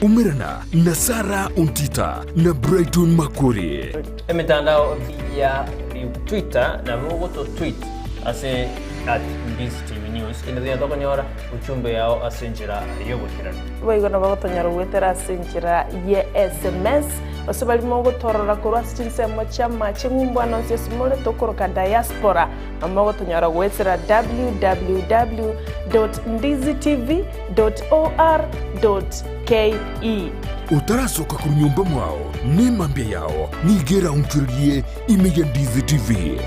Umerana na Sara Ontita na Brighton Makuri. Mitandao ya Twitter na mwogoto tweet ase at Ndizi TV News inadhia toko nyora uchumbe yao asenjira yogotira. Waigona bagotonyara gwetera asenjira ye SMS osabali mogotorora korwa sinse mochama chingumba nonse simole tokoroka diaspora amogotonyara gwetera www.ndizitv.or.ke. Utarasoka ku nyumba mwao ni mambia yao nigera umchurie imeya Ndizi TV.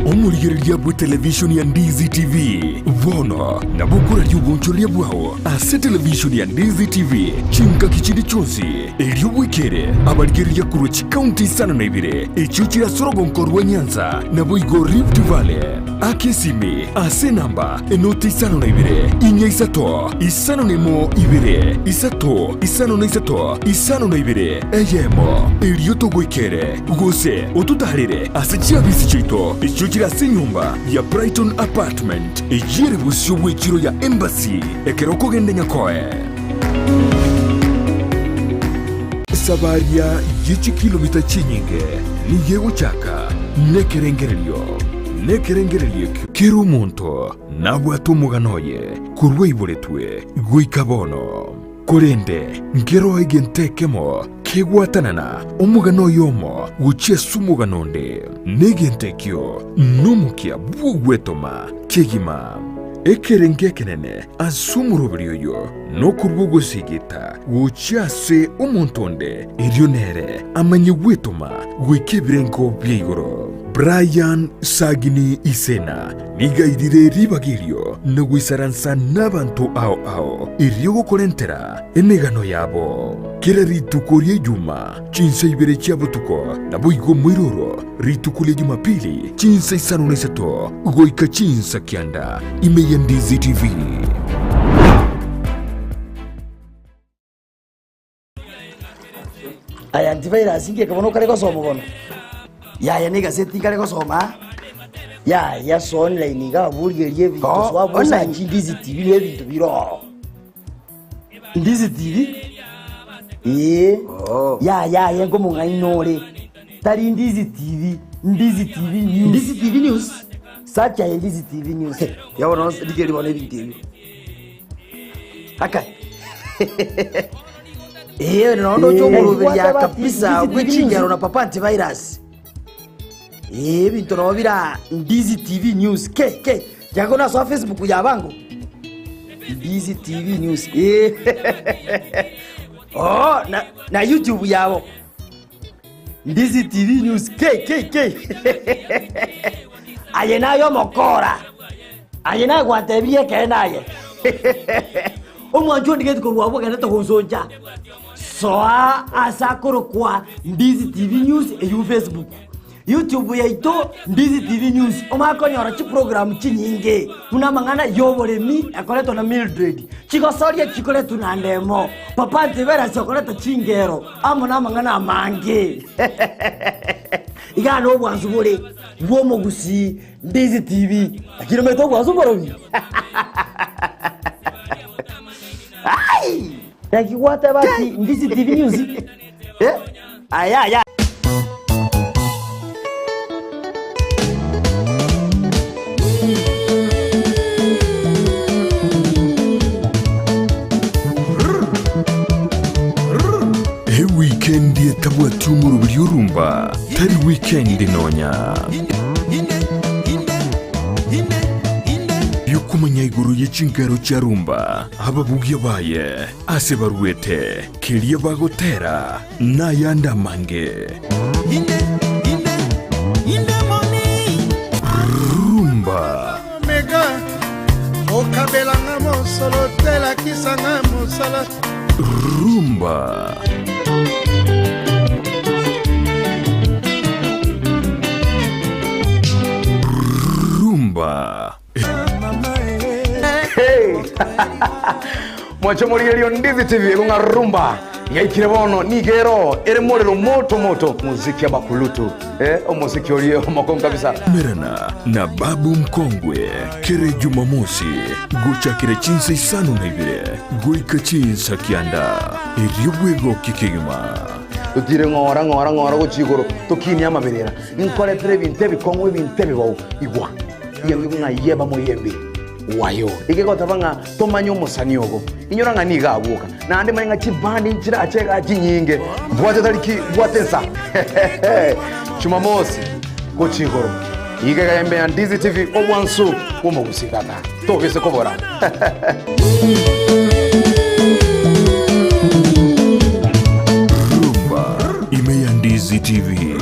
Omurigereria bwa television ya Ndizi TV vono na bukura ry'ubunchuria bwao ase television ya Ndizi TV chinga kichindi chonsi elio wikere abarigereria kurochi county sana na ibire echuchira sorogonko rwa Nyanza na Boigo Rift Valley akesimi ase namba enoti sana na ibire inya isato isano nemo ibire isato isano na isato isano na ibire eyemo elio togwikere gose otutarire ase chiabisi chito echuchira ase nyumba ya Brighton Apartment ejire busyo bwekiro ya Embassy ekeroko gende nyakoe sabaria yichi kilomita chinyinge ni yego chaka nekerengererio kero monto nabwato muganoye kurwe iboretwe gwikabono korende ngero igentekemo kegwatanana omugano yomo guchie sumuganonde negentekyo numukia bugwetoma kegima ekerenge kenene asumurobriyo no kurbugo sigita guchiase umontonde irionere amanyegwetoma gwikebrenko byigoro Brian Sagini Isena nigaidire ribagirio nugwisaransa n'abantu ao iryogo korentera emegano yabo kera ritukorie juma chinsa ibere chiabutuko na Boigo mwiroro ritukulie Jumapili chinsa isano na isato goika chinsa kianda imeya Ndizi TV. Aya antivirus inge kabono kare ko somo bono ya nega seti kare ko soma ya so online ga burgerie bintu swabo sa Ndizi TV le bintu biro Ndizi TV ya yengo mungainore tari Ndizi TV Ndizi TV News sacha Ndizi TV News yabona digeri bona bintu akai nondo chomurubiri ya kabisa gwechingero na papa antivirus bintu no bira Ndizi TV News ke jago na so Facebook ya bango Ndizi TV News na YouTube yabo Ndizi TV News ke ayenayo mokora ayena gwatebie kenaye omwanjo ndigeti kurwabo kana togonsoja soa asakoro kwa Ndizi TV News eyu Facebook YouTube yaito Ndizi TV News omakonyora chi program chinyinge una mangana yoboremi akoleto na Mildred chikosoria chikoleto na ndemo papa tivera chokoleta chingero amona mangana amange igano bwanzu bole bwo mugusi Ndizi TV akiro meto bwanzu borobi ai taki wata basi Ndizi TV News aya weekend yetabwati umurubiri urumba tari weekend nonya yukumanya iguru y'ikingaro cyarumba ababugiye baye ase baruete kiriye bagotera na yanda mange rumba mega okabelanga mosolo tela kisanga mosala rumba Mwacho muri Ndizi TV lunga rumba yaikire bono nigero ere morero moto muziki abakulutu omuziki olio moko kabisa Merana na babu mkongwe kere Jumamosi guchakire chinsa isano na ibire goika chinsa kianda eriobwego kikigima tutire ngora guchigoro tukini amaberera nkore tere bintebe kongwe bintebe bawo igwa yemwe ngayeba moyembe wayo igekota banga tomanyo musani ogo inyora ngani gabuka nande manya chibandi nchira acheka chinyinge bwate taliki bwatensa Jumamosi kuchigoro igeka yembe ya Ndizi TV obwansu umugusikata tokese kobora Rumba imeya Ndizi TV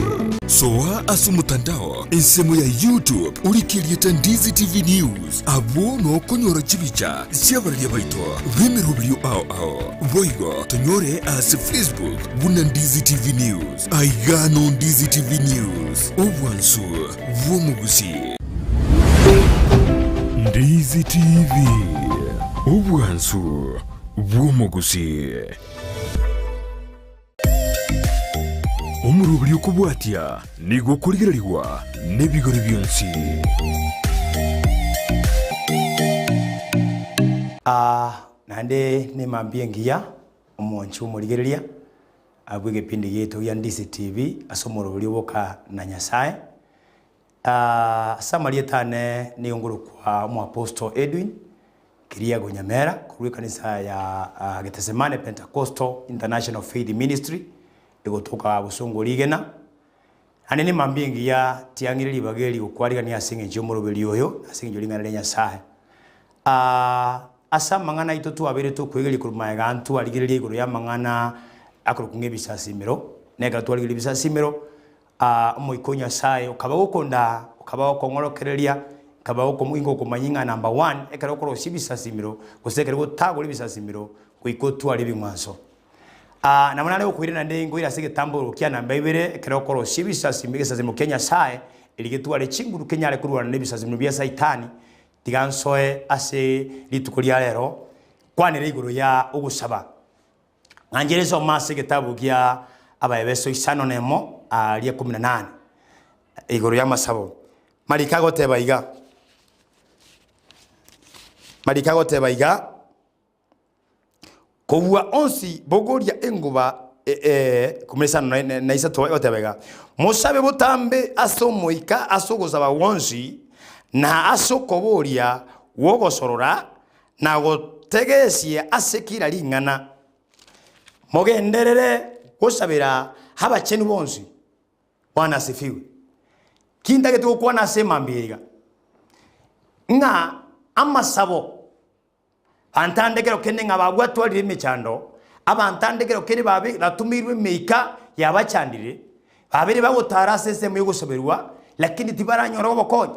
soa asumutandao ensemo ya YouTube ulikilieta Ndizi TV News abono konyora chibicha siabaria baito vimerubio ao voigo tonyore as Facebook buna Ndizi TV News aigano Ndizi TV News obwansu vumugusi Ndizi TV obwansu vumugusi umurubiri ukubwatia nigo kurigirarigwa n'ebigori byonsi nande nemambie ngiya omonchu murigereria abwege pindi yetu ya Ndizi TV asomurubiri woka na Nyasaye samarietane ni nguru kwa mu apostle Edwin kiria gonyamera kuri kanisa ya Gethsemane Pentecostal International Faith Ministry igotoka busungu ligena anene mambingi ya tiangiriri bageri ukwariga ni asinge jomurubiri oyo asinge jolingana lenya sahe asa mangana itotu abere to kwegeri kuruma gantu aligiriri guru ya mangana akurukunge bisasimiro nega to aligiriri bisasimiro moikonya sahe ukaba ukonda ukaba okongorokereria ukaba okomuingo kumanyinga number 1 ekero koro sibisasimiro kusekere gutagura bisasimiro kuikotu ali bimwanso na mwana leo kuirina ndengo ira sige tambo kia namba ibere kerokoro shibisa simbigesa zimu Kenya sae iligetua le chinguru Kenya le kurwa nebisa zimu bia saitani tigansoe ase litukulia lero kwane riguru ya ugusaba nganjerezo mase gitabu kia abayebeso isano nemo alia 18 iguru ya masabo marikago tebaiga Kowa onsi bogoria enguba kumesa na isa towa otebega musabe butambe asomoika asogozaba wonsi na asokoboria wogosorora na gotegesie asekira lingana mogenderere gosabira habacheni bonsi wana sifiwe kinda getu kwa na sema mbiga nga amasabo antandekero kene ngabagwa twalire mechando abantandekero kene babe latumirwe meika yabachandire babere bagotara sese mu yugosoberwa lakini tibaranyora bokonye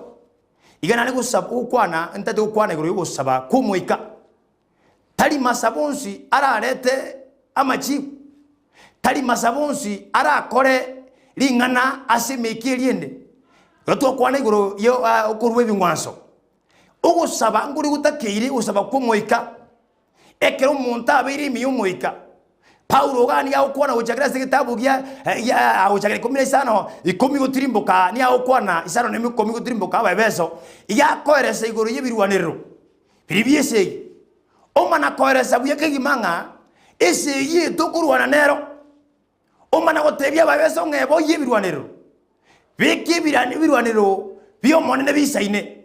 igana ne gusaba ukwana ntate ukwana igoro yugosaba kumwika tali masabonsi ararete amachi tali masabonsi arakore lingana asemeki liende roto kwana igoro yo okurwe bingwanso ugusaba nguri gutakiri usaba kumwika ekero umuntu abiri miyumwika Paulo gani ya ukwana uchagira sekitabu ya uchagira 15 ikomi gutirimbuka ni ya ukwana isano ne ikomi gutirimbuka ababeso ya koeresa iguru yibirwanero biribiese omana koeresa buyeke gimanga ese yi tokurwana nero omana gotebya ababeso ngebo yibirwanero bikibirani birwanero biyo monene bisaine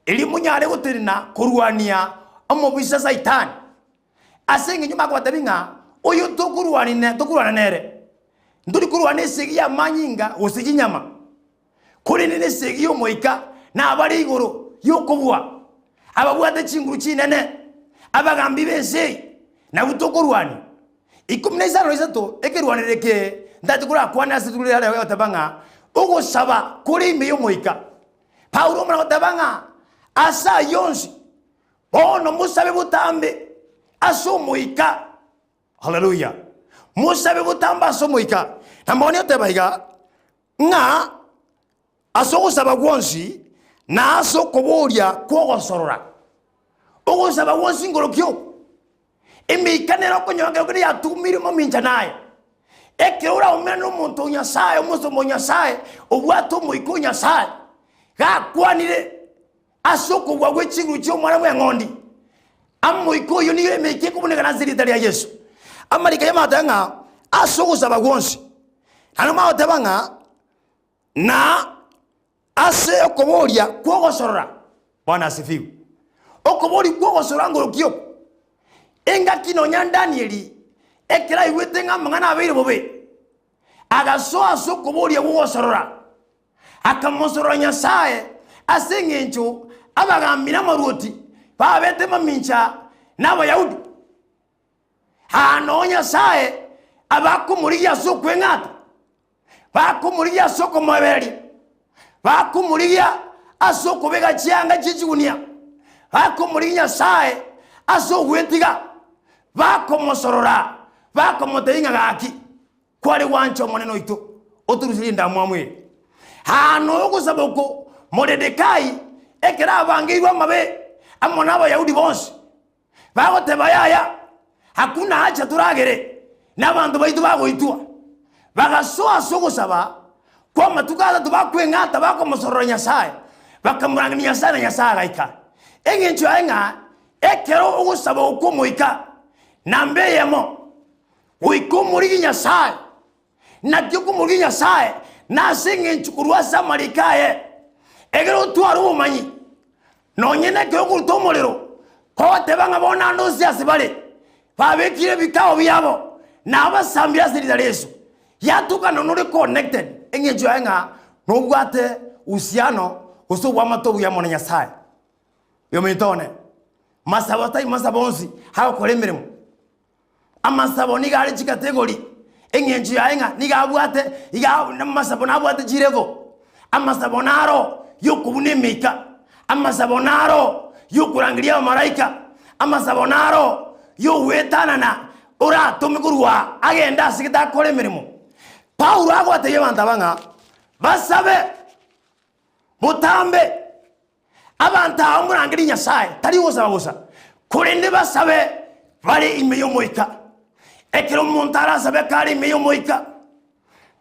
eli munyare gutirina kurwania amobisa saitani asengi nyuma kwa tabinga oyo tokurwana nere nduri kurwana segi ya manyinga osigi nyama kuri nene segi yo moika na abari igoro yokobwa ababwate chinguru chinene abagambi bese na gutokurwani ikumne isaro isato ekerwanireke ndatukura kwana situlira ya tabanga ugo saba kuri ime yo moika Paulo mwana tabanga asa yonsi ono musabe butambe asomoika haleluya musabe butamba asomoika tambone otebaiga nga asogosaba gwonsi na asokoboria kwogosorora ogosaba gwonsi ngorokyo imikanero kunyongera kuri yatumire mu minja naye ekirura umeno muntu nyasaye umusomo nyasaye ubwato mu ikunya saye gakwanire asoko gwa chiru cyo mwana we ngondi amu ikuyo ni emeke kuboneka na ziri ya Yesu amarika yamatanga asoko sabagwonsi anoma otabanga na ase okoboria kwogosorora bwana asifiwe okobori kwogosora ngorokio enga kino nya Danieli ekira iwete nga mangana abiri bobe agasoa sokoboria kwogosorora akamosorora Nyasaye asengencho abagambira maruoti babete mamincha n'abayahudi hano Nyasaye abakumuriya sokwengata bakumuriya sokomaberi bakumuriya asokobega cyanga cy'ikigunia bakumuriya Nyasaye asogwetiga bakomosorora bakomoteinga gaki kwari wancho moneno ito oturusirinda mwamwe hano gusaboko Modedekai ekera abangirwa mabe amona abayahudi bonse bagote bayaya hakuna hacha turagere n'abantu baitu bagoitwa bagasoa sogosaba kwa matukaza tubakwengata bakomosorora Nyasaye bakamuranga Nyasaye Nyasaye gaika engencho enga ekero ugusaba ukumuika nambeyemo uikumuri Nyasaye na dyokumuri Nyasaye na sengencho kurwa samarikaye egero tuaru umanyi nonyene kyo kutomolero kote banga bona ndozi asibale babekire bikao byabo nabasambira zirira Yesu yatuka nonore connected engenjo enga nobwate usiano usubwa matobu ya mona Nyasaye yomitone masabota masabonzi hawo kolemeremo amasabo ni gari chikategori engenjo enga nigabwate iga masabo nabwate jirevo amasabonaro yokubunemeka amasabonaro yokurangiria malaika amasabonaro yowetanana ora tomigurwa agenda sigita kolemeremo Paulo agwateye bantabanga basabe mutambe abanta omurangiri Nyasaye tari wosa kurende basabe bari imeyo moika ekero montara sabe kari imeyo moika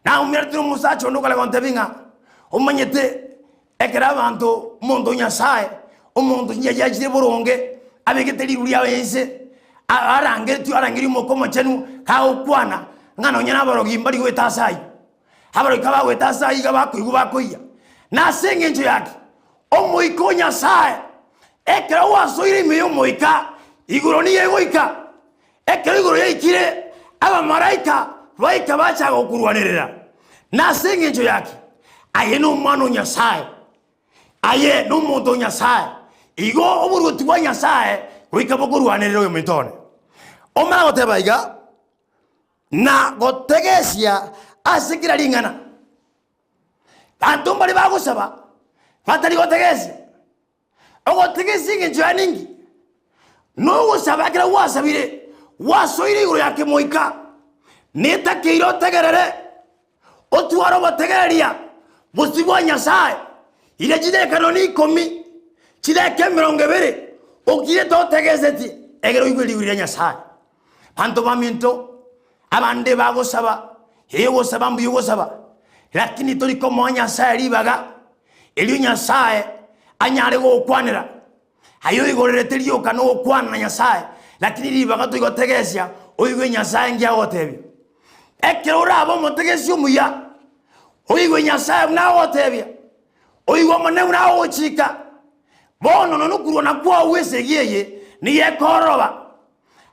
na umertu musacho ndokala kontebinga umanyete ekera abantu mondo Nyasaye umuntu nyajire boronge abegeteri uri abense arangiri mokomo chenu kaukwana ngano nyana barogi mbari wetasai habaro kaba wetasai kaba kuiya na sengenjo yake omoiko Nyasaye ekera wasoire meyo moika iguroni yegoika ekera iguro yikire aba malaika baika bacha gokurwanirira na sengenjo yake aye no mwana Nyasaye aye no muntu Nyasaye igo oburuti bwa Nyasaye kuika bokurwanirira yo mitone omara gotebaiga na gotegesia asikira lingana bantu bali bagusaba batari gotegesia ogotegesinga njo yaningi no gusaba kira wasabire wasoire iguru yake moika neta kiro tegerere otwaro bategereria busibwa Nyasaye ile jide kanoni komi chide kemirongebere ogire to tegezeti egero igwiri Nyasaye panto baminto abande bagosaba hewo sabambu yogosaba lakini toli komo Nyasaye libaga eli Nyasaye anyare go kwanira ayo igorerete lyo kano kwana Nyasaye lakini libaga to igotegesia oigwe Nyasaye ngya gotebye ekero rabo motegesio muya oigwe Nyasaye na gotebye oigwe mone na ochika bono no kurwa na kwa wesegiyeye ni yekoroba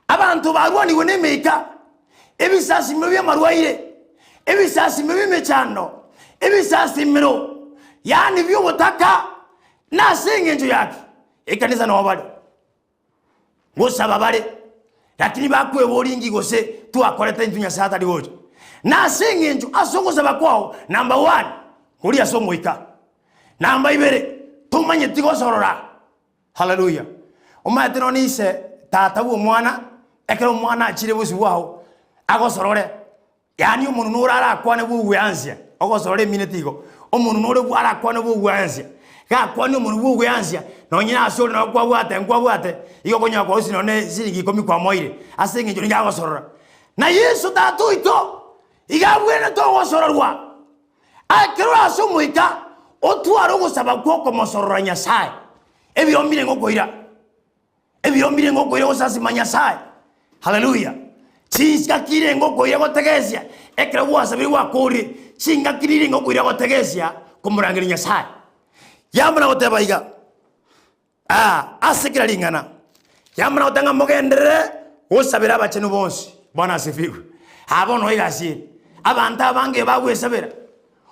abantu barwani wone meka ebisasi mebi amarwaire ebisasi mebi mechano ebisasi miro yani byo butaka na sengenjo yake ekanisa no wabale ngosaba bale lakini bakwe boringi gose tu akoreta intunya sata diwoje na sengenjo asongoza bakwao number 1 kuri asomoika number 2 tumanye tigosorora haleluya umatino nise tata wo mwana ekero mwana achire busi wao agosorore yani umuntu nurara akwane buwe ansia ogosorore minetigo umuntu nure bwara akwane buwe ansia ga kwani omuntu bwo yansia no nyina aso no kwa bwate iyo konya kwa usino ne sirigi komi kwa moire asenge joni ga gosorora na Yesu tatu ito igabwene to gosororwa akero aso muika otwaro gusaba kwoko mosorora Nyasaye ebyombire ngokoira osasima Nyasaye haleluya chinga kire ngokoira gotegesia ekero gwasabiri wakuri chinga kirire ngokoira gotegesia kumurangiri Nyasaye yamana gotebaiga asekira lingana yamana gotanga mogendere osabira abachenu bonsi bona asifiwe abono igasi abantu abange bagwesabira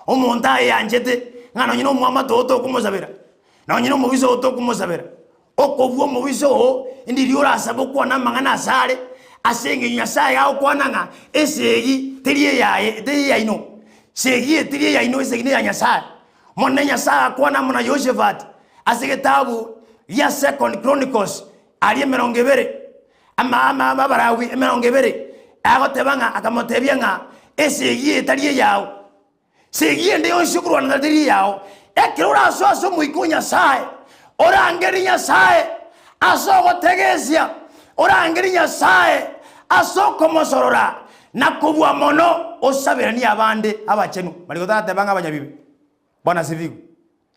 omuntu ayanjete ngano nyino mwama toto kumosabira na nyino mubizo toto kumosabira okobwo mubizo ndiri orasaba kwana mangana sare asenge Nyasaye aho kwananga esegi teriye yaino segi teriye yaino esegi ya Nyasaye mona Nyasaye kwana mona Josephat asege tabu ya 2 Chronicles ali 20 ama barawi 20 agotebanga akamotebia nga esegi teriye yao segi ende onshukuru na teriye yao ekirura aso muikunya Nyasaye orangeri Nyasaye aso gotegesia orangeri Nyasaye aso komosorora nakubwa mono osabira ni abande abachenu bali gotate banga abanyabibi bona siviku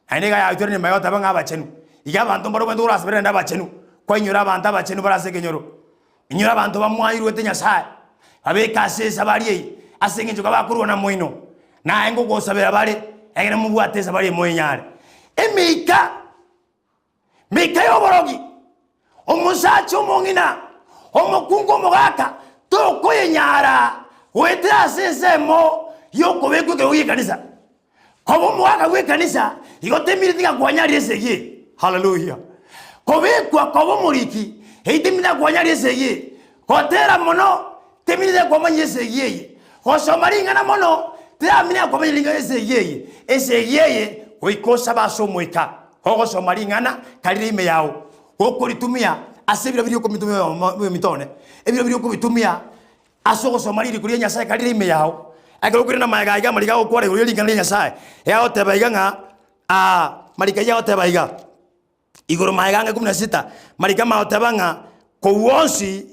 ainega ya itori ni mayota banga abachenu iga abantu mboro bendo urasabira nda abachenu kwa inyura abantu abachenu baraseke nyoro inyura abantu bamwairu ete Nyasaye abeka sesa bali asenge njuka bakuru na moino na engo gosabira bali egere mubwate sabali moyinyare emika mika yoborogi omusachi omongina omukungu mugaka tokoye nyara wete asesemo yokobekwe ke uyikanisa kobo mugaka wekanisa igotemire tinga kwanyari eseye haleluya kobekwa kobo muriki heitemira kwanyari eseye kotera mono temire kwa manyese eseye kosomaringa na mono tiramina kwa manyese eseye oikosa baso moika hogo somaringana karime yao okoritumia asebira biri komitumia mitone ebiro biri komitumia asogo somariri kuri Nyasaye karime yao agorokuri na magaga mariga okware kuri lingana Nyasaye yao tebaiga nga marika yao tebaiga igoro magaga 16 marika ma otebanga ko wonsi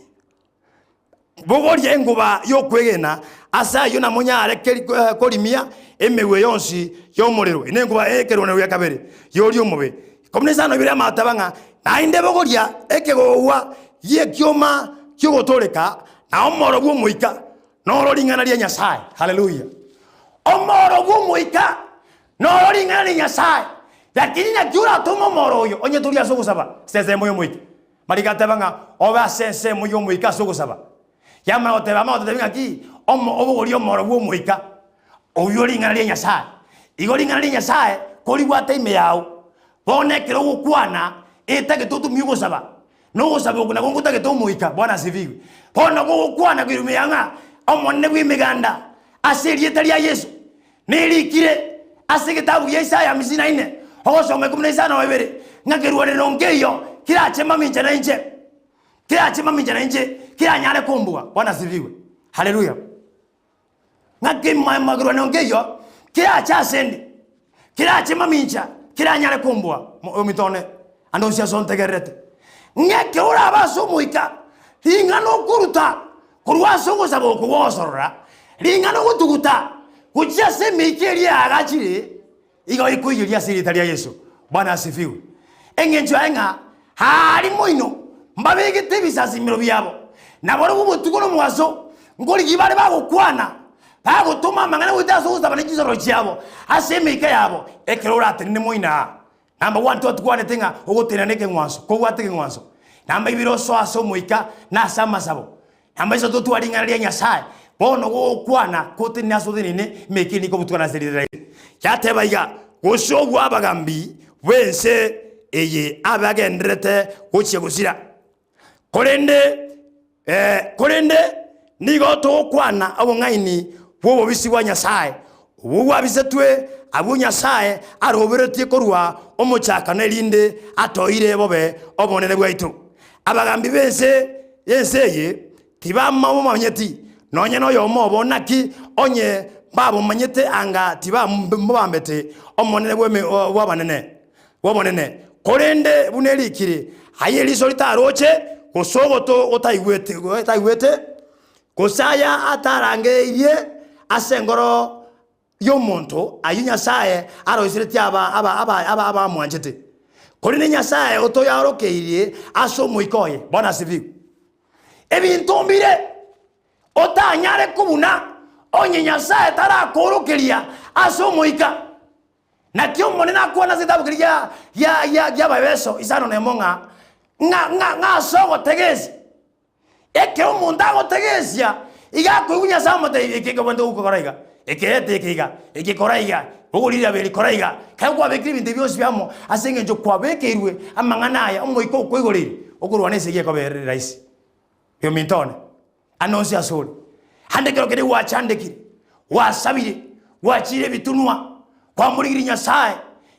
bogori enguba yokwegena asa yona munyare kolimia emewe yonsi yomorero inenguba ekerone ya kabere yori omobe komnesa no bire matabanga na inde bogoria ekegowa ye kioma kyogotoreka na omoro bwo muika no roringana ria Nyasaye haleluya omoro bwo muika no roringana ria Nyasaye lakini na jura tomo moro yo onye tulia sogosaba sese moyo muika marika tabanga oba sese moyo muika sogosaba yama oteba ki obogori omoro bwo muika oyoringana ria Nyasaye igoringana ria Nyasaye kori gwate ime yao bone kero gukwana etage tutu miugo saba no gosaba kuna gonguta ke to muika bwana siviwe bona gukwana kwirume yanga omonne gwimiganda aseri etalia Yesu nelikire asegetabu Yesaya 54 ogosome 15 ngakeruone nongeyo kira chema minja na nje kira nyare kumbua bwana siviwe haleluya ngakema magro nongeyo kira cha sendi kira chema minja kira nyare kumbua omitone andosia sonte gerete ngeke ura baso muika ingano kuruta kurwaso gosabo kuwosorora lingano gutuguta kujia semikeri agachire igo ikuyiria siritaria Yesu bwana asifiwe engenjo enga hari moino mbabegete bisasimiro byabo naboro butugono mwaso ngori gibare bagukwana bagutuma mangana witaso gusaba n'ikizoro cyabo asemika yabo ekerora atini moina namba 1 2 tukwane tinga ogotena neke ngwaso ko gwateke ngwaso namba ibiro so aso muika na sama sabo namba iso tutu aringaria Nyasaye bono gukwana kote naso dinine mekini ko butwana serire yatebaiga gusogwa abagambi wense eye abagendrete kuchye gusira korende nigo to kwana abo ngaini wobo bisibwa Nyasaye ubu wabisetwe abo Nyasaye aroberetie korwa omuchaka nelinde atoire bobe obonere bwaitu abagambi bense yenseye tibamma mumanyeti nonye no yomo bonaki onye babo manyete anga tibambete omonere bweme wabanene wabonene korende bunelikire hayeli solita roche gosogoto otaiwete gosaya atarangeire asengoro yomonto ayinya sae aroisireti aba mwanjete korine nyasaye otoyarokeire asomoikoye bona sivi ebintu mbire otanyare kubuna onye nyasaye tarakorokeria asomoika na kio monena kuona zitabukiria ya babeso isano nemonga nga sogo tegezi eke umuntu agotegezia igakugunya samote ikike bondo ukokoraiga ekete ikikoraiga ugurira beri koraiga kagwa bekiri bindi byose byamo asenge njo kwabekerwe amanganaya umoiko kwigoriri okurwa nesege ko bere raisi yo mintone anonsi asuri handekero kiri wachandekiri wasabire wachire bitunwa kwa murigiri nyasaye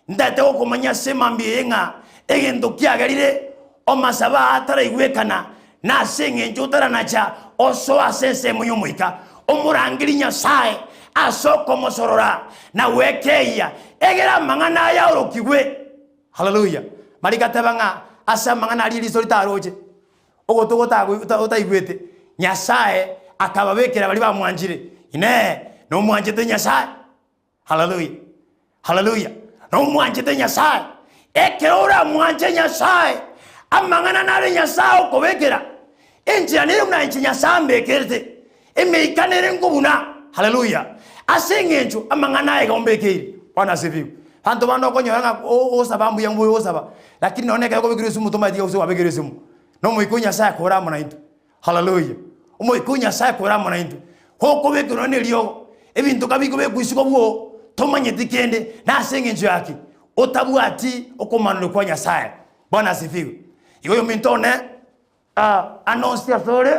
ndate okomanya semambie nga egendo kiagarire omasaba atara igwekana na senge njo taranacha oso asense muyumuika omurangiri nyasaye asoko mosorora na wekeya egera mangana ya orokigwe haleluya marikatabanga asa mangana ali solita roje ogotogota otaigwete nyasaye akababekera bali bamwanjire ine no mwanjite nyasaye haleluya no mwanjite nyasaye ekerora mwanje nyasaye amangana nare nyasaye okobekera enjira nire una nyasambe kerte emeikanere ngubuna haleluya asengenjo amangana egombekeri bana seviwe hanto bando konyoranga osabambu yangu osaba lakini naoneka ko bekire sumu tomati oso abekire sumu no moikunya sa kora mona into haleluya moikunya sa kora mona into hoko bekiro ne liyo ebintu kabiko bekwisuko bwo tomanye dikende na asengenjo yake otabwati okomanule kwa nyasaye bana seviwe igoyo mintone annonce sore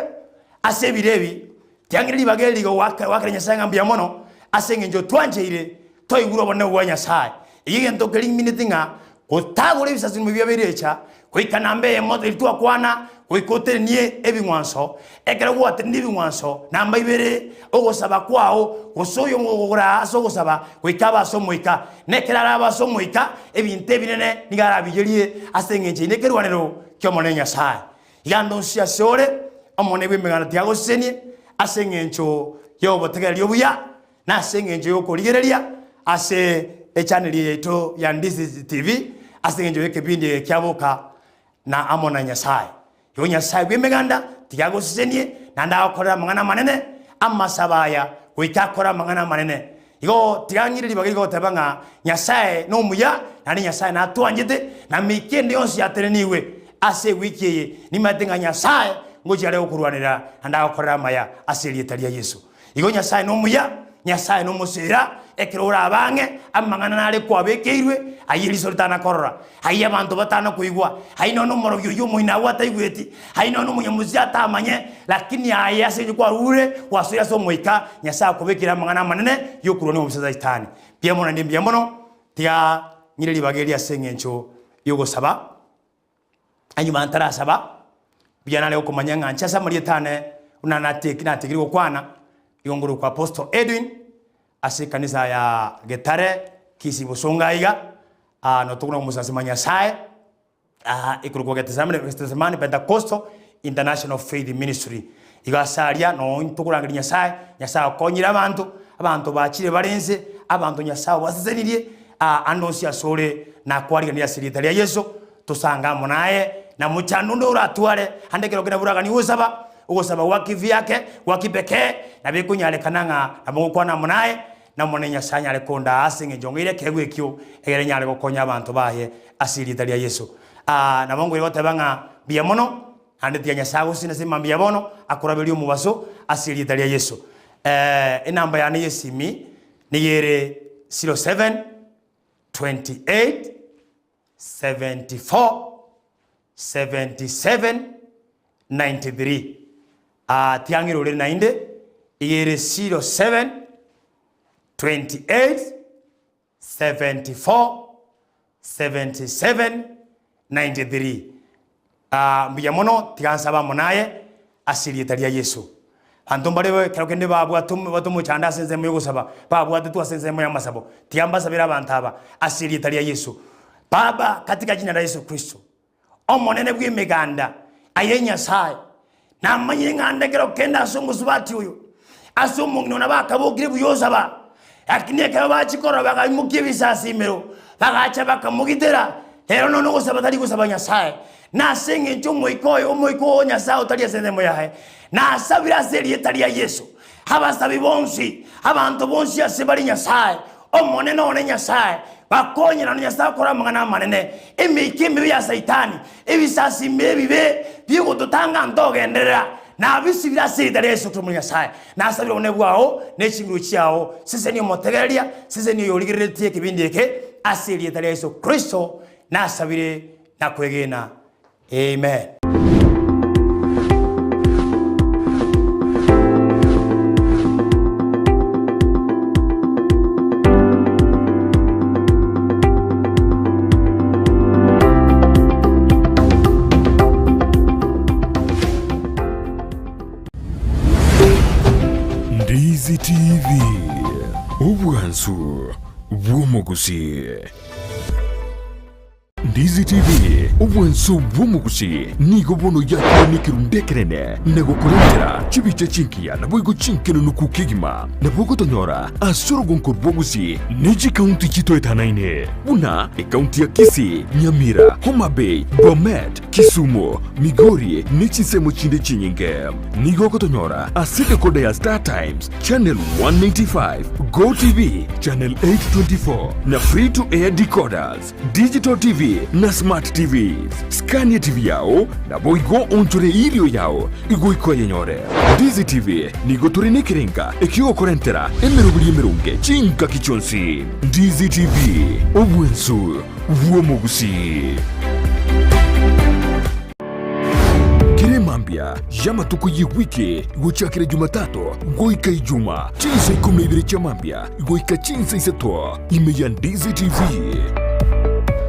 asebirebi tiangiri bageli go wakanya sanga mbia mono asengenjo twanjeire toiguro bone wanya sai igento keli minute nga otagore bisasi mu byaberecha koikanambe model tu akwana koikote nie ebingwanso ekere gwate ndibingwanso namba ibere ogosaba kwao gosoyo ngogora asogosaba koikaba somoika nekerara basomoika ebinte binene nigara bigerie asengenje nekerwanero kyomonenya sai yando sia sore amone bimegana tiago senie asengenjo yobo tegeli obuya na asengenjo yokoligereria ase channel yetu ya Ndizi TV asengenjo yekebindi kyaboka na amona nyasaye yo nyasaye bimeganda tiago senie nanda akora mangana manene amasabaya wikakora mangana manene igo tigangiriri bagigo tabanga nyasaye no muya na nyasaye na twanjite na mikende yonsi yatereniwe ase wikiye ni matenga nyasaye ngoji ale okurwanira anda akorera maya aseli talia Yesu igo nyasaye no muya nyasaye no musira ekirora abange amangana nale kwabekeirwe ayiri solitana korora ayi abantu batana kuigwa hayino no moro yo muina wata igweti hayino no munyamuzi atamanye lakini aya asenye kwa rure wasoya so moika nyasaye kubekira amangana manene yo kurone obusaza itani biamo na ndimbi yamono tia nyireli bageli asengencho yogo saba anyuma antara saba biana leo kumanyanga nchasa marietane unana tekiri okwana yonguru kwa apostle Edwin ase kanisa ya Getare kisi busongaiga no tukuna musasimanya sae ikuruko Getsemani Pentecostal International Faith Ministry igasaria no tukurangiri nyasaye nyasaye konyira abantu bachire barenze abantu nyasaye wasezenirie anonsia sore na kwariga ni asiri ya Yesu tusanga munaye na muchando ndo uratware handekero kina buraga ni usaba ugosaba wakivi yake wakipeke na bikunyale kananga amukwana munaye na monenya sanya lekonda asinge jongire kegwe kyo egere nyale gokonya abantu bahe asiri ya Yesu na mongo yote banga biamono handetia nyasago sine sima biamono akurabelio mubaso asiri ya Yesu enamba ya ni yesimi ni yere 07 28 74 77 93 tiangiro le nainde yere 07 28 74 77 93 mbiyamono tigansaba munaye asiri talia Yesu antombare kerokende batu chanda senze muyo gusaba babu atu asenze muyo masabo tiamba sabira bantaba asiri talia Yesu Baba, katika jina la Yesu Kristo, omonene bw'imiganda aye Nyasaye namanyire nganda kero kenda asungu subati uyu asumu ngino nabakabugire buyoza ba akine kaba bachikora bakamukie bisasimero bagacha bakamugitera rero none gusaba tari gusaba Nyasaye nasinge ntumo ikoyo Nyasaye utari asendemo yahe nasabira seri etari ya Yesu abasabi bonsi abantu bonsi asebali Nyasaye omonene one Nyasaye bakonye na Nyasaye kora mangana manene imikimbi ya Satani ibisasi mebibe biko dutanga ndogendera na bisibira sida Yesu Kristo Nyasaye nasabira one bwaho n'ekingiro cyaho sise niyo motegeria sise niyo yoligiretiye kibindi eke asiri ya Yesu Kristo nasabire nakwegena amen. Ndizi TV, obwansu bw'omugusi. Ndizi TV, obwansu bw'omugusi nigo bono yakirunikiru ndekerene nagokurentera chibicha chinkia nabwigo chinkino nukukigima nabwogo tonyora asoro gonkor bwogusi niji kaunti chito etanaine buna kaunti ya Kisii, Nyamira, Homa Bay, Bomet, Kisumu, Migori nichisemo chinde chinyinge nigo tonyora asite koda ya Star Times channel 195, Go TV channel 824 na free to air decoders, digital TV na smart TVs. Scania TV yao na boigo onchore ilio yao igo iko yenyore. Ndizi TV nigo turine kirenga ekio korentera emerunge chinka kichonsi. Ndizi TV obwensu vuomogusi. Kiremambia yama tuko yiwiki gochakire Jumatatu goika Ijuma chinsa 12 cha mambia goika chinsa isato imeya Ndizi TV.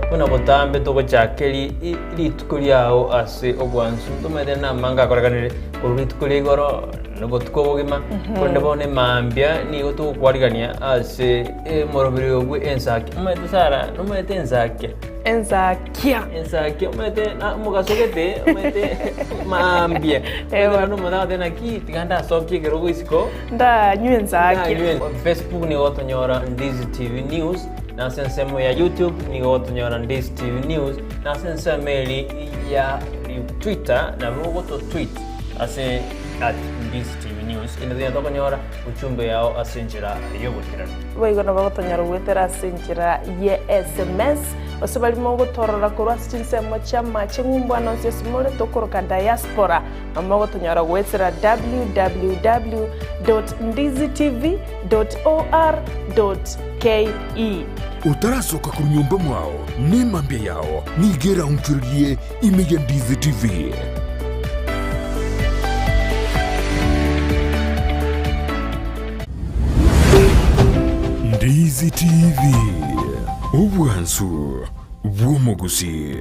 Kuna botambe toko chakeli litukuli yao ase obwansu tumede na manga korakanire litukuli goro nugo tukobogima konde bone mambia ni goto kwarigania ase morobiri ogwe Ensakia umete sara numete Ensakia umete na mugasogete umete mambia ewa no mada tena ki tiganda soki gero isiko nda nyu Ensakia. Facebook ni goto nyora Ndizi TV News na sensemo ya YouTube ni goto nyora Ndizi TV News na sensemo ya Twitter na goto tweet ase @Ndizi TV News ina toko nyora uchumbe yao asenjira yobukirana boigona bagotonyara gwetera asenjira ye SMS osabali mogo torora kurwa sinsemo chama chingumbwana nsyesimole tokoroka diaspora amago tonyara gwetera www.ndizitv.or.ke utarasoka ku nyumba mwao ni mambia yao nigera unchurie imeya Ndizi TV. Ndizi TV obwansu bw'omugusi.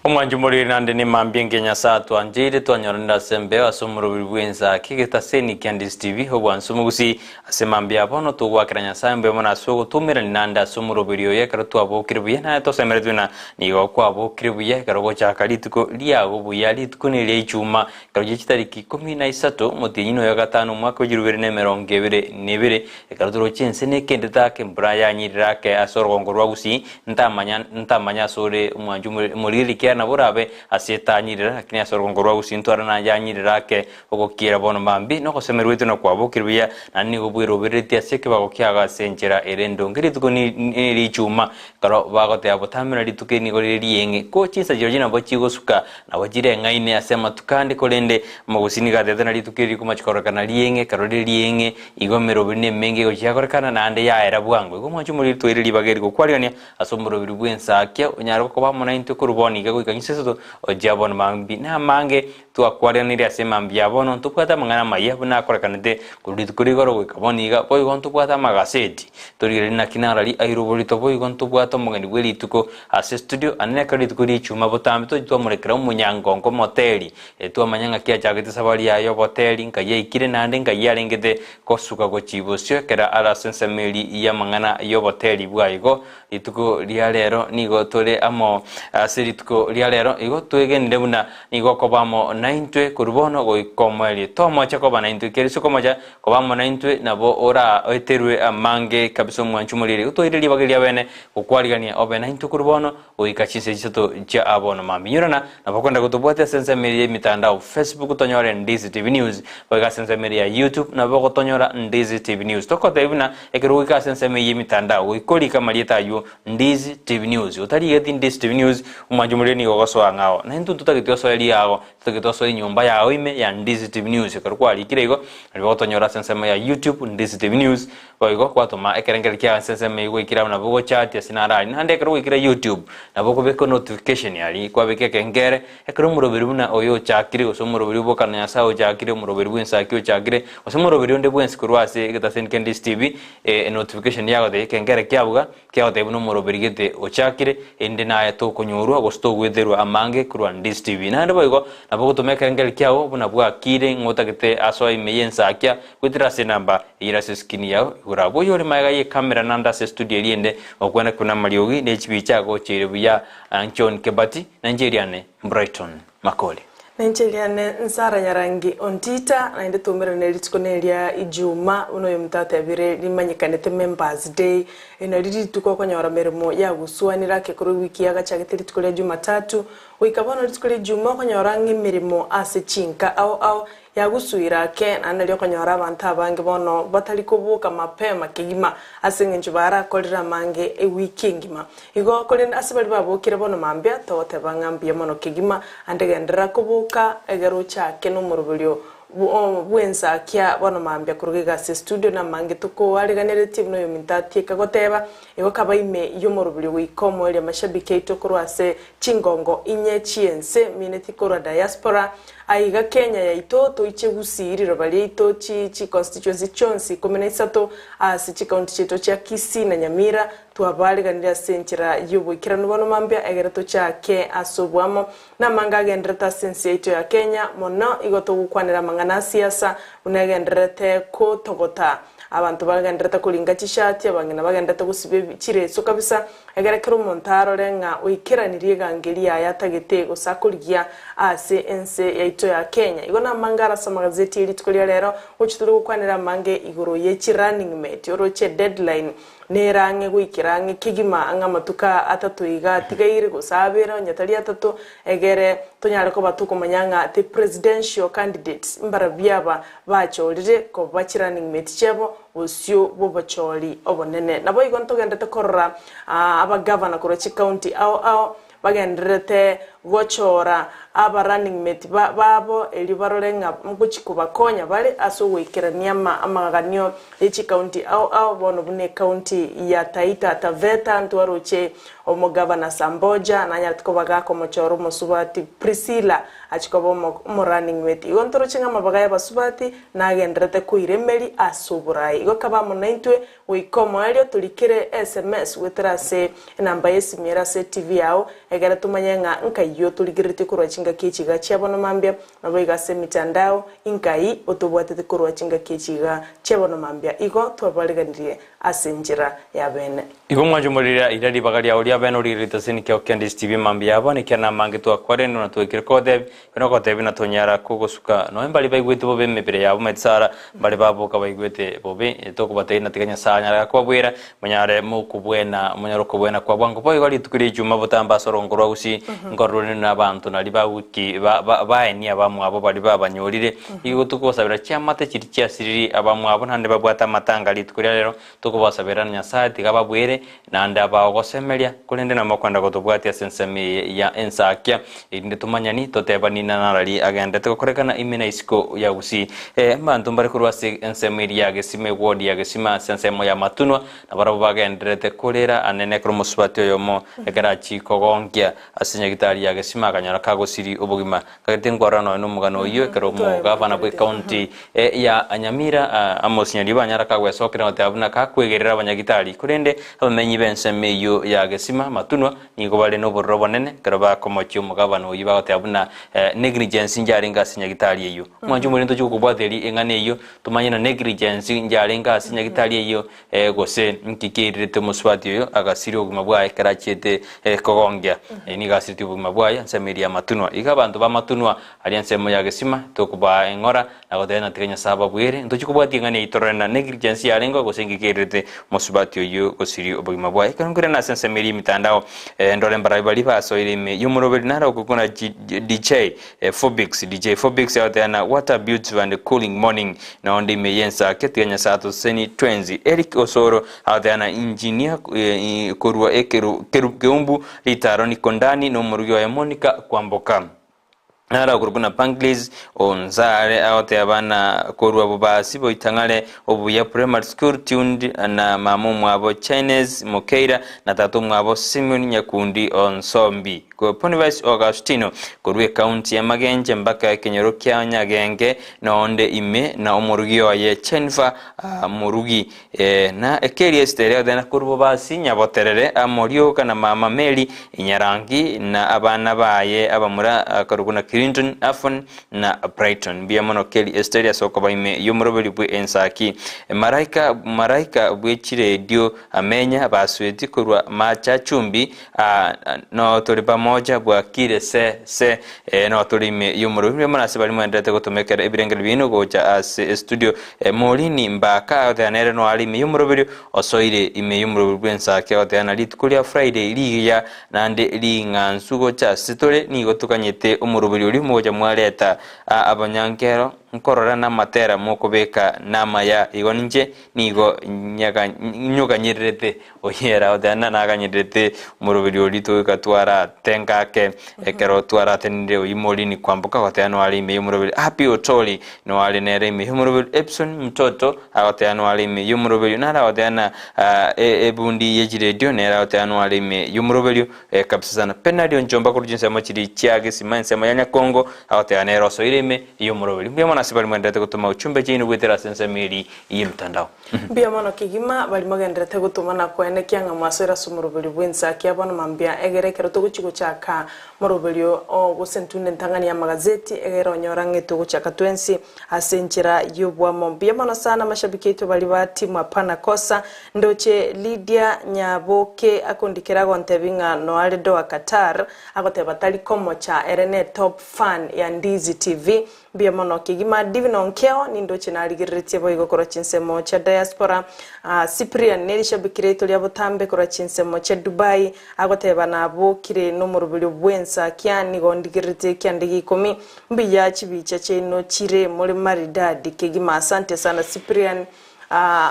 Omwanjumuri nande ni mambinge nyasa twanjire twanyorinda sembe asomuro bilwenza kigeta seni Ndizi TV obwansumugusi asemambia bono tugwakira nyasa mbe mona sogo tumira nanda asomuro bilyo yekaro twabokiribuye na to semeretuna nigo kwabokiribuye karo gocha kalituko liago buyali tukuni lechuma karo gitariki 13 mutinyino ya gatano mwaka 2022 karo turo chense ne kendeta ke braya nyirake asorongorwa gusi ntamanya sore omwanjumuri na borabe asietanyirira akini asorongorwa gusintwara na yanyirira ke ogokira bono mambi no kosemerwetu na kwabokirbiya nani gobwiro bireti aseke bagokyaga senjera erendo ngiri tukoni lichuma karo bagote abotamira lituke ni goreri yenge ko chinsa Georgina bochigo suka na wajire ngaine asema tukande kolende magusini ga dedana litukiri kumachikorakana liyenge karo liyenge igomero bine menge gochakorakana na ande ya era bwango ko mwachumuri twereri bageri ko kwariania asomuro birubwensa akya unyaro ko bamona into kuruboni ikanyise soto ojabon mambi na mange twakwaranire ase mambia bono tupata mangana maiya buna korekanete kuri goro gwikaboniga boigo tupata magaseti torire na kinarali airoborito boigo tupata mugeni gwirituko ase studio anene kari tukuri chuma botambe to twamurekera umunyangongo moteli twamanyanga kia chagete sabari yayo boteli ngaye ikire nande ngaye arengete kosuka go chibosyo kera ala sensemeli ya mangana yo boteli bwaigo ituko ria lero nigo tole amo serituko ria lero igo twegenire buna nigo kobamo 90 kurubono go ikomweli tomo cha koba 90 keriso komoja kobamo 90 nabo ora eterwe amange kabiso mwanchumulire utoirili bagilia bene ukwarigania obe 90 kurubono uikachinse chiso cha abono maminyurana nabakwenda kutubwate sensemeli mitandao Facebook tonyore Ndizi TV News baga sensemeli ya YouTube nabo tonyora Ndizi TV News tokote ibuna ekiruika sensemeli mitandao ikoli kamalieta yu Ndizi TV News utari yeti Ndizi TV News umajumuleni gogoso ngao na ntu tutagitioso eli yao tutagitioso nyumba yao ime ya Ndizi TV News karukwa likirego nabo tonyora sensemeli ya YouTube Ndizi TV News boigo kwatuma ekerengeri kya sensemeli go ikira na bogo chat ya sinara nande karuwa ikira YouTube nabo kubeko notification yali kwa beke kengere ekero muroberi buna oyo chakire osomuroberi bokana yasao chakire muroberi bwensakio chakire osomuroberi nde bwensi kurwase getasen Ndizi TV notification yago de kengere kyabuga kyaote buno muroberi gete ochakire ende naye to kunyurwa gosto gwetherwa amange kurwa Ndizi TV nande boigo nabo gutumeka kengere kyao buna bwa kire ngota gete aso ime Ensakia kwitira se namba ira se skin yao urabo yori maiga ye camera nanda se studio liende okwena kuna maliogi ne chibicha go chirebuya Anchon Kebati Nigeriane Brighton Makole Nigeriane nsara Nyarangi Ontita na inde tumira nelitikonelia ijuma uno yomtata yabire limanyikanete members day ino lidi tuko konyora merimo ya gusuanira ke kuri wiki ya gachagete litikolia Jumatatu wikabona litikolia Juma konyora ngimirimo ase chinka au ya gusuira ke nanalyo konyora abantu abange bono batali kubuka mapema kigima asengenje bara kolira mange e wiki ngima igo kolenda asibali babukire bono mambya tote bangambye mono kigima andegendera kubuka egero chake no murubulyo Ensakia bono mambya kurugiga se studio na mange tuko waliganire team no yomintati kagoteba igo kabaime yo murubulyo wikomo ile mashabiki itokurwase chingongo inye chiense mineti kora diaspora aiga Kenya ya ito to iche gusiriro bali ito chi constituency chonsi komenesato asi chi county cheto cha Kisii na Nyamira twabaliganira senchira yubukira nubono mambya egerato chake asobwamo na manga gendreta sense ito ya Kenya mono igoto gukwanira mangana siasa unagendrete ko togota abantu bagendreta kulinga chishati abangena bagendreta gusibe chireso kabisa egerekero montaro renga uikiraniriye gangelia yatagete gusakurigia ase ense yaito ya Kenya igona mangara sa magazeti ilitukolia lero uchituru gukwanira mange igoro yechi running mate oroche deadline nerange guikirange kigima anga matuka atatu iga tigaire gusabira nyatali atatu egere tonyare ko batuko manyanga the presidential candidates mbara byaba bacholire ko bachiraning mate chebo osio bobacholi obonene nabo igonto gendete korra aba governor kurochi county au bagendrete gochora aba running mate babo elibarolenga mkuchikuba konya bale aso wekirania amaganyo echi county au bono bune county ya Taita Taveta ntwaroche omugavana Samboja na nyatiko bagako mochoro musubati Priscilla achikobo mo running mate igontoro chinga mabagaya basubati na gendrete kuiremeli asuburai igokaba mo 90 wikomo elio tulikire SMS wetrase namba yesimira se TV yao egara tumanyenga nkayo tuligirite kurwa chinga kichiga chiabono mambya nabo igase mitandao inkai otobwatete kurwa chinga kichiga chiabono mambya igo twabaliganire asenjira ya bene igo mwajumulira irari bagari ya olia bene oririta sinikyo Ndizi TV mambya abone kana mange to akwareno na to kirkode kono kote bina tonyara kugusuka no embali baigwete bobe mebere yabo metsara bali baboka baigwete bobe to kubateina tiganya sanya kwa bwera munyare mu kubwena munyaro kubwena kwa bwango boy gali tukiri juma botamba sorongoro usi ngorone nabantu nali bawuki baeni abamu abo bali babanyolire igo tukosabira cyamate kiri cyasiriri abamu abo ntande babwata matanga litukuri rero tukubasabirana nyasa tigababwere nande abagosemelia kulende na makwanda gotubwati sensemi ya Ensakia inde tumanyani totebani nanarali agenda tukorekana imena isiko ya usi mbantu mbari kurwase ensemi ya gesime ward ya gesima sensemo ya matunwa na barabo bagendrete kolera anene kromuswati yomo egarachi kogongia asinya gitari ya gesima kanyara kagosiri gusiri obogima kagete ngwarano no mugano iyo kero mo gavana bwe county ya Anyamira Amos Nyariba nyara kagwe sokera otabuna kakwegerera abanyagitari kurende abamenyi bense meyo ya gesima matunwa nigo bale no borrobo nene kero bakomokyo mugavana oyiba otabuna negligence njaringa sinyagitari iyo mwanju muri ndo cyukubwatheri engane iyo tumanyina negligence njaringa sinyagitari iyo gose nkikirite muswati iyo agasiri oguma bwaye karachete kogongya ni gasiri oguma bwaye nsemeria matunwa igabantu ba matunwa ali nsemo ya gesima tokuba engora nagodena tiganya saba bwire ndo cyukubwati engane itorena negligence yarengo gose nkikirite muswati iyo gosiri oguma bwaye kangure na nsemeria mitandao ndole mbara bali baso irime yumuroberi nara okukuna DJ Phobix out there na what a beautiful and cooling morning na onde meyensa ketiganya sato seni twenzi Eric Osoro out there na engineer korwa ekeru keumbu litaroni kondani no murugyo ya Monica Kwamboka nara kuruguna Panglis onzare out there bana korwa bubasi boitangale obuya primary school tuned na mamumu abo Chinese Mokeira na tatu mwabo Simon Nyakundi Onsombi ko Ponivice Augustino kurwe county ya Magenje mpaka Kenyoro kya Nyagenge na onde ime na omurugyo ye Chenfa murugi na ekeri estere na kurbo basi nyaboterere amorio kana mama Meli Nyarangi na abana baye abamura karuguna Clinton Afon na Brighton bia mono keli estere soko baime yumurobeli bwe Ensakia Maraika bwechire dio amenya basweti kurwa macha chumbi no toriba moja bwa kire se no torime yumurobeli mona se bali mwendete gutumekera ibirengel bino goja as studio molini mbaka othanere no ali me yumurobeli osoire ime yumurobeli bwe Ensakia othana litkulia Friday liya nande lingansugo cha sitore ni gotukanyete umurobeli uri moja mwaleta abanyankero nkorora na matera mukubeka nama ya igoninje nigo nyuga nyirete oyera odana naganyirete murubiri olito katwara tenkake ekero twara teninde oyimolini kwambuka kwatano ali me murubiri happy otoli no ali nere me murubiri Epson mtoto awatano ali me murubiri nara odana ebundi yejire dio nera odana ali me murubiri kapsana penadio njomba kurujinsa machiri chiage simanse mayanya Kongo awatana roso ireme murubiri mbona sibali mwendete gutuma uchumbe chini gwetera sense meri yimtandao bia mono kigima bali magendete gutuma na kwene kyanga mwasera sumurubiri bw'Ensakia bono mambia egerekero tuguchiko chaka murubiri o gusentune ntangani ya magazeti egero nyorange tuguchaka twensi asenchira yubwa mombia mono sana mashabiki yetu bali ba timu apana kosa ndoche Lydia Nyaboke akondikira gontebinga no aledo wa Qatar agoteba tali komo cha erene top fan ya Ndizi TV bia mono kigima divino nkeo nindo chinarigirite boigo kora chinsemo cha diaspora Cyprian nelishabikire to lya botambe kora chinsemo cha Dubai agoteba nabo kire no murubiri bw'Ensakia nigo ndigirite kyandigi 10 mbiya chibicha cheno chire muri maridadi kigima asante sana Cyprian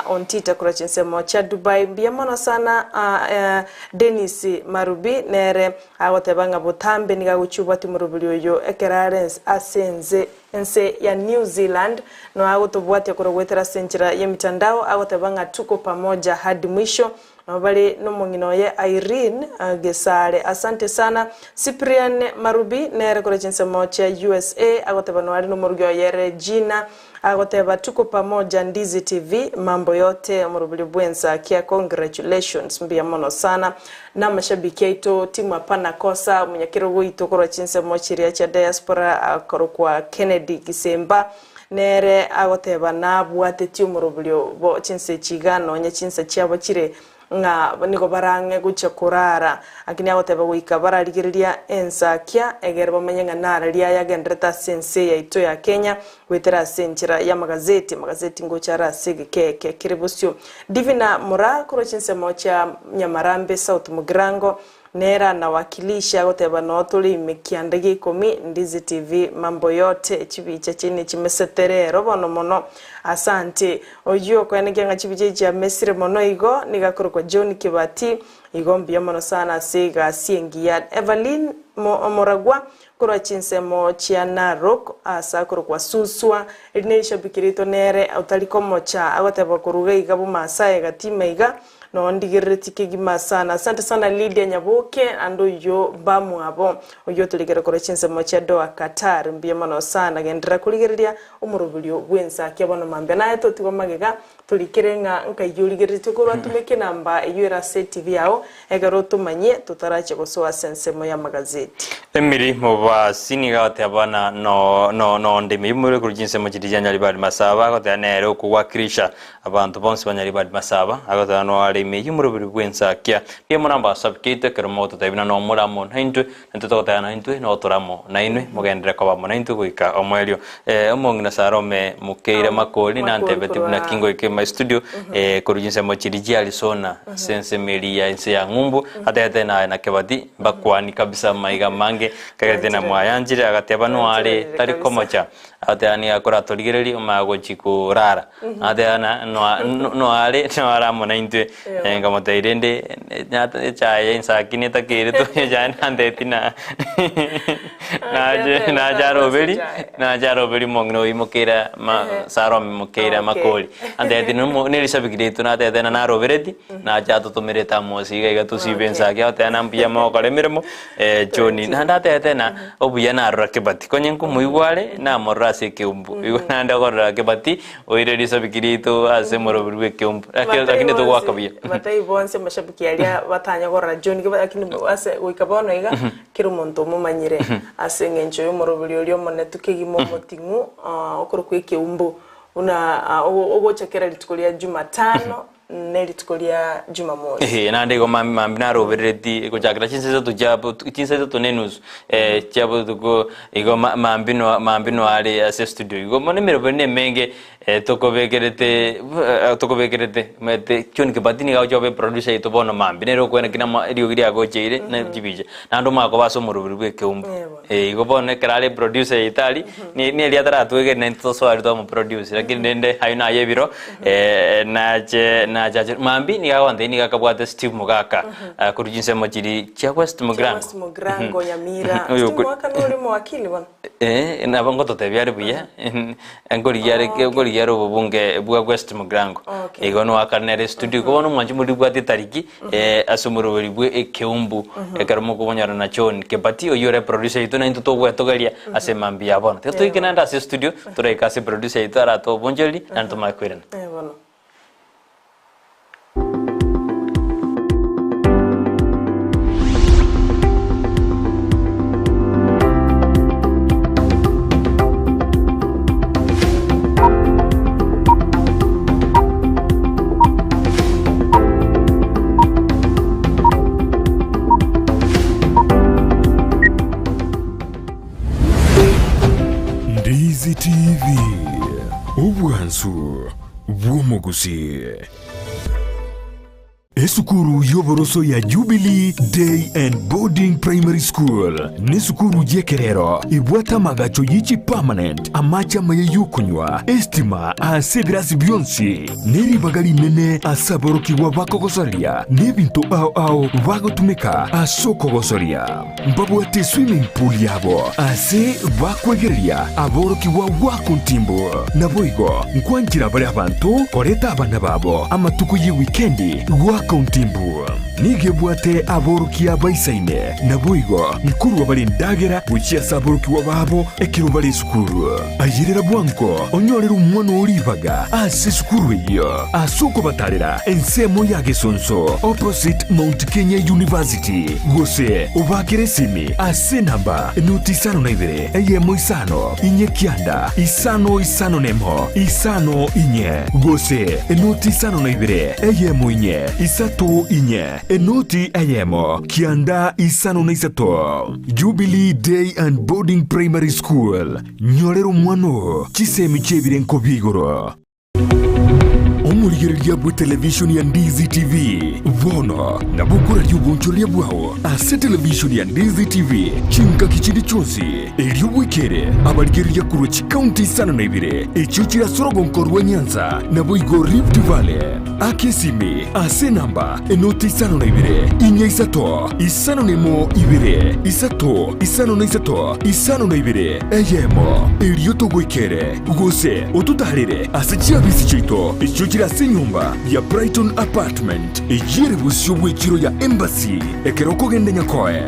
Ontita kura chinsemo cha Dubai bia mono sana Dennis Marubi nere agotebanga botambe niga guchuba timurubiri oyo ekerare asenze ense ya New Zealand no agotobwate kura gwetera senchira ya mitandao agotebanga tuko pamoja hadi mwisho bali no mungino ye Irene Gesare asante sana Cyprian Marubi nere kura chinsemo cha USA agotebano ali no murugyo ye Regina agoteba tuko pamoja Ndizi TV mambo yote murubiri bw'Ensakia congratulations mbia mono sana na mashabiki yetu timu apana kosa munyakiro gwito kora chinsemo chiria cha diaspora akorokwa Kennedy Kisemba nere agoteba nabwate tiumurubiri bo chinse chigano nya chinse chiabo chire nga niko barange gucha kurara akini agoteba guika bararigiriria Ensakia egerba menyenga nara ria yagendreta sense ya ito ya Kenya wetera senchira ya magazeti ngochara sigike kiribusyo divina mura kurochinse mocha Nyamarambe South Mugrango nera na wakilisha goteba notuli imekiandege 10 Ndizi TV mambo yote chibicha chini chimesetere robono mono asante oyo kwene genga chibiche cha mesire mono igo nigakoro kwa John Kibati igombia mono sana siga siengia Evelyn Moragwa kura chinsemo chia Narok asa kuro kwa Suswa ineisha bikirito nere utaliko mocha agoteba kuruga igabu masaye gatima iga no ndigirire tikigima sana. Asante sana Lydia Nyaboke ando yo bamu abo oyo tuligera kora chinse mocha doa Qatar mbia mano sana gendera kuligereria umurubulio bw'Ensakia bono mambia naye totigo magega tulikirenga nkayuligerire tukorwa tumeke namba eyura TV yao egaro tumanye tutarache gosoa sensemo ya magazeti emiri moba siniga atabana no ndimi muri kuri chinse mocha dijanya bali masaba gotanero kuwakirisha abantu bonse banyari bali masaba agotano ari meyi muri bw'Ensakia bia monamba subkite keromoto tabina no muramo hindu ntototana hindu no toramo nainwe mugendera kwa monaintu kuika omwelio omongina sarome mukeira makoli na ntebeti buna kingo ike my studio kurujinse mochiriji alisona sense melia inse ya ngumbu atete na kebati bakwani kabisa maiga mange kagete na mwayanjire agateba no ale tari komocha atani akora toligereri mago chikurara atana no ale no ara monaintu ngamoteirende nyata chaye Ensaki ne takere to jana andetina na jaro beri mongno imokera saro mokera makoli ande dinu ne risabigire to na de na rovereti na jato to mereta mosiga ga to si Ensaki atana mbia mo kale miremo joni nda te na obuya na rakebati konyen ku muigwale na morase keumbu nda gorra kebati oire risabigire to ase moroberwe keumbu lakini to wakabia batai bonse mashabiki alia batanya gorra joni lakini ase uikabono iga kirumonto mumanyire ase ngencho yo morobulio lyo monetukegimo motingu okoro kweke umbu una ogochekera litukolia Jumatano nelitukolia Jumamosi na ndego mambina rovereti ko chakra chinse to japo chinse to nenus chabo to igo mambino ale ase studio igo mone merobene menge tokobekerete mete chonke batini ga jobe producer ito bono mambinero ko kina rio giria go cheire na jibije nando mako baso morobirwe keumbu igo bono krale producer itali ni elia tara tuege nento so ari to mo producer lakini nende hayuna yebiro na jaje mambi ni ga wande ni ga kabwate Steve Mugaka kurujinse mochiri cha West Mugrango ya mira Steve Mugaka no mo wakili bana na bango to tebiare buya ngori yaro bubunge bwa West Mugrango igono akarnere studio ko no mwanji muri bwa tariki asumuro buri bwe ekeumbu ekarmo ko bonyara na chon ke bati o yore producer ito na into gwa togalia ase mambi abona to ikenanda ase studio to reka ase producer ito ara to bonjeli na to makweren bona Ndizi TV obwansu bw'omugusi esukuru y'oboroso ya Jubilee Day and Boarding Primary School ni sukuru yekerero ibwata magacho yichi permanent amacha maye yukunywa estima asegrasi byonsi neri bagali nene asaboroki wa bakogosoria nebinto au bagotumika asokogosoria mbabwate swimming pool yabo ase bakwegeria aboroki wa wakuntimbo naboigo nkwanjira bali abantu oreta abana babo amatuko ye weekendi Kontimbu nigebwate aboruki abaisaine naboigo nkuru wabali ndagera buchia saboruki wababo ekiro bali skuru ayirera bwanko onyorera umwana olibaga ase skuru iyo asuko batalera ensemo ya Gesonso opposite Mount Kenya University gose ubakire simi ase namba nutisano na ibere eyemo isano inye kianda isano nemo isano inye gose nutisano na ibere eyemo inye isato inye enoti ayemo kianda isano na isato Jubilee Day and Boarding Primary School nyorero mwano chisemi chebire nkobigoro omurigereria bwe television ya Ndizi TV vono na bukura ry'ubunchoria bwaho ase television ya Ndizi TV chinka kichindi chonsi elio wikere abarigereria kurochi county sana na ibire echichira sorogo nkorwa Nyanza na boigo Rift Valley akesimi ase namba enoti isano na ibire inye isato isano nemo ibire isato isano na isato isano na ibire eyemo elio togwikere gose otutarire ase chia bisi chito echichira kase nyumba ya Brighton Apartment ejire busyo bw'ekiro ya Embassy ekero kogenda nyakoe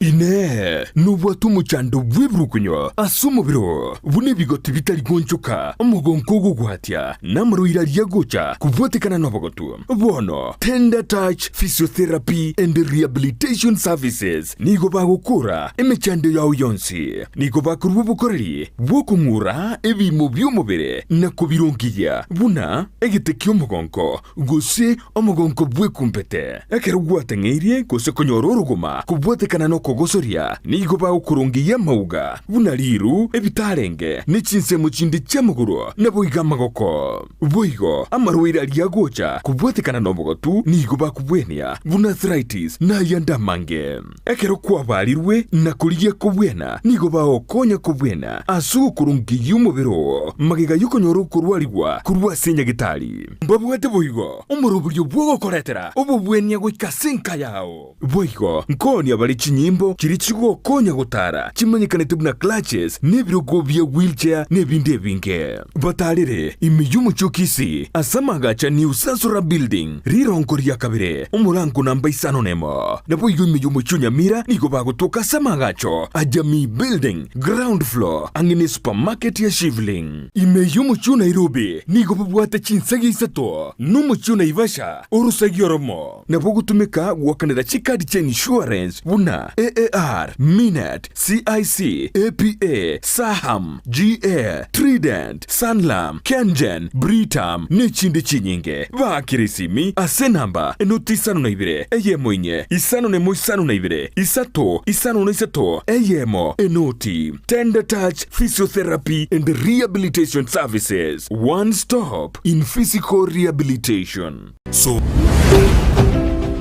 ine nubwatu muchando bwibrukunyo asumubiro bune bigoti bitari gonchuka omugonko gugwatya namruira lyagocha kubwotekana nobogotu bono Tender Touch Physiotherapy and Rehabilitation Services nigo bagukura emechando yawe yonsi nigo bakurwa bukoreri bwokungura ebimo by'omubere na kubirongiya buna egitekyo omugonko gose omugonko bwekumpete ekero gwateng'eirie gose konyora oruguma kubwotekana no gosoria nigo bagukurungiya mauga buna liru ebitarenge n'ikinsemo kindi cy'amaguru naboiga magoko boigo amarwira lyagocha kubwetekana n'omugotu nigo bakubwenia buna arthritis na yandamange ekero kwabalirwe na kuliye kubwena nigo baokonya kubwena asu kurungiya umubiro magiga yukonyoro kurwalirwa kurwasenya gitali mbabwate boigo umurubulyo bwogokoretera obubwenia gwikasenka yao boigo nkoni abali chinyimbo kiri kigokonya gutara kimanyikanite buna clutches n'ebirogo bya wheelchair n'ebindi ebinge batarire imiyumuchukisi asamagacha ni usasura building rirongo rya kabire umurango namba isano nemo nabo iyo imiyumuchunyamira nigo bagutuka samagacho ajami building ground floor angine supermarket ya Shivling imiyumuchu Nairobi nigo babwate chinsagi isato numuchu Naivasha urusagi oromo nabo gutumika gwakanira chikadi cha insurance buna AAR, Minet, CIC, APA, Saham, GA, Trident, Sanlam, Kengen, Britam, n'ekindi kinyinge bakirisimi ase namba enoti isano na ibire eyemo inye isano nemo isano na ibire isato isano na isato eyemo enoti Tender Touch Physiotherapy and Rehabilitation Services, one stop in physical rehabilitation. So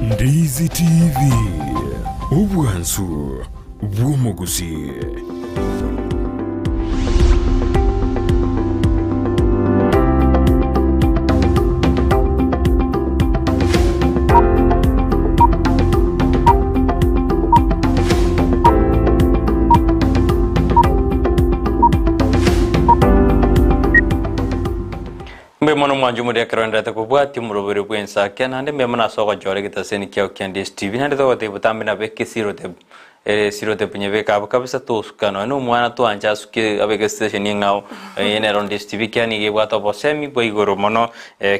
Ndizi TV ubwansu bw'umuguzi. Mbe mono mwanju muri akaranda takubwati murobere bw'Ensakia nande mbe mona soko jore gitaseni kya Ndizi TV nande togote butambi na beke sirote punyeveka abo kabisa tosukano no mwana to anja suke abege station yengao ene Ndizi TV kyani ge bwato bosemi boigoro mono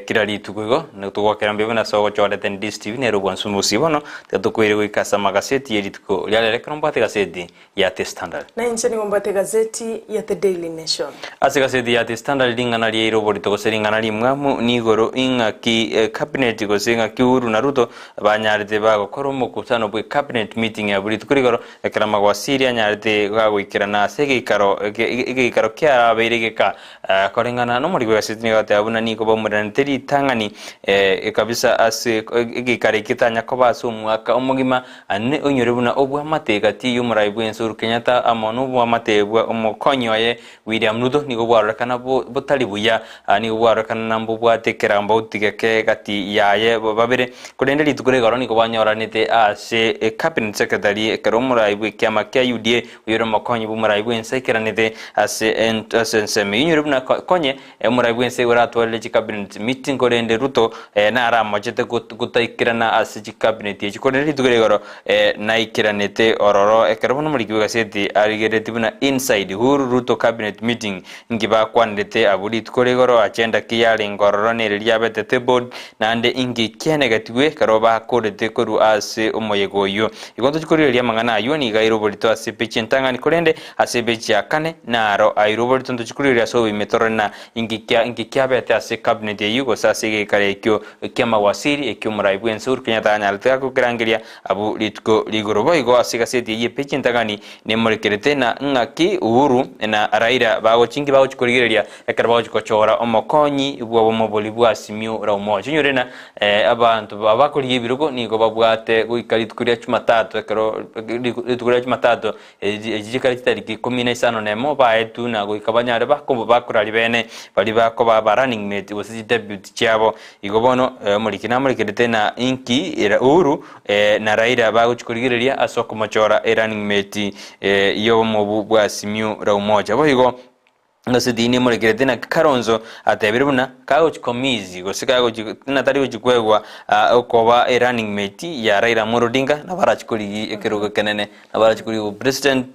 kirali tukugo ne tugokera mbe mona soko jore Ndizi TV ne rubwansu musibono tatukwere gwikasa magazeti yelituko yale rekron bate gazeti ya The Standard na incheni ngombate gazeti ya The Daily Nation ase gazeti ya The Standard lingana li robori to seringa nali mwamu nigoro inga ki cabinet go senga ki uru naruto banyarite bago koromo kutano bwe cabinet meeting ya buri tukurigoro ekrama gwa Syria nyarite gago ikirana sege ikaro kya aberegeka korengana no muri gazeti ngate abuna niko bamuraniteri tangani kabisa ase igikare kitanya ko baso mwaka omugima ane onyorebuna obwa mateka ti yumuraibwe ensuru Kenyatta amono bwa matebwa omukonyoye William Ruto niko bwarakana botali buya niko bwarakana nambo bwatekera mbotigeke gati yaye babere kurende litukuregoro niko banyoranite ase cabinet secretary ekaromuraibwe kyama kya UDA uyoro makonyi bumuraibwe ensekeranite ase enseme yinyorubuna konye muraibwe ense uratwale cabinet meeting kurende Ruto na aramajete gutaikirana ase cabinet yikurende litukuregoro na ikiranite ororo ekaromuna muri gazeti arigerete buna inside huru Ruto cabinet meeting ngiba kwandete aburi tukoregoro agenda kiyali ngororo ne lyabete board nande ingi kyenegatiwe karoba kodete koru ase omoyegoyo igonto chikorire lya mangana ayo ni gairo bolito ase pechentanga ni korende ase bechi yakane naro airo bolito ndo chikorire lya so imetorana ingi kyabete ase cabinet yugo sase ge kare ekyo kyama wasiri ekyo muraibu ensur Kenyatta nyalta ko kirangiria abu litko ligorobo igo ase gaseti ye pechentanga ni nemorekerete na ngaki uhuru na Raila bago chingi bago chikorigereria ekarbago chikochora omokonyi bwo moboli bwa simio ra umoja nyorena abantu abakoriye birugo nigo babwate guikari tukuria Jumatatu ekero tukuria Jumatatu ejikari tariki 15 nemo baetu na guikabanyare bakombo bakurari bene bali bako ba running mate wasi debut cyabo igobono muri kinamurikirete na inki era uhuru na Raila bago chikorigereria asoko mochora running mate yo mobu bwa simio ra umoja bohigo ngasidini murekerete na karonzo atebire buna kago chikomizi gosikago natari uchikwegwa okoba a running mate ya Raila Amolo Odinga na barachikuri ekerugo kenene na barachikuri president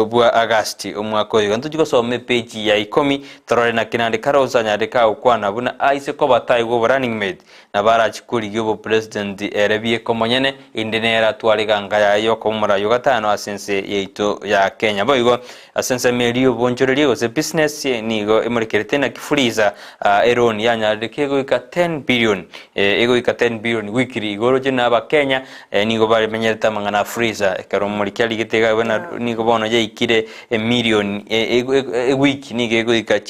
bwa August omwaka oyo ntuchiko some page ya 10 torore na kinande karonzo nyade ka ukwana buna aise ko batai go running mate na barachikuri go president erebie komonyene indenera twaliga ngaya yo komura yo gatano asense yeito ya Kenya boigo asense melio bonchorelio the business nigo emurekerete na kifuliza eroni yanyarikego ika 10 billion ego ika 10 billion wikiri igoro jina ba Kenya nigo bari menyereta mangana freezer karo murikyali gitega bana nigo bono je ikire million wiki nigo ego ika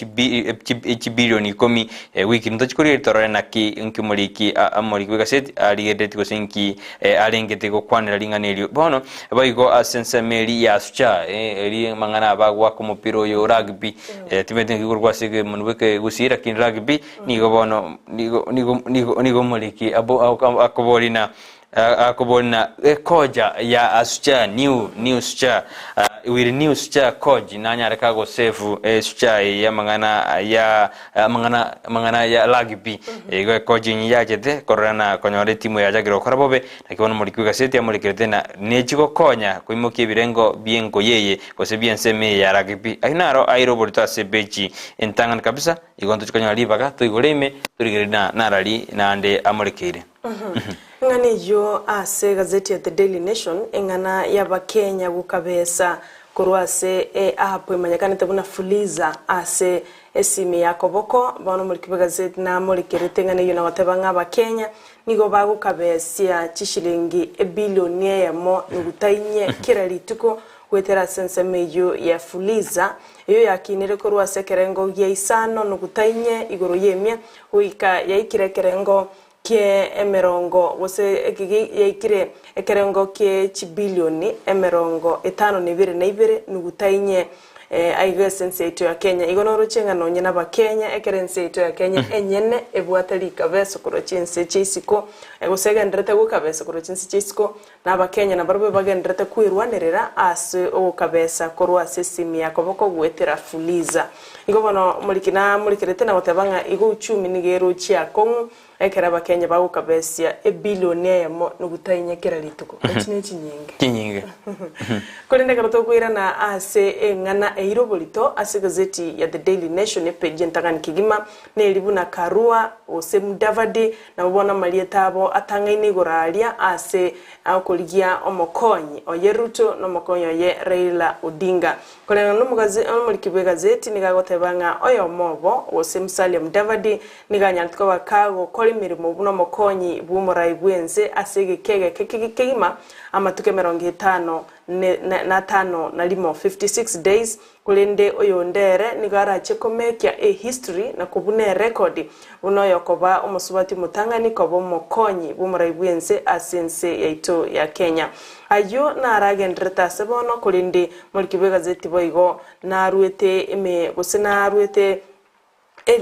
billion ikomi wiki ntochikuri torore na ki nkimuriki amuri kwegaset aligedeti gosinki alengete go kwanira linganelio bono baigo asense meli ya sucha eri mangana abagwa kumupiro yo rugby timete ngurwa sige munweke gusira kin rugby nigo bono nigo muliki akobolina koja ya asucha new sucha with new sucha koji nanya kago save sucha ya mangana ya rugby ego koji nyajete korana konyore timu ya jagiro korabobe nakibono muliki gaseti amulikirete na nechiko konya kuimokie birengo biengo yeye kose bien seme ya rugby ainaro airo bolita sebechi entangan kabisa igonto chikonya libaga tuigoreme turigirina narali nande amulikire ngani yo ase gazeti ya The Daily Nation engana yaba Kenya gukabesa kurwase apo imanyakane tabuna fuliza ase esimi yakoboko bono muri gazeti na muri keretengane yo na watabanga ba Kenya nigo bagukabesia chishilingi bilioni yamo ngutainye kirali tuko wetera sense meyo ya fuliza iyo yakinire kurwase kerengo ya isano ngutainye igoro yemya uika yaikire kerengo ke emerongo wose yaikire ekerengo ke chibilioni emerongo 5.2 nugutainye aiga sense ito ya Kenya igonoro chenga no nyina ba Kenya ekerense ito ya Kenya enyene ebwatali kabeso kuro chense chisiko egosega ndrete go kabeso kuro chense chisiko na ba Kenya na barbe bagendrete kuirwanerera ase o kabesa kuro asesimi yakoboko gwetera fuliza igobono mulikirete na watabanga igo uchumi nigero chia kongu ekera ba Kenya bago kabesia bilioni yamo nugutainye kera lituko chinyinge kolende karoto kuira na ase ngana eirobolito ase gazeti ya The Daily Nation page ntagani kigima nelibu na karua ose mudavadi na ubona malietabo atangaine goralia ase akoligia omokonyi oyeruto no mokonyo ye Raila Odinga kolende no mugaze omuliki gazeti nigagotebanga oyo mobo ose Musalia Mudavadi niganyatko bakago mirimo buno mokonyi bumurai bwenze asege kegima amatuke 55 na 5 na limo 56 days kulende oyo ndere nigara chekomekya history na kubune record uno yokoba omusubati mutangani kobo mokonyi bumurai bwenze asense yaito ya Kenya ayo na aragendreta sebono kulende mulkibe gazeti boigo na ruete gusena ruete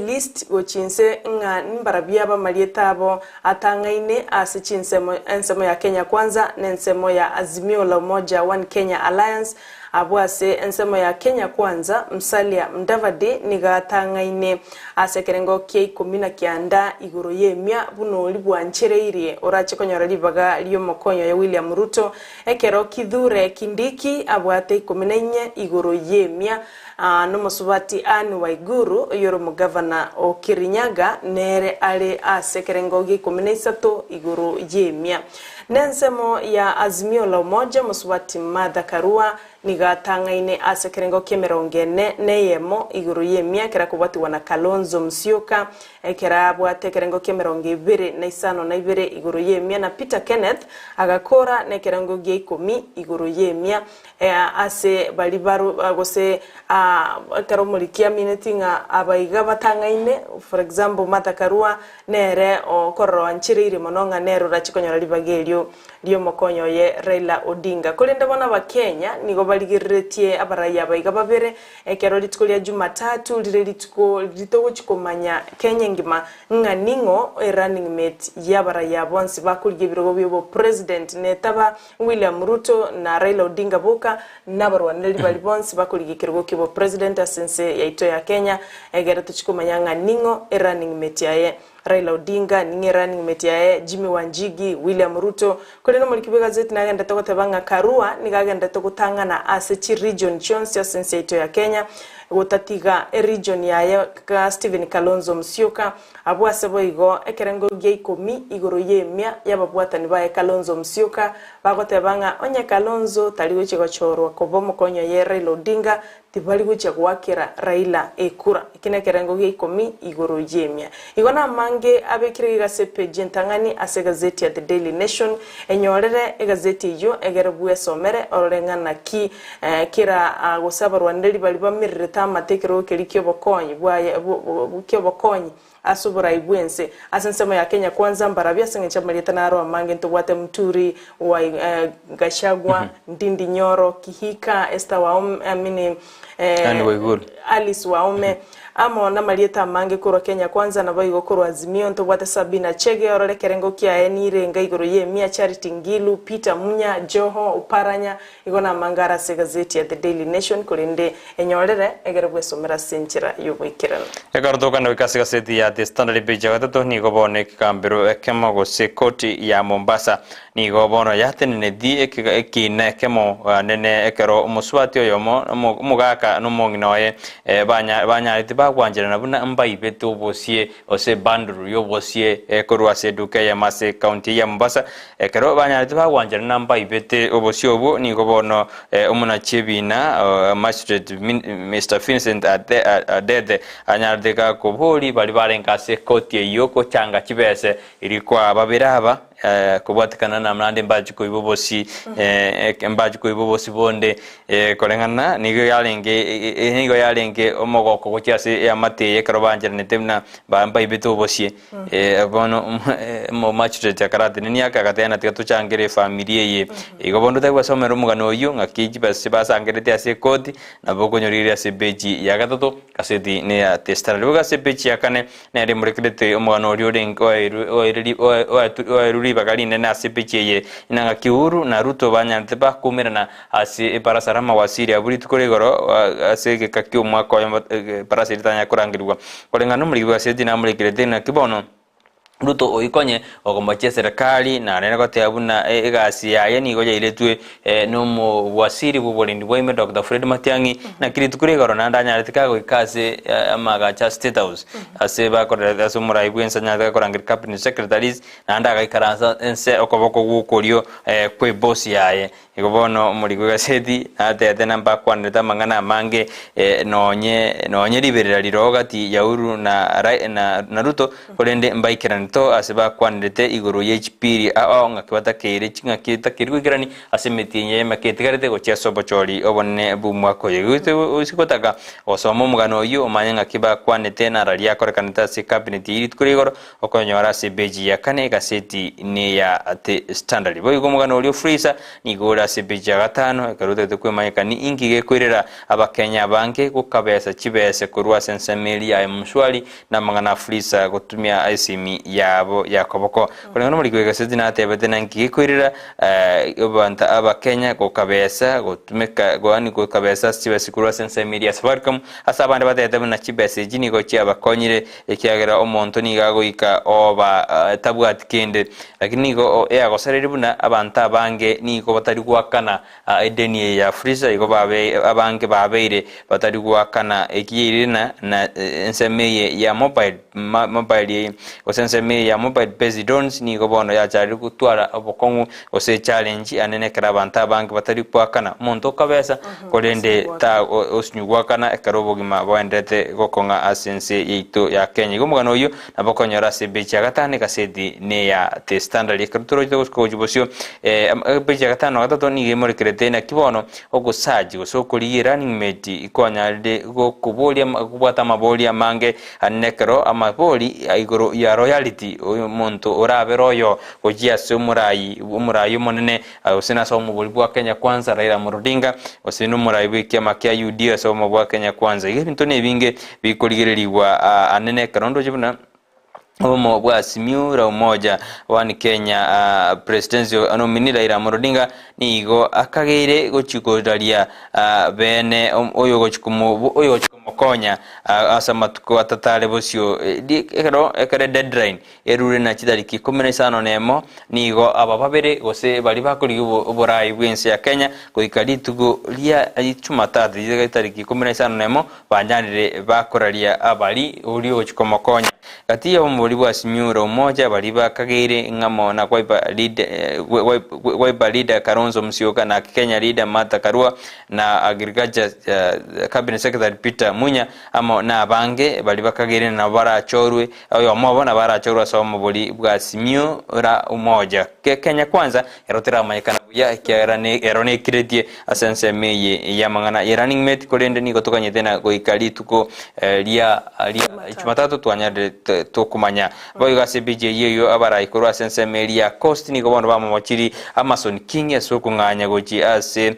list gochinse nga nimbarabia ba malietabo atangaine asichinse ensemo ya Kenya kwanza nensemo ya Azimio la Umoja One Kenya Alliance abwase ensemo ya Kenya kwanza Musalia Mudavadi nigatangaine asekerengo ke 10 kianda igoro yemya buno libwanchereirie orache konyora libaga liyo mokonyo ya William Ruto ekero Kithure Kindiki abwate 14 igoro yemya no musubati anu Waiguru yoro mugavana o Kirinyaga nere ale asekerengo ge 13 igoro yemya nensemo ya Azimio la Umoja musubati Martha Karua nigatangaine asekerengo kemerongene neyemo iguru yemya kera kubati wana Kalonzo Musyoka ekera bwate kerengo kemeronge 2 iguru yemya na Peter Kenneth agakora nekerengo ge 10 iguru yemya ase balibaru agose karomulikia minutinga abaiga batangaine for example Martha Karua nere o korro anchirire mononga nero rachikonyora libagelio liyo mokonyo ye Raila Odinga kolenda bona ba Kenya nigo barigeretie abaraya baiga babere ekero litiko lya Jumatatu lire litoko chikomanya Kenya ngima nganingo running mate yabaraya bonsi bakurige birogo byo president netaba William Ruto na Raila Odinga boka nabarwaneli bali bonsi bakurige kirogo kibo president asense yaito ya Kenya egera tuchikomanya nganingo running mate yaye Raila Odinga ninge running mate yae Jimmy Wanjigi William Ruto koleno muri kibe gazeti nagenda tokotebanga Karua nigagenda tokutangana ase region chonse senseito ya Kenya gutatiga region yae ka Stephen Kalonzo Musyoka abwase boigo ekerengo gye 10 igoro yemya yababwatani bae Kalonzo Musyoka bagotebanga onye Kalonzo taliwe chigochorwa kobomo konyo ye Raila Odinga tibali gucha gwakira Raila ekura ikine kerengo gye 10 igoro yemya igona mange abekire gasepe jentangani ase gazeti ya The Daily Nation enyorere egazeti yo egerebuye somere orengana ki kira gusaba Rwandeli bali bamirire tamatekero kelikyo bokonyi bwaye bukyo bokonyi asubura ibwense asensema ya Kenya kwanza mbarabia sengecha maleta naro amange ntobwate mturi wa Gashagwa Ndindi Nyoro Kihika Esther Waome Alice Waome amo na malieta mange kuro Kenya kwanza na bayigo kuro Azimio ntobwate Sabina Chege orore kerengo kia enire ngaigoro ye Mia Charity Ngilu Peter Munya Joho Uparanya igona mangara se gazeti ya The Daily Nation kurinde enyorere egerebwe somera senchira yubwikirana ekartoka no gazeti ya The Standard page gatato ni gobone kambero ekemo go se koti ya Mombasa ni gobono yatenene di ekine kemo nene ekero muswati oyomo mugaka no monginoye banya itiba kwanjira nabuna mbaibe to bosie ose banduru yo bosie ekorwa se duke ya Mase County ya Mombasa ekero banya itiba kwanjira namba ibete obosie obo ni gobono omuna chebina magistrate Mr Vincent Adede anyardeka ko boli bali barenkase koti yoko changa kibese ilikuwa babiraba kubatikana na mnande mbaji ko ibobosi mbaji ko ibobosi bonde kolengana nigo yalenge omogoko ko cyase ya mateye karobanje netemna bamba ibito bosi bono mo magistrate akarate ni akagatena tucangere familie ye igobondo tagwa somero mugano yo ngakiji base basangerete ase kodi naboko nyorire ase beji ya gatatu kaseti ne ya testara luga se beji yakane ne re murekrete omugano ori oiruri bagali ne ase beji ye inanga kiuru na Ruto banyante ba kumerana ase parasarama wasiri aburi tukoregoro ase ke kakyo mwako parasiritanya kurangirwa kolengano muri basedi na muri kirete na kibono Ruto oikonye okombache serikali na nene kote abuna egasi yaye ni goja iletwe no mo wasiri bubolindi boime Dr. Fred Matiang'i na kiritukure garo na ndanya letikago ikase amagacha State House ase ba korera sumura ibwensa nyaka korangir cabinet secretaries na ndaga ikaransa ense okoboko gukorio kwe boss yaye igobono muri gaseti ate namba kwaneta mangana mange nonye liberera lirogati yauru na Ruto kolende mbaikirana to aseba kwandete igoro yHPiri ngakibata kere ngakita kirwigirani asemetinye maketigarete go cheso bochori obone bumwako yegute usikotaka osomo mugano yo omanya ngakiba kwandete na ralia korekanita se cabinet irit kurigoro okonyora se beji ya kane gaseti ne ya The Standard boy go mugano olio freezer ni gora se beji ya gatano karute te kwemanyika ni ingige kwirera abakenya banke kukabesa chibese kurwa sensemeli ya mshwali na mangana freezer gotumia ICM yabo yakoboko kolengano muri kwegase na tebete nanki kwirira obanta aba Kenya ko kabesa gotumeka goani ko kabesa chibese kurwa sense media Safaricom asabande batete na chibese jini go chiaba konyire ekiagera omonto ni gago ika oba tabwat kende lakini go yago sereri buna abanta bange ni ko batari kwakana edeni ya freezer iko babe abange babeire batari kwakana ekiyirina na ensemeye ya mobile osense me ya mobile based drones ni gobono ya chari kutwara obokongu ose challenge anene karabanta bank batari kwakana monto kabesa kolende ta osnyugwakana karobogima boendete gokonga asense yito ya Kenya gomugano yo nabokonyora sebecha gatane kasedi ne ya The Standard ikruturo ko jibosio becha gatano gatato ni gemore krete na kibono ogusaji gosokuri running mate ikonyalde go kubolia kubata mabolia mange anekero amaboli igoro ya royalty charity omuntu oraberoyo ojia se umurai monene usina so mubuli bwa Kenya Kwanza Raila Odinga usina umurai bw'ikema kya UDA so mu bwa Kenya Kwanza ibintu nebinge bikoligereriwa anene karondo jibuna omo bwa simura umoja wani Kenya presidency nominee Raila Odinga nigo akageire gochikodalia bene oyo gochikomokonya asa matuko atatale bosio ekere deadline erure na chidariki 15 nemo nigo abababere gose bali bakori uborai bwense ya Kenya goikali tugo lia Jumatatu itariki 15 nemo banyanire bakoralia abali uri gochikomokonya kati ya umuri bwa simura umoja bali bakageire ngamo na Wiper leader Karonzo Musyoka na Kenya leader Martha Karua na agriculture cabinet secretary Peter Munya amo na bange bali bakageire na barachorwe ayo amabo na barachorwa so mubuli bwa simura umoja Kenya Kwanza erotera amanyikana ya erone kiretie asense meye ya mangana running mate kolende ni gotokanye tena goikali tuko lia Jumatatu twanyade tokumanya boiga CBJ yeyo abara ikoro asense melia cost ni gobono ba mochiri Amazon King esoko nganya gochi ase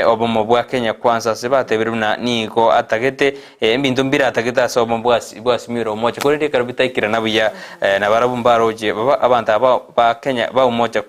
obomo bwa Kenya Kwanza sebateberuna niko atagete mbintu mbira atageta so bwa simiro mocha kolende karabita ikira nabuya na barabumbaroje abantu ba Kenya ba umoja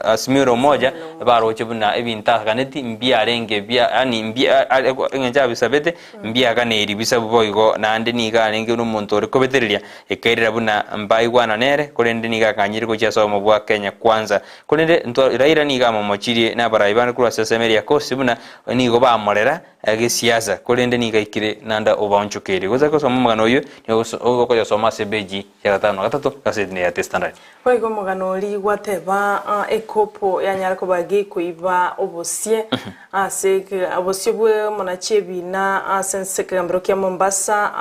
asimiro moja baroje buna ebinta kaneti mbia renge bia ani mbia ngenja bisabete mbia kaneri bisabu boigo na ande ni ga renge n'umuntu uri kobetereria ekairira buna mbai wana nere kolende ni ga kanyiri ko cyaso mu bwa Kenya Kwanza kolende Raila ni ga momochiri na baraibana kura sesemeria kosi buna ni go bamorera agesiasa kolende ni ga ikire nanda obanchukere goza ko somo magano yo ni ko yosoma sebeji ya 5 kasete ya testandard Oigo muganori wateba ekopo ya nyarako bagi kuiba obosie aseke obosie bwe monachebi na sense kambro kya Mombasa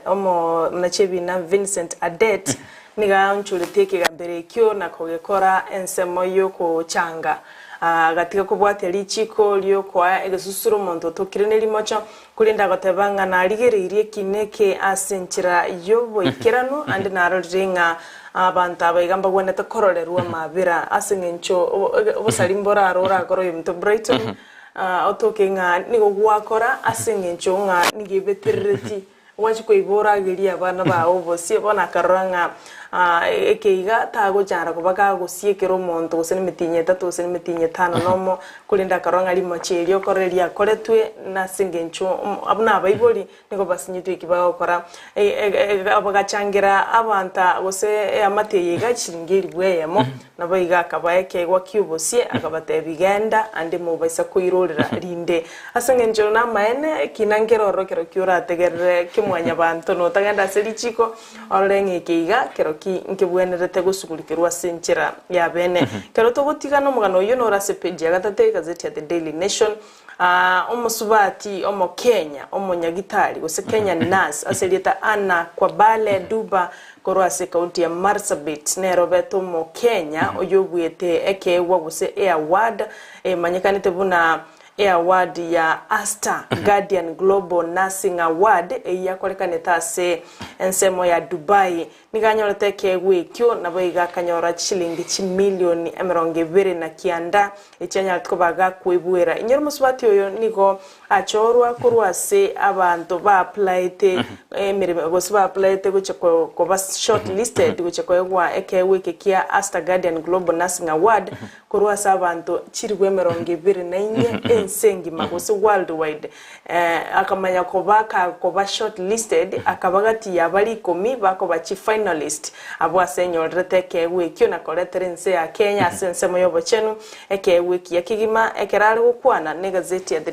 omo monachebi na Vincent Adet niga nchuliteke gambere kyo na kogekora ensemo yo ko changa gatika kubwate lichiko lyo kwa egesusuro monto tokirene limocha kulinda gotebanga na ligererie kineke asenchira yobo ikerano ande naroringa abantu abayigamba gwene takororerwa mabira asengencho obusalimbora arora akoro yimto Brighton otokenga nigo gwakora asengencho nga nigebetereti wachiko ibora giri abana ba obosie bona karanga ekeiga tago jara kubaka gusiekero monto gusene mitinye 3 gusene mitinye 5 nomo kulinda karanga limo cherio koreria koretwe na singencho abuna abayiboli niko basinyitu ikibaho kora abagachangira abanta gose amateye gachingiri bweyemo nabayiga akabaye kegwa kyubosie akabate bigenda ande mu bayisa kuirorera rinde asengencho na maene kinangero rokero kyura tegerere kimwanya bantu no tagenda selichiko orenge keiga kero nkibwenerete gusukurikirwa senchira ya bene kero togotiga no mugano yo no rasepedia gatate gazeti ya The Daily Nation omusubati omo Kenya omonyagitari gose Kenya nas aselieta ana kwa bale duba korwase kaunti ya Marsabit ne Roberto mo Kenya oyobwete ekewa gose award manyekanite buna award ya Asta Guardian Global Nursing Award yakolekane tase ensemo ya Dubai niganyorete kegwe kyo naboiga kanyora shilingi milioni 20 na kianda echanya kubaga kwebwera inyoro musubati oyo niko achorwa kurwase abantu ba applyte emirime gose ba applyte gucheko ko ba shortlisted gucheko yegwa ekewe kekia Asta Guardian Global Nursing Award kurwase abantu chirwe 24 ensengi magose worldwide akamanya ko ba shortlisted akabagati yabali 10 bako ba finalist abwa senyor reteke wiki na koreterense ya Kenya sense moyobo chenu eke wiki ya kigima ekerali gukwana ne gazeti ya The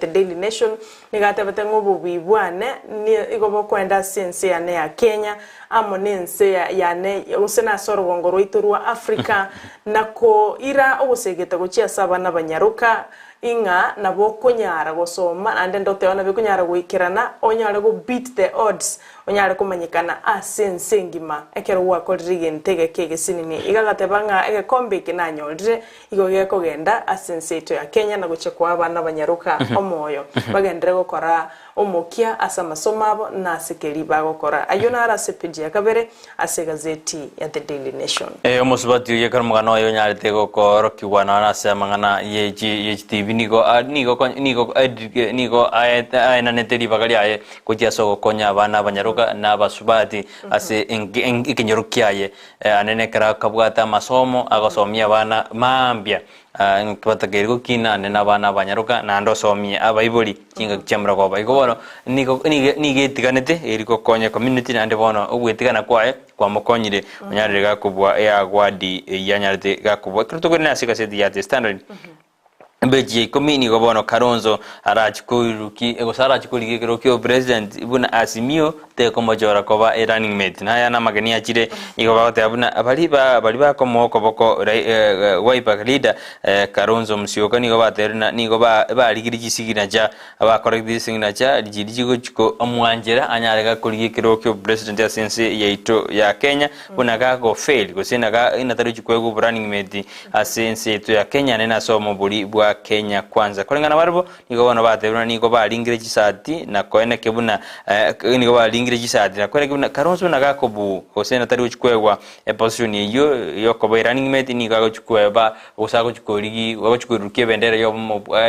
Daily Nation nigate batengo bibwane ni igobo kwenda sense ya ne ya Kenya amonense ya ne usena soro gongoro iturwa Africa nako ira obusegeta gucia saba n'abanyaruka inga nabo konyara gosoma ande ndote ona bikunyara guikirana onyara go beat the odds onyare kumanyikana asense ngima ekero gwakorire gentege kege sinini igagatebanga egekombe kinanyorire igo gekogenda asense ito ya Kenya na guchekwa abana banyaruka omoyo bagendere gukora omokia asa masomo abo na sikeri bagokora ayo nara sepiji ya kabere ase gazeti ya The Daily Nation omosubati ye karmugano yo nyarite gokoro kiwana na semangana ye TV nigo aina neteri bagari aye kutia soko konya abana banyaruka na basubati ase ikinyorukiaye anene kara kabwata masomo agosomia abana mambia twatakiriko kina nena bana banyaruka na ndo somie abaiboli kinga chamra ko baiko bono nige tiganete eriko konya community na bono ogwetigana kwae kwa mukonyire onyarire gakubwa ya gwadi yanyarite gakubwa kirito kuri nasika seti ya The Standard beji komini go bono Kalonzo arachikuruki egosarachikuri kiro president ibuna asimio te komojora koba running mate na yana magania chire igo bagote abuna abaliba komoko boko wiper leader Kalonzo Musyoka nigo baterina nigo baligiri gisigina ja abakora gisigina ja ligigo chiko omwanjera anyarega kuri kiro president asense yaito ya Kenya bunaga go fail gosenaga inatari chikwego running mate asense to ya Kenya nena somo buri bwa Kenya kwanza kulingana barbo nigo bano bateruna nigo balingire gisati na koene kebuna nigo balingire gisati na koene kebuna Kalonzo nagakobu osena tari uchikwegwa position yo ko running mate nigo agochikweba usako chikorigi wagochikurukie bendera yo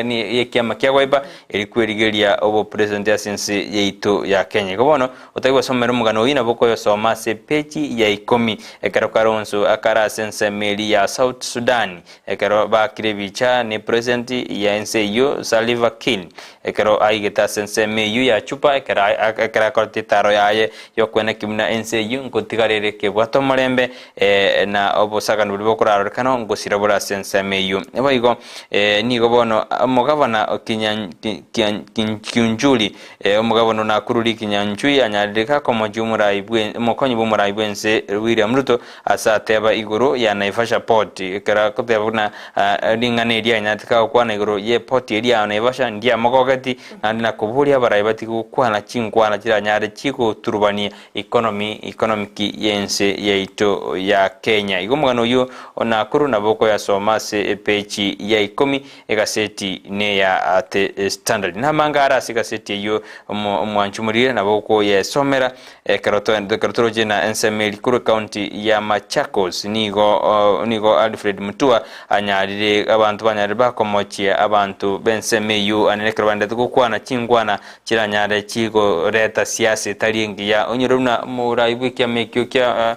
ni yekiama kyagwaiba elikwerigeria obo president ya sense yeito ya Kenya gobono utagwa somero mugano ina boko yo soma se peji ya 10 ekaro Kalonzo akara sense meli ya South Sudan ekaro ba kirebicha ni president ya NCU Saliva Kill ekero aigeta sense meyu ya chupa ekera korti taro yaye yokwena kimna NCU ngotigarere ke bwato marembe na obosaka ndubwo kuraro kano ngosirabura sense meyu eboigo nigo bono omugabana Kinyanjuli omugabana na kururi Kinyanjui anyarika komojumura ibwe mokonyi bumura ibwense William Ruto asateba iguru ya Naivasha port ekera kotebuna ringane ria nyatika kwana iguru ye port ria Naivasha ndia mogogati na kuburia baraibati kwana chinkwana kira nyare chiko turubania economic yense yeito ya Kenya igomugano yo ona kuru na boko ya somase pechi ya 10 egaseti ne ya The Standard na mangara sigaseti yo omwanchumurire na boko ya somera karotoroje na Ensemeli kuru county ya Machakos nigo Alfred Mutua anyarire abantu banyarire bakomochia abantu bensemeyu anelekera bandete kukwana chingwana kiranyare chigo reta siasa taringi ya onyuruna muraibu kya mekyo kya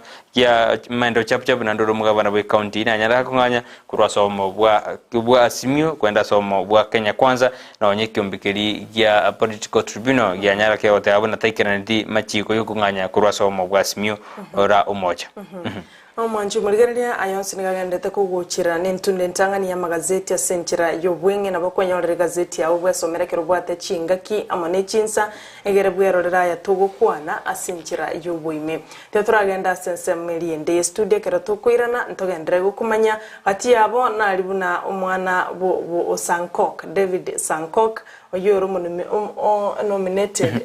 mendo chapchap na ndoro mugabana bwe county na nyara kunganya kurwa somo bwa asimio kwenda somo bwa Kenya kwanza na onyeke mbikiri ya political tribunal ya nyara ke wote abuna taikira ndi machiko yokunganya kurwa somo bwa asimio ora umoja Omanju murigereria ayonsi nigagendete kuguchira nintunde ntangani ya magazeti ya senchira yobwenge na bakwenyorere gazeti ya obwe somerekero bwate chingaki amane chinsa egere bwerorera ya tugukwana asenchira yobwime teturagenda sense meliende studio kero tukwirana ntogendere gukumanya ati yabo nalibuna omwana bo Sankok David Sankok oyoro nominated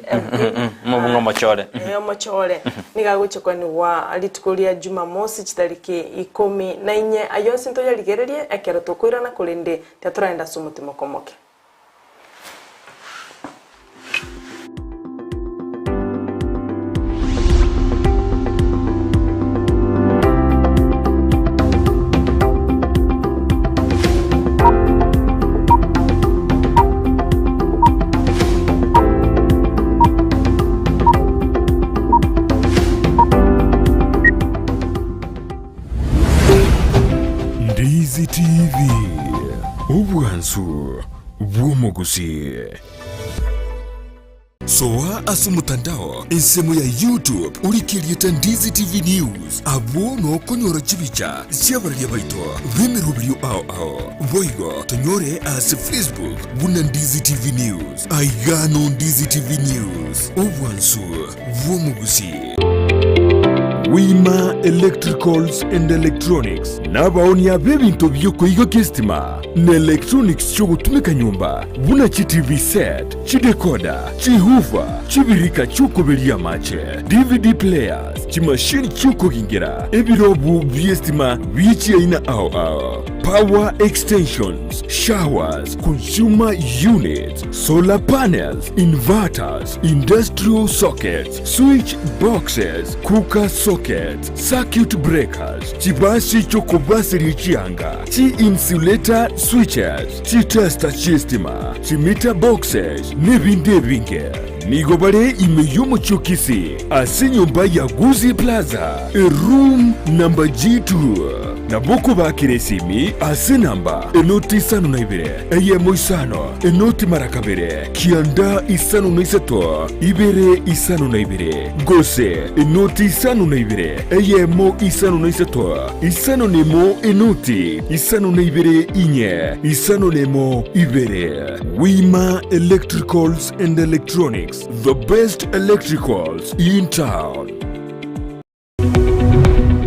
mubungo machore machore nigaguchekwani wa alitukulia Jumamosi chitariki 14 ayonsi ntoya ligererie ekero tukwirana kulinde teturaenda sumutimo komoke Ndizi TV ubwansu bw'umuguzi soa asumutandao insemu ya YouTube ulikirieta Ndizi TV News abo no konyora chibicha siabaria baito vemerubrio ao voigo tonyore as Facebook buna Ndizi TV News aigano Ndizi TV News ubwansu bw'umuguzi Wima Electricals and Electronics nabaoni abebintu byokuyiga kestima na electronics cyo gutumika nyumba buna chi TV set chi decoder chi hoover chibirika cyukoberia mache DVD players chi machine cyukogingira ebirobu byestima bichi aina ao power extensions, showers, consumer units, solar panels, inverters, industrial sockets, switch boxes, cooker sockets, circuit breakers, chibasi chokobasiri chianga, chi insulator switches, chi tester chistima, chi meter boxes, nebinde binge. Nigobare imeyumo chukisi, asinyumba ya Guzi Plaza, room number G2. Naboko bakiresimi ase namba enoti isano na ibere eyemo isano enoti marakabere kianda isano na isato ibere isano na ibere gose enoti isano na ibere eyemo isano na isato isano nemo enoti isano na ibere inye isano nemo ibere. Wima Electricals and Electronics, the best electricals in town.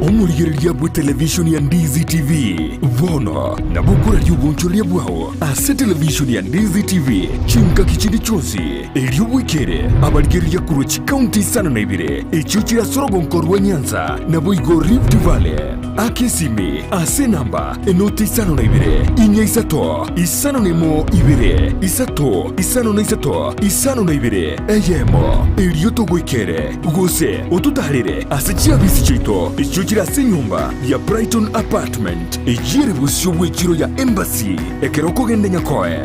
Omurigereria bwe television ya Ndizi TV vono na bukura ry'ubunchoria bwaho ase television ya Ndizi TV chinka kichindi chonsi ery'ubwikere abarigereria kuruchi county sana na ibire echuchira sorogo nkorwa Nyanza na boigo Rift Valley akesimi ase namba enoti isano na ibire inye isato isano nemo ibire isato isano na isato isano na ibire eyemo eryoto gwikere gose otutarire ase chiabisi chito echuchira ase nyumba ya Brighton Apartment ejire busyo bw'ekiro ya Embassy ekeroko gende nyakoe.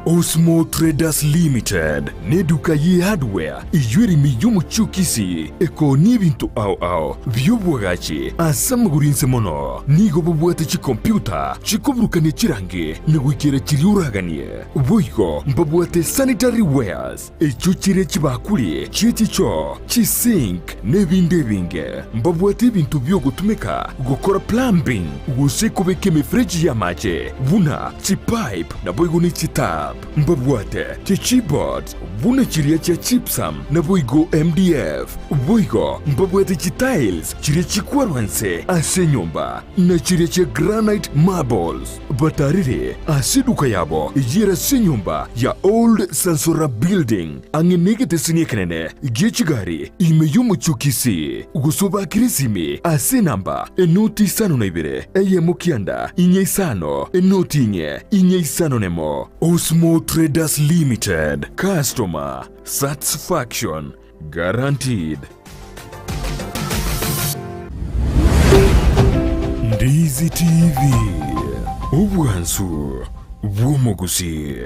Osmo Traders Limited neduka ye hardware ijweri miyumu chukisi eko nibintu ao vyobwagachi asamugurinse mono nigo bubwate chi computer chikobrukane chirange negwikere chiriuraganie boiko mbabwate sanitary wares echuchire chibakuli chichicho chisink nebinde binge mbabwate bintu byo gutumika gukora plumbing gusekobeke mefreji ya mache buna chipipe na boigo ni chitap mbabwate chichibot buna chiria cha chipsam na boigo MDF boigo mbabwate chitiles chiria chikwarwanse ase nyumba na chiria cha granite marbles batarire asiduka yabo ijira se nyumba ya Old Sansora Building angenegete sinyekenene gechigari imeyumu chukisi gusoba kirisimi ase namba enoti isano na ibere eyemo kianda inye isano enoti inye isano nemo. Osmo Traders Limited, customer satisfaction guaranteed. Ndizi TV ubwansu bw'omuguzi.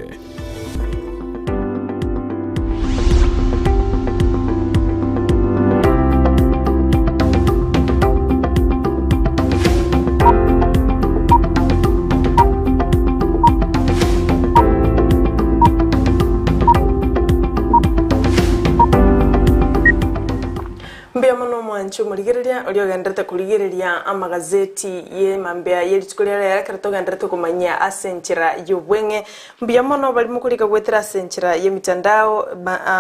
Mwancho murigereria olio gandrete kuligereria amagazeti ye mambea ye litukolera yarakarato gandrete kumanya asenchira yobwenge mbia mono bali mukulika gwetera asenchira ye mitandao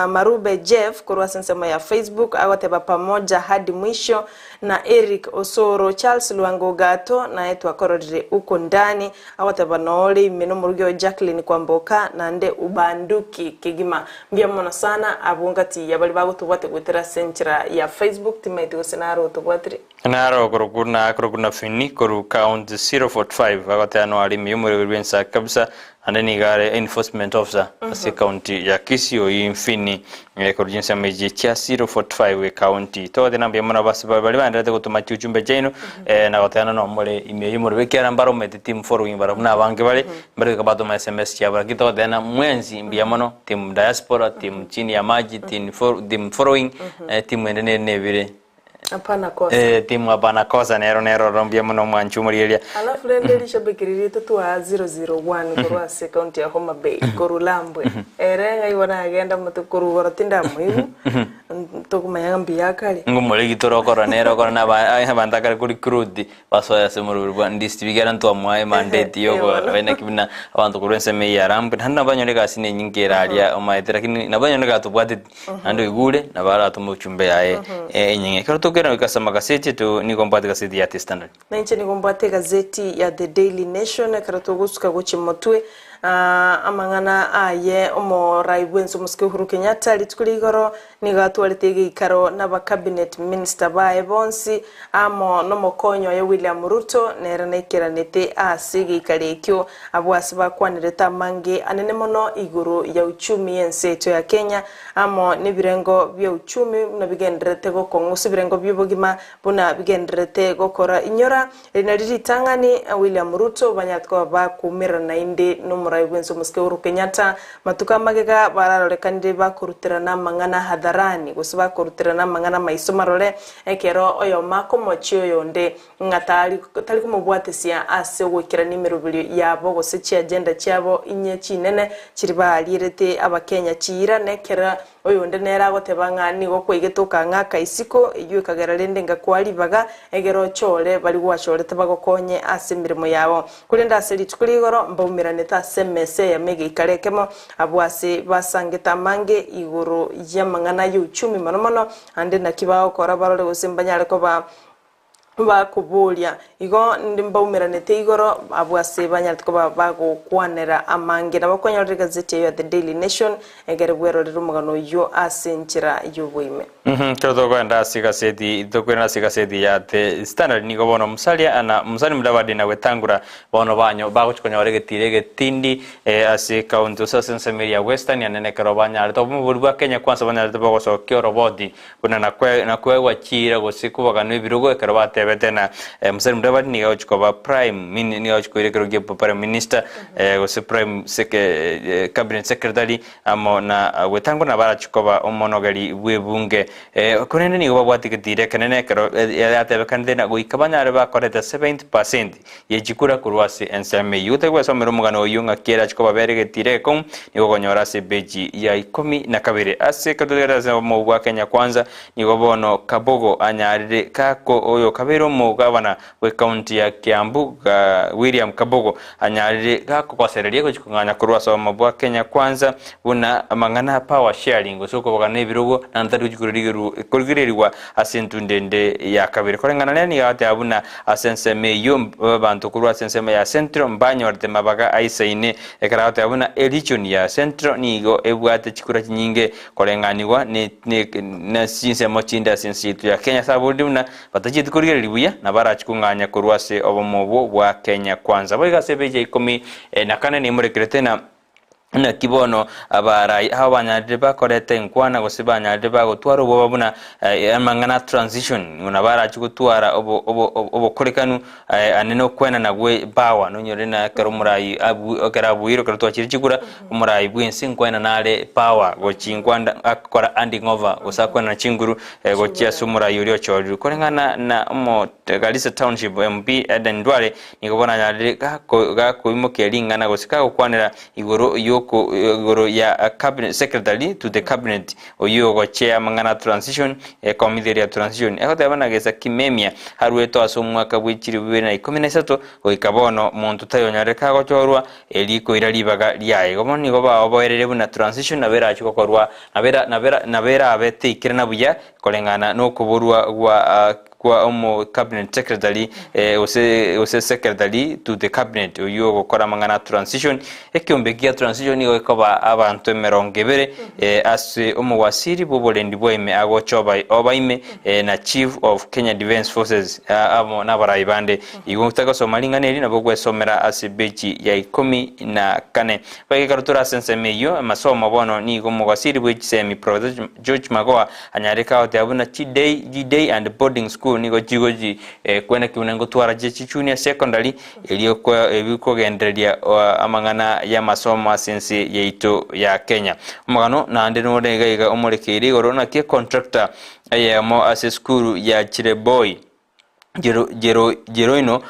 Marube Jeff korwa sensema ya Facebook awateba pamoja hadi mwisho na Eric Osoro Charles Luango Gato na etwa korodire uko ndani awateba noole meno murugyo Jacqueline Kwamboka na nde ubanduki kigima mbia mono sana abungati yabali bago tubate gwetera asenchira ya Facebook timaito senaro tubwatri naro koruguna fini koru count 045 agatano ali miyumure wensa kabisa andeni gare enforcement officer ase county ya Kisio infini korujinsa meji cha 045 we county to de nambia mona basi bali bandate gutuma cyucumbe jaino na gatano no mole imiyumure wekera mbaro meti team following bara muna bange bali mbere kabato ma SMS ya bara kito de na mwenzi mbia mono team diaspora team chini ya maji team following team endene vile Hapana kosa. Timu hapana kosa nero rombia muno mwanchumuriria. Alafu lende lishabikiriri tuwa 001 kurwase kaunti ya Homa Bay kurulambwe. Erenga iwana agenda mutukuru waratinda muhimu. Tukumanya mbia kali. Ngumule gitorokora nero korana bandakara kuri krudi basoya semuru Ndizi TV gara ntwa mwae mandate yogo wena kibina abantu kurense me yarambe handa banyoneka sine nyingera alia omaite lakini nabanyoneka tubwate ando igure nabara tumuchumbe yae nyinge karotokera ikasama gazeti tu nikombate gazeti ya The Standard na nche nikombate gazeti ya The Daily Nation karatogusuka guchimotwe amangana aye omo raibwenso muske Uhuru Kenyatta litukuligoro nigatwaritege ikaro n'aba cabinet minister bae bonsi amo no mokonyo ya William Ruto neranaikiranite asige ikarekyo abwasi bakwanireta mange anene mono iguru ya uchumi yenseto ya Kenya amo nibirengo bya uchumi nabigenderete gokongusa birengo by'ubugima buna bigenderete gokora inyora rinaritangani William Ruto banyatwa bakumira na inde no raibwenso muske Uhuru Kenyatta matuka magega bararorekanire bakurutirana mangana hadharani gusiba kurutirana mangana maisomarore ekero oyo makomochio yonde ngatari tali kumubwatesia ase gwikira nimero bili yabo gose agenda cyabo inye kinene kiriba alirete abakenya chira nekera oyo ndenera gotebanga ni gokwigituka ngaka isiko iyo kagera rende ngakwalibaga egero chole bali gwachorete bagokonye ase mirimo yabo kurinda ase litukuligoro mbaumirane ta semese ya mege ikarekemo abwase basangeta mange iguru y'amangana y'uchumi manomono ande nakibao kora barore gosimbanyare ko bakubulia igo ndimbaumiranete igoro abwase banyartiko bagokwanera amange nabakonyorera gazeti ya The Daily Nation egere bwerorera umugano yo asenchira y'ubwime Todo kwenda sigazeti dokwenda sigazeti ya The Standard niko bono musalia ana musali mudabadi na wetangura bono banyo bagochikonyorege tirege tindi ase kaunti usasense meria western yanene karobanya alto bumburwa Kenya kwanza banya alto bogoso kiorobodi kuna na kwewa chira gosiku bagano ibirugo karobate betena musali mudabadi ni gochikoba prime ni gochikoire keroge prime minister gose prime cabinet secretary amo na wetangura barachikoba omonogari bwebunge kunene ni babwatikitire kanene kero yatebe kandena goikabanya areba koreta 70% yejikura kurwasi ensame yute gwe somero mugano yunga kera chikoba beregetire kom ni gonyora se beji ya 12 ase kadogera za mu bwa Kenya kwanza ni gobono Kabogo anyarire kako oyo kabero mu gavana we county ya Kiambu William Kabogo anyarire kako kwasererie ko chikunganya kurwasa mu bwa Kenya kwanza buna amangana power sharing soko bagane birugo nantari kurigirwa asentu ndende ya kabiri korengana nani yate abuna asense meyo bantu kurwa asense ya centro mbanyo arte mabaga aisaine ekarate abuna eligion ya centro nigo ebwate chikura nyinge korenganiwa na sinse mochinda sensitu ya Kenya sabudimna bataji kurigirwa na bara chikunganya kurwase obomobo bwa Kenya kwanza boiga sebeje 10 na kane ni murekiretena na kibono abarai habanyarire bakorete nkwana gosibanyarire bagotwara ubo babuna amangana transition unabara chigutwara obo korekanu aneno kwena nagwe bawa nonyore na karumurai akarabuiro karutwachiri chigura umurai bwensi nkwena nale power gochingwanda akora handing over gosakwena chinguru gochia sumurai uri ochoru korengana na mo Galisa Township MP Eden Dwale nikobona nyarire gako imokeringa gosika gokwanera igoro goro ya cabinet secretary to the cabinet oyo go chair mangana transition committee ya transition ekote abana gesa kimemia harueto asomwaka bwikiri bwe na 13 oikabono muntu tayonyare kago chorwa eliko iralibaga lyaye gomoni go ba oboerere buna transition nabera achikokorwa nabera abete ikirana buya kolengana no kuburwa kwa omo cabinet secretary ose secretary to the cabinet oyo gukora mangana transition ekyombekia transition ni koba abantu 70 ase omo wasiri bobolendi boime agochoba obaime na chief of Kenya Defence Forces amo nabaraibande igutaka somalinganeri nabo kwesomera ase bechi ya 14 bage karutura sense meyo masomo bono ni gomo wasiri bwechi semi Professor George Magoa anyareka ote abuna G-Day and boarding school ku nigo chigoji kwena kiunengo twara jechi junior secondary iliyokwa ebikogenderia amangana ya masomo asense yeito ya Kenya magano na ndeno ndega omurekeri igoro na ke contractor ayamo ase skuru ya Chireboy Jeroino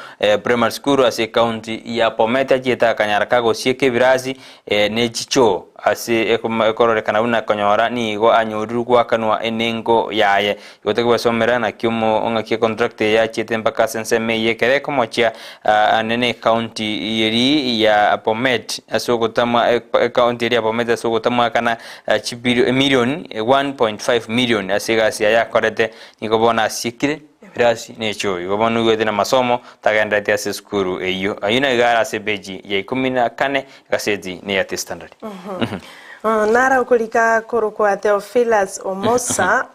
primary school ase county ya Pometa jeta kanyaraka go sieke birazi ne chicho ase ekorore kana una konyora ni go anyuru kwa kanwa enengo yaye yote kwa somera na kyomo onga ke contract ya chete mpaka sense me yekere komochia anene county yeri ya Pomet asogotama county ya Pomet asogotama kana million 1.5 million ase gasi ya korete niko bona sikire birasi necho igobonu gwete na masomo tagenda tia skuru eyo ayina igara sebeji ya 14 gaseti ne ya standard nara ukulika korokwa Theophilus Omosa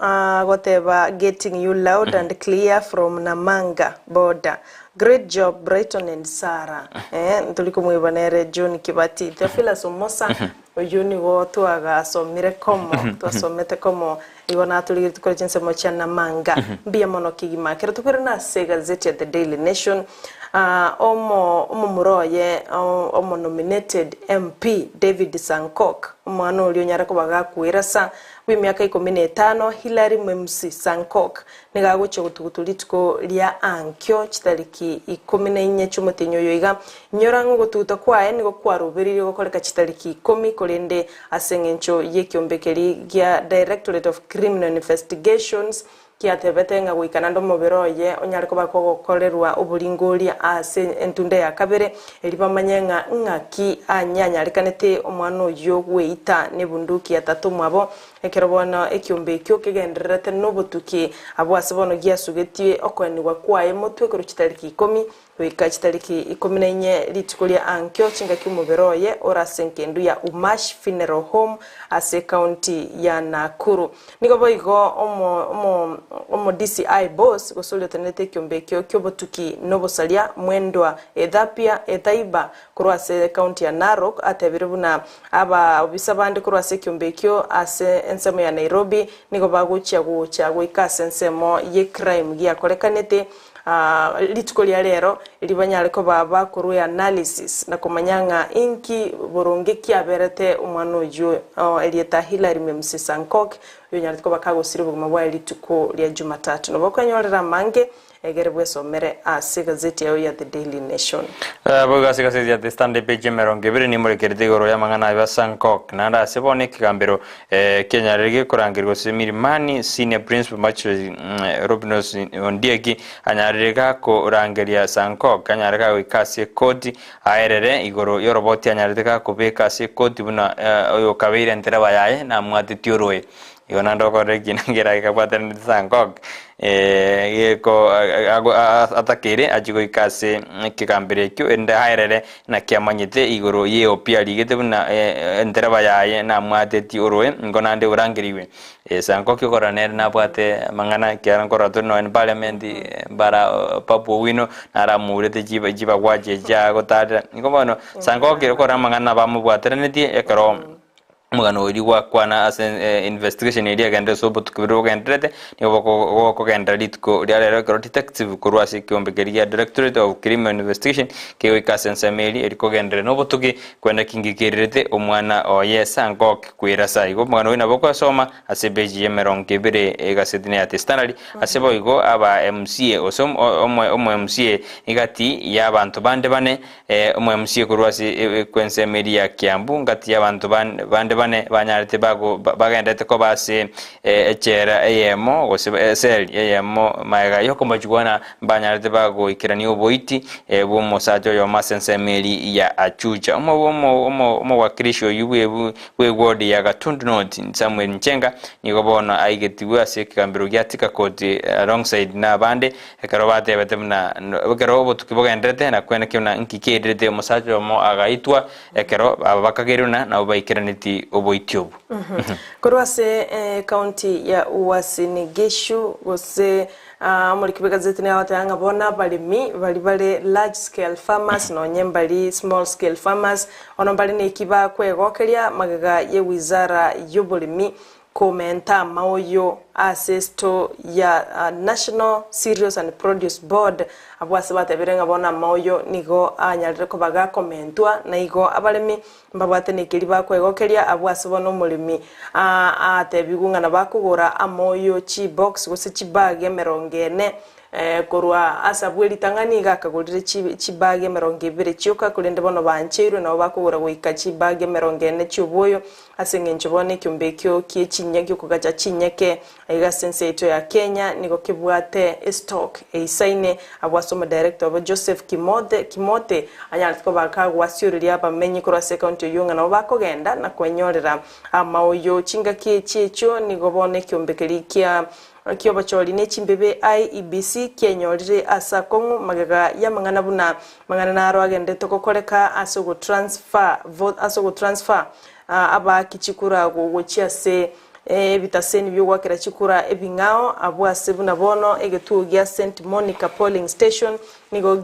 goteba getting you loud and clear from Namanga border. Great job Brighton and Sarah. Ntuliko mwibonere John Kibati. Theophilus Omosa oyuni go twaga somire komo twasomete komo igona tuligiri tukore jense mocha Namanga mbia mono kigima kero tukore na gazeti ya The Daily Nation. Omo muroye omo nominated MP David Sankok umwana uli onyara kubaga kuirasa w'imyaka 15 Hilary Memsi Sankok nigagucho gutugutulitko lia ankyo chitariki 14 cy'umutenyo yoiga nyorango gututa kwae nigo kwarubirire gukoreka chitariki 10 kolende asengencho yekyombekeri gya Directorate of Criminal Investigations kiatebetenga guikana ndo mubiroye onyariko bakogokorerwa uburingoria ase entunde ya kabere eliba manyenga ngaki anyanya rikanete omwana oyo gweita ne bunduki ya tatu mwabo ekerobona ekyombe kyo kigenderete nobutuki abo asebono giasugetie okwenwa kwae mutwe kuru chitariki 10 wika chitariki 14 litikulia ankyo chinga kimubiroye orasenkendu ya Umash Funeral Home ase county ya Nakuru niko boigo omo DCI boss gosolyo tenete kyombe kyo kyobotuki nobosalia mwendwa Ethapia Ethaiba kurwase county ya Narok atebiribuna aba obisabande kurwase kyombe kyo ase ensemo ya Nairobi niko bagucha gwika ensemo ye crime gya kolekanete litikolia lero ilibanyaleko baba kuruya analysis na kumanyanga inki boronge kiaberete umwana ojo elieta Hilary Memsi Sankok yonyalitiko bakago siribu mabwa elituko lya Jumatatu no bokanyorera mange egerebwe somere ase gazeti ya The Daily Nation boga gazeti ya The Standard page meronge bire ni murekerete goro ya mangana ya Sankok nanda sebone kigambero Kenya rege kurangirwa semirimani senior principal bachelor Robinos Ondieki anyarega ko rangeria Sankok kanyarega wikase kodi aerere igoro yoroboti anyarega ko bekase kodi buna oyo kabire nteraba yaye na mwatitioroe yona ndoko regina ngera ikabwatana Sankok yeko atakire ajigo ikase kigambire kyo ende hairere na kiamanyite igoro ye opia ligete buna nteraba yaye na mwateti oroe ngonande urangiriwe Sankok yokoranere na bwate mangana kiarankorato no en parliament bara papu wino nara murete jiba kwaje jago tada ngobono Sankok yokora mangana bamubwateraneti ekaro mugano uri wakwana as investigation area gande so butukibiro gendrete ni boko gendrit ko rero ko detective ko rwasi kyombegeria Directorate of Criminal Investigation ke wikasense meli eriko gendre no butuki kwenda kingikerete omwana oye Sankok kwirasa igo mugano ina boko soma asebeji yemeronke bire egasetine ya Standard asebo igo aba MCA osom omo MCA igati ya bantu bande bane omo MCA ko rwasi kwense meli ya Kiambu ngati ya bantu bande bane banyarite bago bagendete ko base echera eyemo osel eyemo maiga yoko majwana banyarite bago ikirani oboiti bo mosajo yo masense meli ya achuja omo wakirisho yuwe ward ya Gatundu North Samuel Nchenga nikobona aigetiwe ase kambiro gyatika koti alongside na bande ekarobate betemna ekerobo tukibogendete na kwena kimna nkikerete mosajo mo agaitwa ekero abakageruna na obaikiraniti oboitiobu korwase county ya Uasin Gishu gose muri kibegazeti ne abatanga bona balimi bali large scale farmers no nyembali small scale farmers ono bali ne kiba kwegokeria magaga ye wizara y'obulimi komenta maoyo asesto ya National Cereals and Produce Board abwase batebirenga bona maoyo nigo anyalire ko baga komentwa na igo abalemi mbabwate nikiri bakwegokeria abwase bono mulimi atebigunga na bakugura amoyo chi box gose chi bag 40 korwa asabweli tangani gakagurire chibage 200 chioka kulende bono bancheiro nabo bakugura goika chibage 40 cyuboyo asengenje bone kyumbekyo kiechinyage kugaja chinyeke aiga senseito ya Kenya niko kibwate stock eisaine abwasoma director of Joseph Kimote anyalitko bakagwa syuriria abamenyi kura second yunga nabo bakogenda na kwenyorera amaoyo chinga kiechicho niko bone kyumbekeri kia kiyoba choli nechimbebe IEBC kenyorire asa kongu magaga ya mangana naro agende tokokoreka asogo transfer aba kichikura gogochia se bitaseni byo gwakira chikura ebingao abwase buna bono egetugia St Monica polling station nigo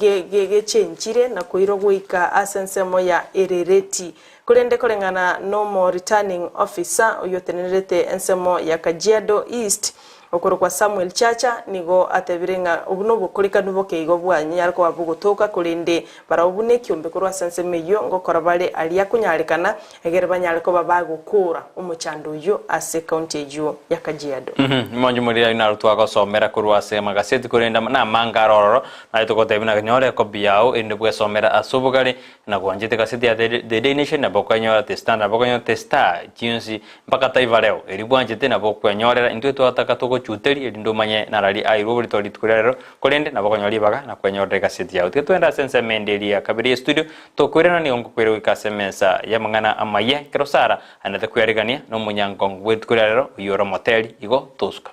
chenjire na kuiro goika asensemo ya erereti kulende kolengana no more returning officer oyotenerete ensemo ya Kajiado East okoro kwa Samuel Chacha nigo atebirenga ubuno kulika nubo keigo bwanyi yariko babugotoka kulende bara ubune kyombe kurwa sense meyo ngokora bale aliya kunyalikana egere banyaliko babagukura umuchando yo ase county yo ya Kajiado monje muri ina rutwa ko somera kurwa se magaseti kulenda na mangaroro na itoko tebina nyore ko biao ende bwe somera asubugale na kwanjete kaseti ya the Day Nation na bokanyo testana bokanyo testa jinsi mpaka taiva leo eribwanjete na bokanyorera into twataka toko chuteri edindo manye narali airobo litori tukurero kolende na bakonyoli baga na kwenyorera kaseti ya twenda sense mendeli ya kabiri studio to kwirana ni onkukwero ikasemensa ya mangana amaye krosara anate kuyarigania no munyankong wetu kurero yoro moteli igo toska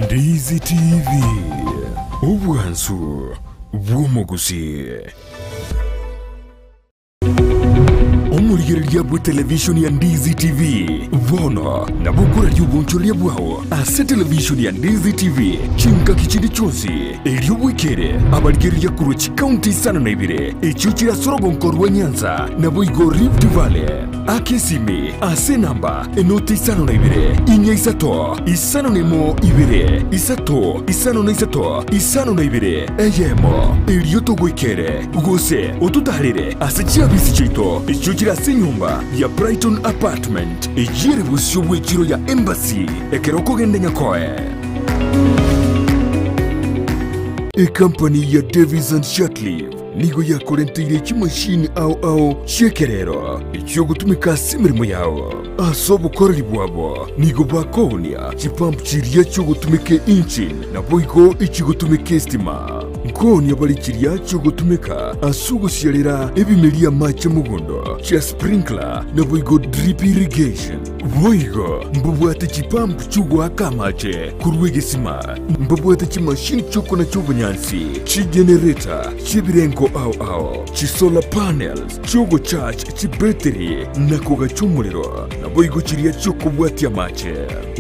Ndizi TV Ubwansu Bwumugusi Omurigeria bwa television ya Ndizi TV Vono na bukura y'ubunchoria bwaho ase television ya Ndizi TV chinka kichindi chonsi elio wikere abarigeria kuruchi county sana na ibire echuchira sorogo nkorwa Nyanza na boigo Rift Valley akesime ase namba enoti isano na ibire inya isato isano nemo ibire isato isano na isato isano na ibire eyemo elio togwikere gose otutarire ase chiabisi chito echuchira ase nyumba ya Brighton Apartment ejire busyo bwechiro ya Embassy ekeroko gende nyakoe company ya Davis and Shatliff nigo ya korentire chimashini au shekerero ichyo gutumika simirimo yao asobo korali bwabo nigo bakonia chipamp chiriya cyo gutumike engine na boigo ichigo tumike stima nkoni abali chiriya cyo gutumika asugusyalira ebimelia mache mugondo cha sprinkler na boigo drip irrigation boigo mbubwate chipamp chugwa kamache kurwegesima mbubwate chimashini choko na chobunyansi chi generator chibirenko au chi solar panels chogo charge chi battery na koga chumuliro na boigo chiriya choko bwati amache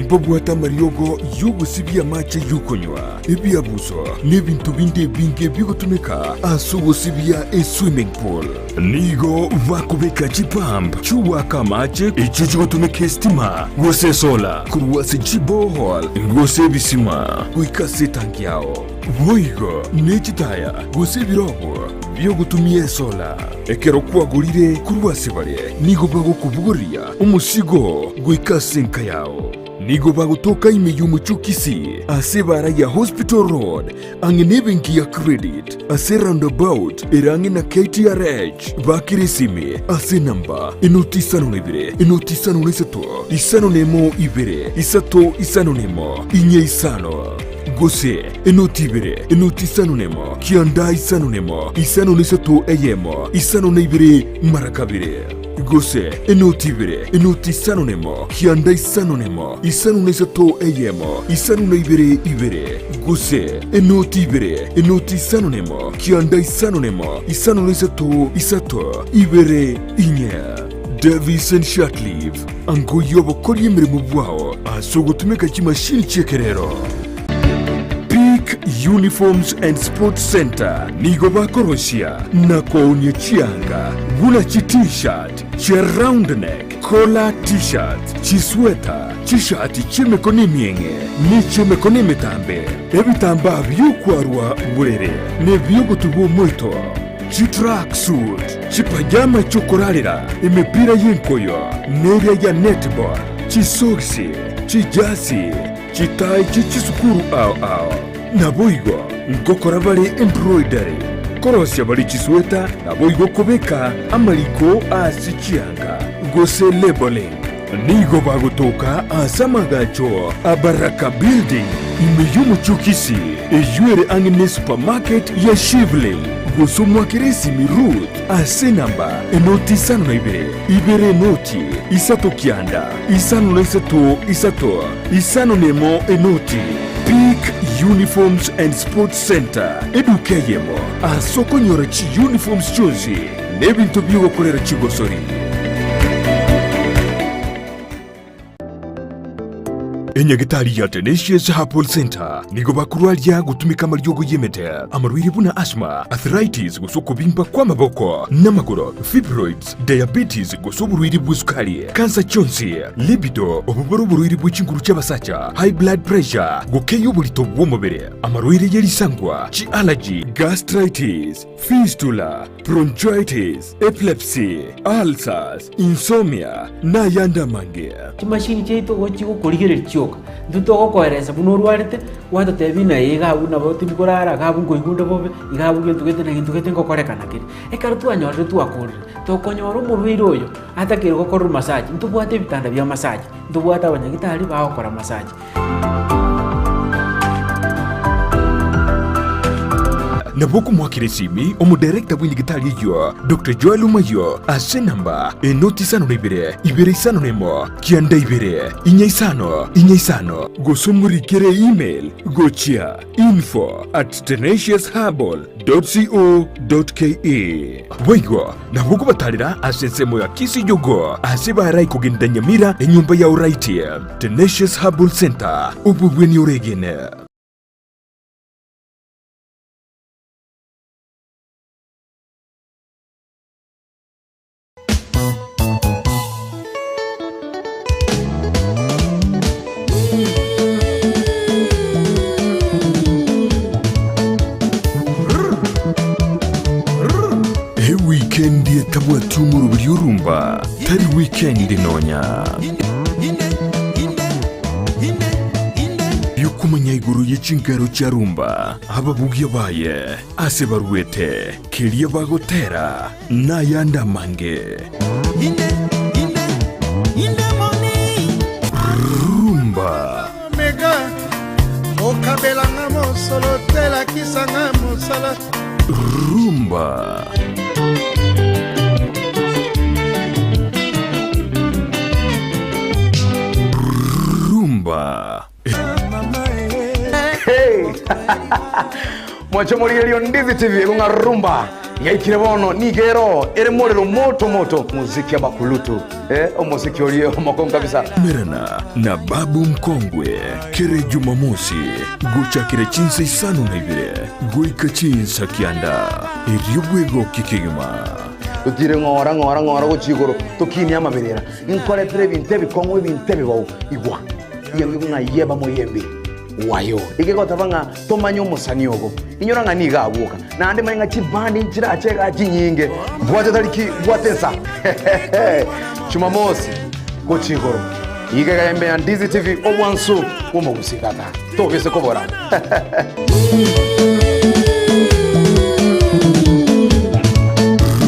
mbubwata mariogo yugo sibia mache yukonywa ebiabuso nebintu binde binge bigutumika asugo sibia swimming pool nigo vakubeka chipamp chuwa kamache ichucho tumike stima gose sola kuruwase chibohol gose bisima kuikase tanki yao boigo nechitaya gose birobo byo gutumie sola ekero kwagurire kuruwase bare nigo bagukubuguria umusigo guikase nka yao nigo bagutoka imeyumu chukisi ase bara ya Hospital Road angenebengi ya credit ase roundabout erangi na KTRH bakirisime ase namba enotisano nebire enotisano nesato isano nemo ibere isato isano nemo inye isano gose enotibere enotisano nemo kianda isano nemo isano nesato eyemo isano nebire marakabire gose enoti ibere enoti isano nemo kianda isano nemo isano na isato eyemo isano na ibere gose enoti ibere enoti isano nemo kianda isano nemo isano na isato ibere inya Davis and Shotleaf ango yobo koli emirimo bwao asogotumika kimashini chekerero Peak Uniforms and Sports Center nigo bakoroshia na kwaonia chianga gula chi t-shirt chia round neck collar t-shirt chi sweater chi shati chimekoni mienge ni chimekoni metambe ebitamba byukwarwa burere ne byogotugo moito chi track suit chi pajama chokorarira imipira y'inkoyo n'eriya ya netball chi sogisi chi jasi chi tai chi chisukuru ao naboigo ngokora bari embroidery korosya bari chisweta naboigo kubeka amaliko asichianga gose labeling nigo bagutoka asamagacho abaraka building imeyumu chukisi eyuere angine supermarket ya Shivling gusumwa kirisi mirut asenamba enoti isano na ibere enoti isato kianda isano na isato isano nemo enoti Peak Uniforms and Sports Center edukeyemo asoko nyora chi uniforms chonzi nebintu byogo kolera chigosori enyagitari ya Tenacious Herbal Center nigo bakurwaria gutumika amaryogo yemete amarwiri buna asthma arthritis gusoko bimba kwa maboko n'amaguru fibroids diabetes gusoburwiri bw'isukari cancer chonsi libido obuburwiri bw'ikinguru cy'abasacha high blood pressure gukeyo bulito bw'umubiri amarwiri yerisangwa chi allergy gastritis fistula bronchitis epilepsy ulcers insomnia na yanda mange kimashini cheito gochigo korigere choka nduto koereza bunorwarite wata tebina igabu na boti bikorara gabu ngoigundo bobe igabu gentugete na gentugete ngokorekana kiri ekarutu anyorre tu akorre to konyoro mubiri oyo atakire gokora massage ntubwate bitanda bya massage ntubwata abanyagitari bakora massage Naboku mwakiresimi omudirekta w'indigitali yo Dr. Joel Umayo asenamba enoti isano na ibere isano nemo kianda ibere inya isano gosomurikere email gochia info@tenaciousherbal.co.ke Waigo naboku batalira asensemo ya kisi yogo asebarai kugenda Nyamira enyumba ya uraiti Tenacious Herbal Center ububweni uregene Weekend yetabwa tumuru byurumba tari weekend nonya yukumanya iguru y'ikingaro cyarumba ababugiye baye ase barwete kiriye bagotera na yanda mange rumba mega okabelanga mosolo tela kisanga mosala rumba Hey! Mwacho muriyo Ndizi TV kunga rumba yaikire bono nigero ere morero moto muziki ya bakulutu omuziki oliyo makongo kabisa merana na babu mkongwe kere Jumamosi gucha kire chinsa isano na ibire goika chinsa kianda eriobwego kikigima utire ngora guchigoro tukini amaberera inkore previ ntebi kongwe bintebi bawo igwa yangi kunga yeba moyembe wayo igekota banga tomanyo musanyogo inyoranga niga abuka nande manga chibandi nchira achega chinyinge bwaje tariki bwatesa Jumamosi gochigoro igega yembe ya Ndizi TV obwansu umugusikata togese kobora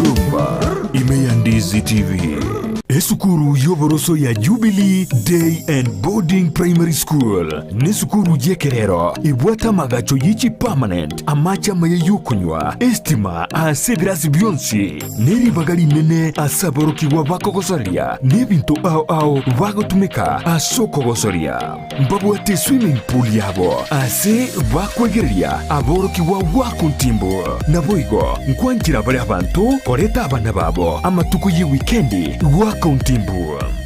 rumba ime ya Ndizi TV esukuru yoboroso ya Jubilee Day and Boarding Primary School ni sukuru jekerero ibwata magacho yichi permanent amacha maye yukunywa estima asegrasi byonsi neri bagali nene asaboroki wa bakogosoria nebintu ao bagotumika asokogosoria mbabwate swimming pool yabo ase bakwegereria aboroki wa wakuntimbo naboigo nkwangira bali abantu koreta abana babo amatuko ye weekendi wakuntimbo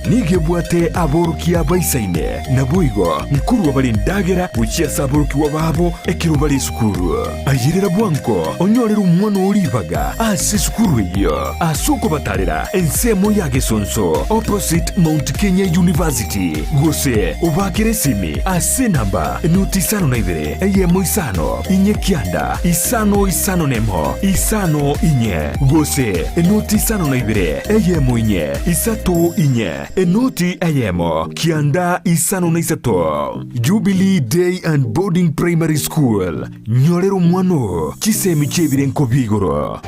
nigebwate aboroki abaisaine naboigo nkuru wabali ndagera buchia saboroki wa babo ekiro bali sukuru ayirira bwanko onyorera umwana olibaga ase sukuru iyo asoko batalera ensemo ya gesonso opposite Mount Kenya University gose ubakire simi ase namba nutisano na ibere eyemo isano inye kianda isano nemo isano inye gose nutisano na ibere eyemo inye isato inye enoti eyemo kianda isano na isato. Jubilee Day and Boarding Primary School nyorero mwano chisemi chebire nkobigoro.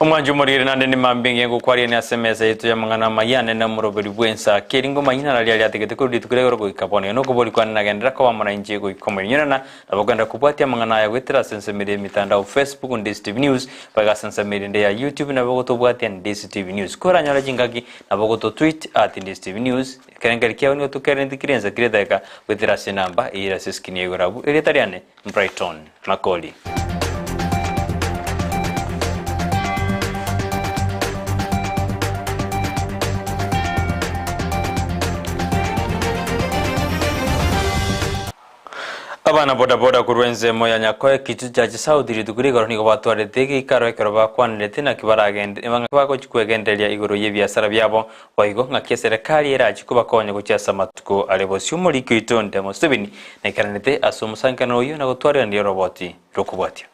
Omwanju morire nande ni mambinge ngukwari ni asemeza yetu ya mangana mayane na muroberi bwensa kiringo mayina na liali ategete kuri tukurego ko ikapone no kuboli kwa nagendera kwa mana inje ko ikomenyana na abaganda kubwatia mangana ya wetera sensemire mitandao Facebook Ndizi TV News baga sensemire ya YouTube na bagoto bwatia Ndizi TV News kora nyala jingaki na bagoto tweet @Ndizi TV News kerengeri kiao ni tukerenti kirenza kiredaka wetera senamba ira siskini yegorabu eretariane Brighton Makoli. Abana boda kurwenze moya nyakoe kitu jaji saudiri duguri goroni ko batware tege ikaro ekero bakwanirete na kibaragende ebanga bako chikwegendelia igoro ye biasara byabo bayigo ngake serikali era chikuba konye gucyasa matuko alebosyo muri kwitonde Museveni nekanete asumusankano yo na gutwara ndi roboti rokubwatya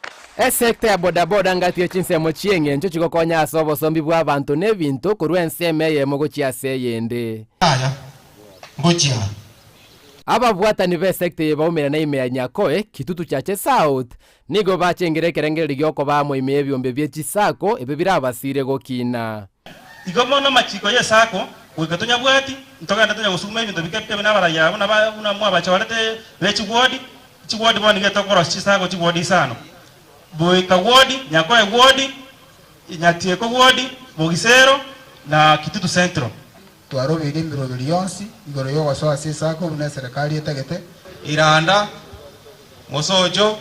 Sekta ya bodaboda ngati chinsemo chienge ncho chikokonya asobo sombi bwa abantu nebintu kurwense emeye mo gucyase yende aya ngochia ababwatani be sekta yebaumira na ime ya nyakoe kitutu chache South nigo bachengere kerengere gyoko bamwe ime ebyombe byechisako ebe birabasire gokina igomona machiko yesako wikatonya bwati ntoganda tonya gusuma ibintu bikepte binabara yabo na mwa bachawalete chigwadi bwani getokora chisako chigwadi sano boika wodi nyakoe wodi nyatieko wodi bogisero na kitutu centro twarobiri mirobiri yonsi igoro yogo so asisako bune serikali etegete iranda mosojo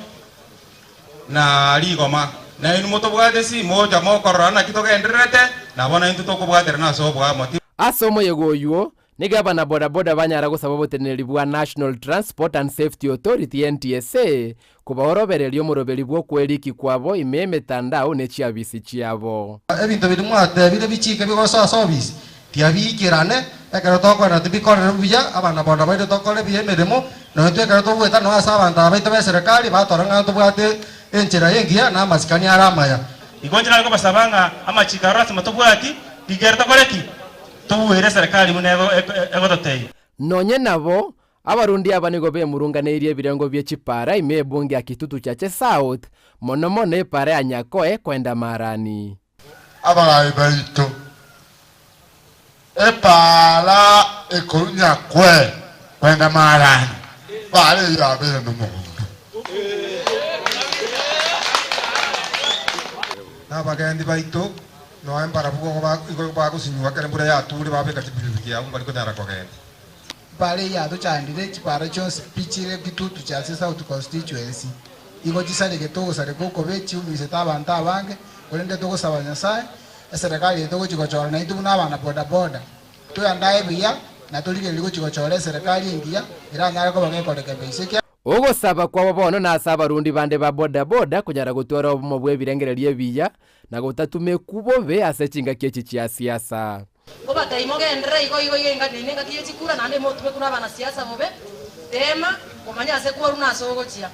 na ligoma na inu moto bwate si moja mokorana kitogenderete na bona intu tokubwatera na so bwa moti asomo yegoyuo nigaba na bodaboda banyara gusaba boteneri bwa National Transport and Safety Authority NTSA kubahorobereryo muroberi bwo kweriki kwabo imeme tandao nechiabisi chiabo ebintu bidumwate bide bichike bigoso service tiabikirane ekero tokwana tibikorera buya abana boda baito tokore biemeremo no twekero tobweta no asabanta baito be serikali batoranga tobwate enchera yengia na masikani aramaya igonjera aliko basabanga ama chikarasi matobwati digerta koreki tuwere serikali munego egototei nonye nabo abarundi abanigo be murunganeirie birengo byechipara imebungi akitutu chache South mono epara ya nyakoe kwenda marani abagai baito epala ekonya kwe kwenda marani bale ya bene no na bagandi baito no empara bugo ba kusinywa kare mbura ya turi babe katibiki ya ngari kotara kogenda bale ya do chandire chipara chose pichire kitutu cha South constituency igo chisale geto sare koko bechi umise tabanta abange olende to gusaba Nyasaye serikali to gochigochora na itu n'abana boda tuyandaye biya na tulire ligo chigochora serikali ingia iranyara ko bagekoreka beiseke ogosaba kwabo bono na asaba rundi bande ba boda kunyara gutwara mu bwe birengererie biya na gutatume kubobe asechinga kechi chia siasa oba kaimogendera igo inga kiechikura nande motume kuna bana siasa bobe tema komanya ase kwa runa sogochia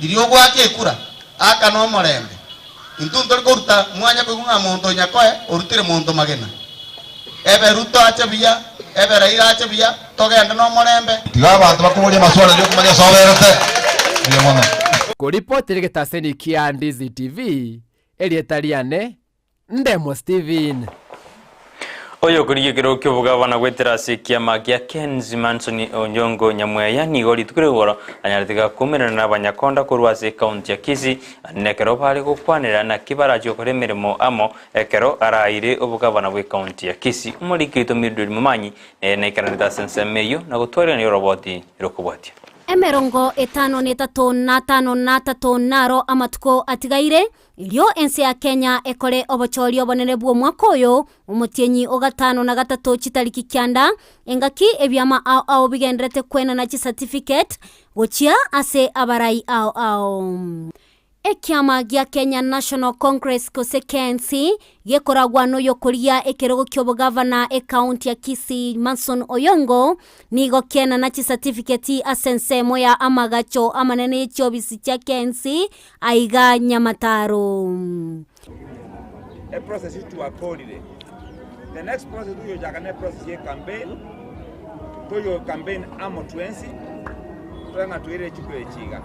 lirio gwake kura aka no morembe intuntor kurta mwanya ko nga monto nyakoe orutire monto magena ebe ruto acha biya ebe raira acha biya togenda no morembe tiga abantu bakuburia maswala yo kumanya soberete ndio mwana kuripoti gitaseni kia Ndizi TV Elietariane Ndemo Steven oyo kuri giro kivuga bana gwetera sikiama gya Kenzi Manson Onyongo Nyamweya ni gori tukurigoro anyaritiga kumena na banyakonda kurwase county ya Kisii nekero bari gukwanira na kibara cyo kuremeremo amo ekero araire obuga bana bwe county ya Kisii umurikito miduri mumanyi nekeranita sensemeyo na gutwarira ni roboti irokubwatia emerongo etano netatu na tano na tatu naro amatuko atigaire ilio ensi ya Kenya ekore obochori obonene bwo mwaka oyo umutienyi ogatano na gatatu chitariki kyanda engaki ebyama ao bigendrete kwena na certificate gochia ase abarai ao ekiama gya Kenya National Congress kose KNC gekoragwa no yokoria ekerogo kyobo governor county ya Kisii Manson Oyongo nigo kena na certificate asense moya amagacho amanene chobisi cha KNC aiga Nyamataro a process to accord the next process to your jagane process ye campaign to your campaign amo 20 twanga tuire chikwe chiga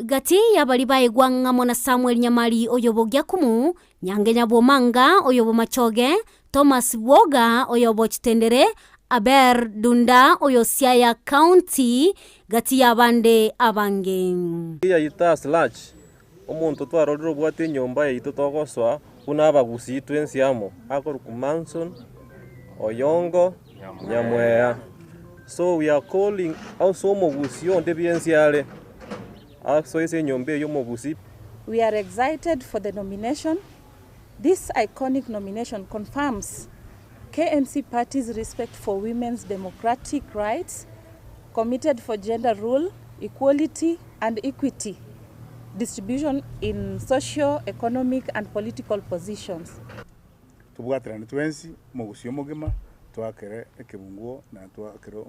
gati ya bali baigwa ngamo na Samuel Nyamari oyobo gyakumu Nyangenya Bomanga oyobo Machoge Thomas Woga oyobo Chitendere Aber Dunda oyo Siaya County gati ya bande abange ya ita slash omuntu twarorero bwate nyomba yitu togoswa kuna abagusi twensi amo akor ku Manson Oyongo Nyamweya so we are calling also mogusi onde biensiale. We are excited for the nomination. This iconic nomination confirms KNC Party's respect for women's democratic rights, committed for gender rule, equality and equity, distribution in socio, economic and political positions. Tubuatrani twensi mogusio mogema twakere ekebunguo na twakere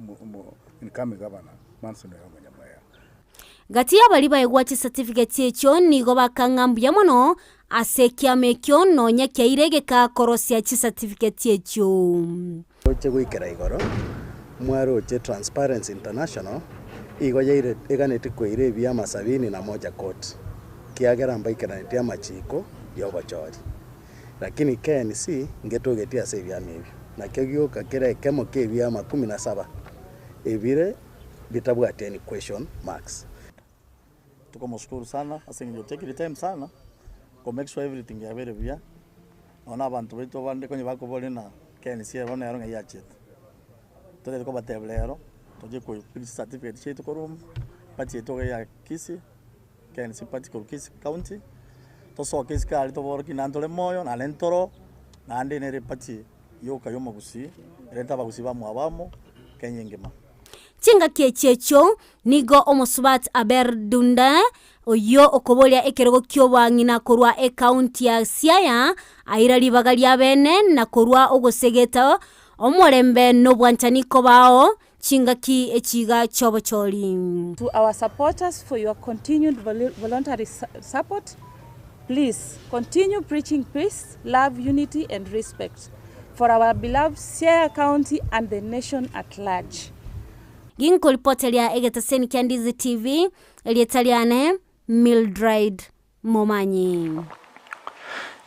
income governor Manson Nyamweya gati ya bali baigwa certificate echo nigo bakangambuya mono asekia mekyo nonya kyairege korosia certificate echo oche gwikera igoro mwaro oche Transparency International igo yaire eganete kwire bya masabini na moja court kiagera mbaikera netia machiko yobochori lakini KNC ngetogetia sevya mebi na kegioka kire kemo kebya 17 ebire bitabwate ni question marks. Tuko mshukuru sana asingi you take the time sana ko make sure everything ya very bia ona abantu beto bande konye bako bolina KNC bana yaronga yachet tode ko bateblero toje ko certificate chetu ko room pati to ya Kisii KNC pati ko Kisii county to so Kisii kali to worki nandole moyo na lentoro na ande ne pati yoka yomo gusi reta bagusi ba mwabamo kenyengema chinga kiechecho nigo omosubat Aber Dunda oyo okobolia ekerogo kyoba ngina korwa county ya Siaya aira libagali abene na korwa ogosegeta omorembe no bwantaniko bao chinga ki echiga chobocholi. To our supporters for your continued voluntary support, please continue preaching peace, love, unity and respect for our beloved Siaya County and the nation at large. Ginko ripotelia egetaseni kia Ndizi TV Elietariane Mildred Momanyi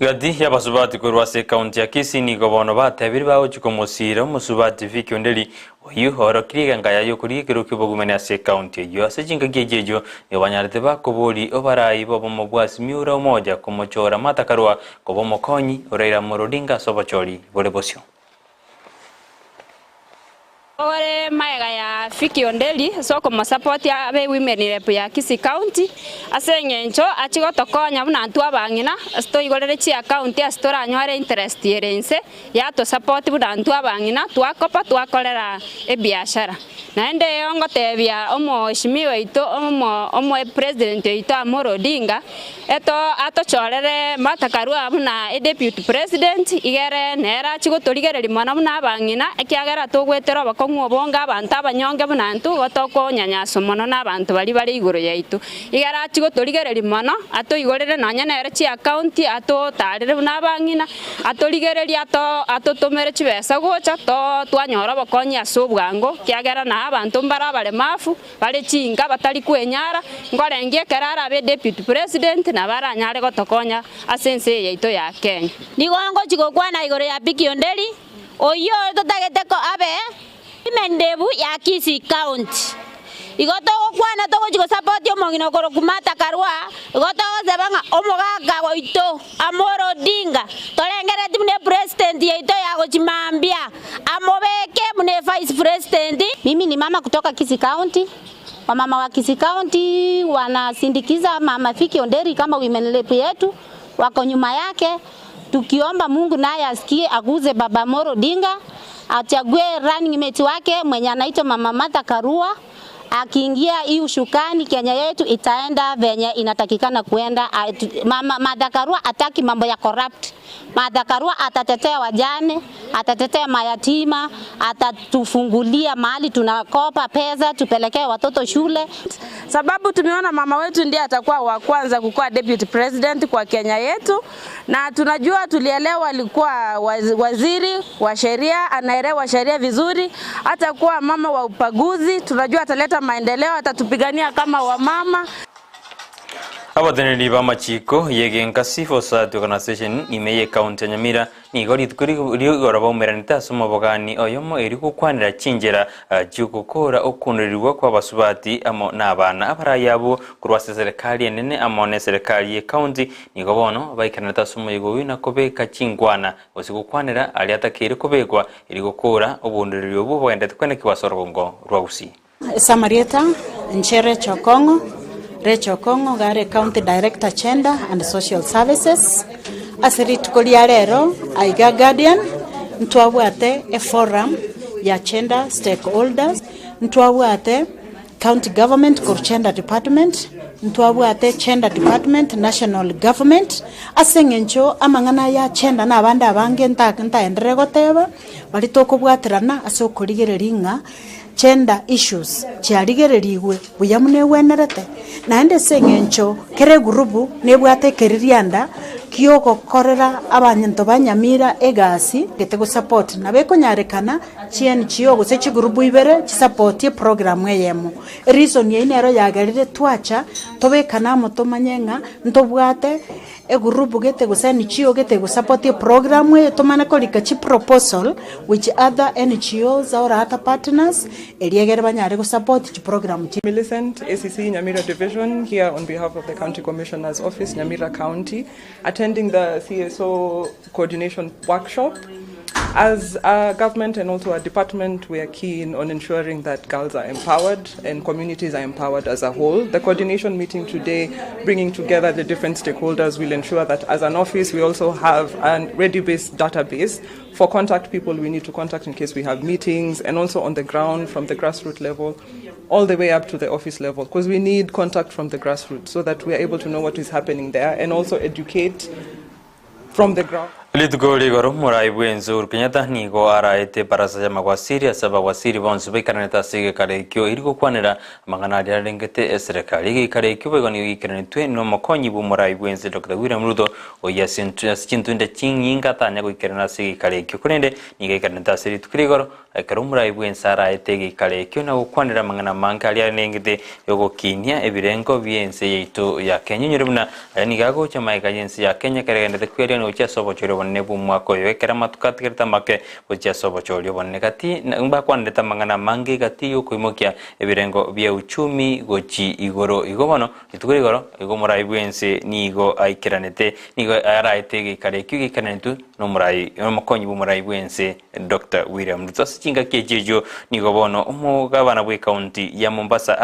gadi ya basubati kurwase county ya Kisii ni gobono batabiri bawo chikomosira musubati viki ondeli oyu horo kriga ngaya yo kuri kiruki bogumene ase county yo ase jinga gejejo yobanyarete bakoboli obarai bobo mobwasi miura moja komochora matakarwa kobomo konyi oreira morodinga sobochori bole bosio Ore maega ya Fiki Ondeli soko support ya be women rep ya Kisii County asengencho achigo tokonya buna antu abangina sto igorere chi account ya store anyware interest yerense ya to support buna antu abangina twakopa twakolera ebiashara naende yongo tebia omo shimiwe ito omo president ito Amorodinga eto atochorere matakarua buna deputy president igere nera chigo torigereri mwana buna abangina ekiagera togwetera kongo bonga abantu abanyonge bonge bunantu gotoko nyanyaso mono n'abantu bari iguru yaitu igara chigo torigereri mono atoigorere nanya nere chi account atotarire n'abangina atorigereri atotomere chibesa gocha twanyora bokonya asobwango kiagera na abantu mbara bare mafu bare chinga batari kwenyara ngorengie kerara be deputy president na baranyare gotokonya asense yaito ya Kenya nigongo chigokwana igoro ya Bikondeli oyo totageteko abe imendebu ya Kisii County igoto kwana to go support yo mongino koro kumata karwa igoto zebanga omogaga goito Amoro Odinga tolengere timne president yaito ya gochimambia amobeke mune vice president. Mimi ni mama kutoka Kisii County. Wamama wa Kisii County wanasindikiza mama Bikondeli kama women rep yetu, wako nyuma yake, tukiomba Mungu naye asikie aguze baba Amoro Odinga, achague running mate wake mwenye anaitwa mama Martha Karua. Akiingia hii ushukani Kenya yetu itaenda venye inatakikana kuenda. Mama Martha Karua ataki mambo ya corrupt. Martha Karua atatetea wajane, atatetea mayatima, atatufungulia mahali tunakopa pesa tupelekee watoto shule. Sababu tumeona mama wetu ndiye atakuwa wa kwanza kukuwa deputy president kwa Kenya yetu, na tunajua tulielewa alikuwa waziri wa sheria, anaelewa sheria vizuri, atakuwa mama wa upaguzi, tunajua ataleta maendeleo, atatupigania kama wamama. Abateneri b'amachiko yegenkasi for site organization imeye county Nyamira ni gori tukuri rigora baumeranita somo bogani oyomo eri kukwanira chinjera cyukukora okunrirwa kwa basubati amo nabana abarayabo kurwase serikali enene amone serikali ye county ni gobono baikanata somo yegowina kobeka chingwana osikukwanira ali atakire kobekwa eri gukora obundiriryo bubo endete kwene kiwasorongo rwausi Samarieta Nchere Chokongo Recho Kongo gare County Director Gender and Social Services asirit koliarero aiga guardian ntwabwate a forum ya gender stakeholders ntwabwate county government for gender department ntwabwate gender department national government asengencho amangana ya gender na abandi abange ntaendere goteba bali tokobwaterana asokorigereringa gender issues chiarigereriwe buyamune wenerete naende sengencho kere gurubu nebwate keririanda kioko korera abanyanto banyamira egasi getego support nabeko nyarekana chien chiogo se chigurubu ibere support program yemo reason yinero yagarire twacha tobekana motomanyenga ntobwate egurubu getego sani chio getego support program ye tomana kolika chi proposal which other NGOs or other partners eliegere banyare go support chi program chi. Millicent ACC Nyamira Division here on behalf of the County Commissioner's Office Nyamira County attending the CSO coordination workshop. As a government and also a department, we are keen on ensuring that girls are empowered and communities are empowered as a whole. The coordination meeting today, bringing together the different stakeholders, will ensure that as an office we also have a ready-based database for contact people we need to contact in case we have meetings, and also on the ground from the grassroots level all the way up to the office level, because we need contact from the grassroots so that we are able to know what is happening there and also educate from the ground. Litugoli goro murai bwenzo Kenyatta nigo araete barasa ya magwasiri asaba wasiri bonzo bekaneta sige karekyo iriko kwanera magana ya rengete serikali karekyo begoni ikenetwe no makonyi bu murai bwenzo Dr. William Ruto oyasintunde chinyinga tanya ko ikenena sige karekyo kunende niga ikeneta siri tukrigoro ekaro murai bwenzo araete karekyo na kwanera magana mankali ya rengete yogo kinya ebirengo biense yeito ya Kenya nyurumna niga go chama ikayense ya Kenya karekende kweri no cha sobo choro nebu mwako yo ekera matukati kerta make bujya sobo cholyo bonne kati ngba kwandeta mangana mangi kati yo kuimokia ebirengo bya uchumi gochi igoro igobono itukuri igoro igomora ibwense nigo aikiranete nigo araitege karekyu gikanentu no murai no makonyi bu murai ibwense Dr. William Ruto singa kejejo nigobono umugabana bwe county ya Mombasa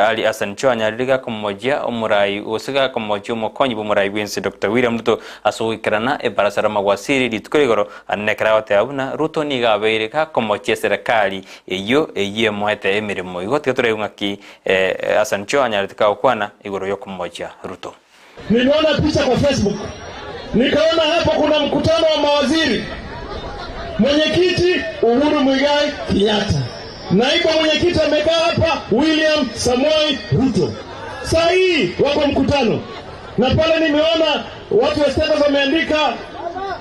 Ali Hassan Jo anyariga kumoja umurai osiga kumoja makonyi bu murai ibwense Dr. William Ruto asowikirana barasara magwasiri litukurigoro anekrawate abuna Ruto niga abeireka komoche serikali eyo eye mwete emirimo igote tureyungaki Hassan Jo anyaritika okwana igoro yo kumoja Ruto. Niliona picha kwa Facebook, nikaona hapo kuna mkutano wa mawaziri, mwenyekiti Uhuru Muigai Kenyatta, Naibu mwenyekiti amekaa hapa, William Samoei Ruto. Saa hii wako mkutano. Na pale nimeona watu wa status wameandika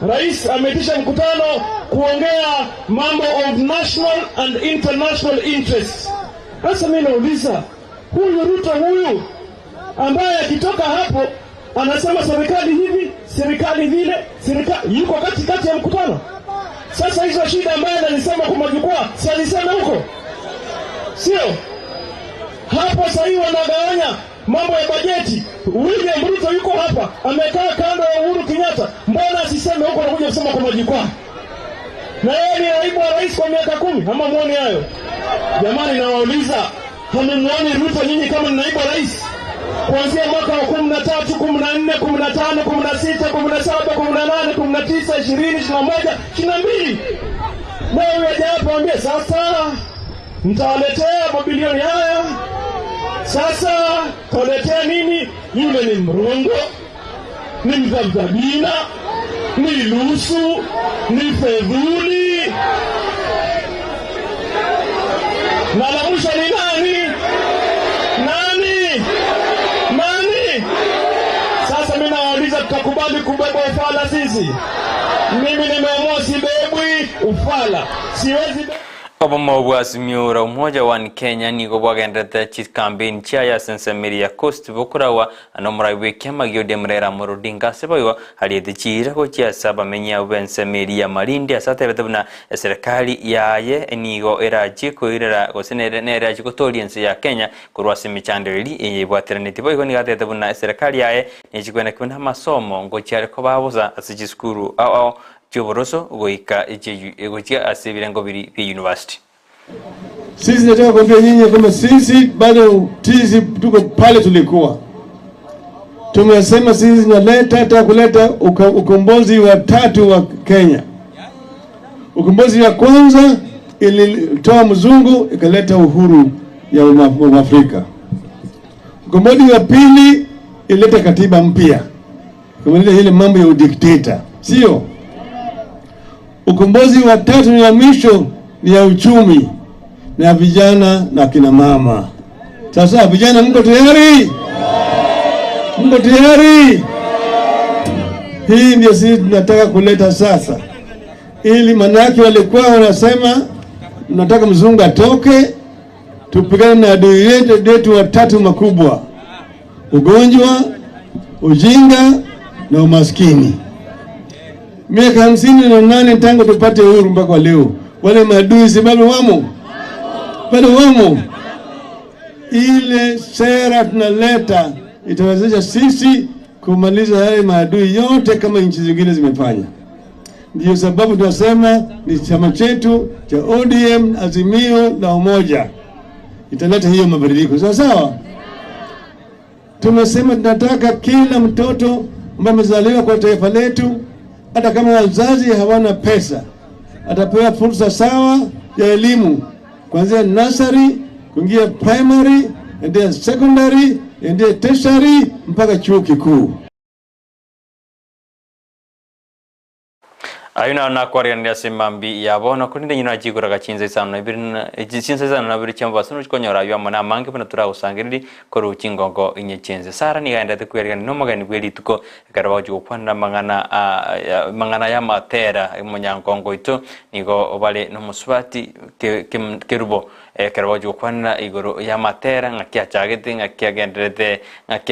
rais ameitisha mkutano kuongea mambo of national and international interests. Sasa mimi nauliza, huyu Ruto huyu ambaye akitoka hapo anasema serikali hivi, serikali vile, serikali yuko katikati ya mkutano. Sasa hizo shida ambaye anasema kwa majukwaa, si alisema huko? Sio? Hapo sasa hivi wanagawanya mambo ya bajeti. William Ruto yuko hapa, amekaa kando ya Uhuru Kenyatta. Mbona asiseme huko anakuja kusema kwa majukwaa? Na yeye ni naibu wa rais kwa miaka 10, ama muone hayo? Jamani nawauliza, hamuoni Ruto nyinyi kama ni naibu wa rais? Kuanzia mwaka wa 13, 14, 15, 16, 17, 18, 19, 20, 21, 22. Leo yaje hapa ambie sasa mtawaletea mabilioni haya. Sasa tuletea nini? Yule ni mrongo, ni mdhabdhabina, ni lusu, ni fedhuli. Na la mwisho ni nani? Nani? Sasa mimi nawauliza, tutakubali kubeba ufala sisi? Mimi nimeamua sibebwi ufala. Siwezi Obama bwasimiura umoja wa Kenya ni gobwagendete chi campaign chia ya sensemiri ya coast bukurawa anomurai kema gyode mrera murudinga sebayo halietichira ko chia saba menya bensemiri ya marindi asate betubna serikali yaye nigo eraji koirera gosenere neraji ko audience ya Kenya kurwasi michandeli yibwateraniti boy koni gatete buna serikali yaye nichikwena kuna masomo ngo chia ko babuza asijiskuru au Joboroso goika goikia asibirengo biri university. Sisi nataka kuambia nyinyi kama sisi bado tizi tuko pale tulikuwa. Tumesema sisi tunaleta kuleta ukombozi wa tatu wa Kenya. Ukombozi wa kwanza ilitoa mzungu ikaleta uhuru ya Afrika. Ukombozi wa pili ileta katiba mpya. Kumaliza ile mambo ya udikteta. Sio? Ukombozi wa tatu na mwisho ni ya uchumi na vijana na kina mama. Sasa vijana mko tayari? Mko tayari? Hii ndio sisi tunataka kuleta sasa. Ili manaki walikuwa wanasema tunataka mzungu atoke, tupigane na adui yetu watatu makubwa: ugonjwa, ujinga na umaskini. Miaka 58 tangu tupate uhuru mpaka leo. Wale maadui sababu wamo. Bado wamo. Ile sera tunaleta itawezesha sisi kumaliza haya maadui yote kama nchi zingine zimefanya. Ndio sababu tunasema ni chama chetu cha ODM Azimio la Umoja italeta hiyo mabadiliko. Sawa sawa? Tumesema tunataka kila mtoto ambaye amezaliwa kwa taifa letu, hata kama wazazi hawana pesa, atapewa fursa sawa ya elimu kuanzia nursery, kuingia primary, endea secondary, endea tertiary mpaka chuo kikuu. Ayuna na kwariandia simambi ya bono kuninde nyina jigura gachinze sana ibirina ejinse sana na biri cyamba sunu konyora yo mana mange bana tura usangiriri ko rukingongo inyechenze sara ni gaenda te kweriana no magani gweli tuko garaba ju kwanda mangana ya matera munyangongo ito nigo obale no muswati kerubo garaba ju kwanda igoro ya matera ngakia chagete ngakia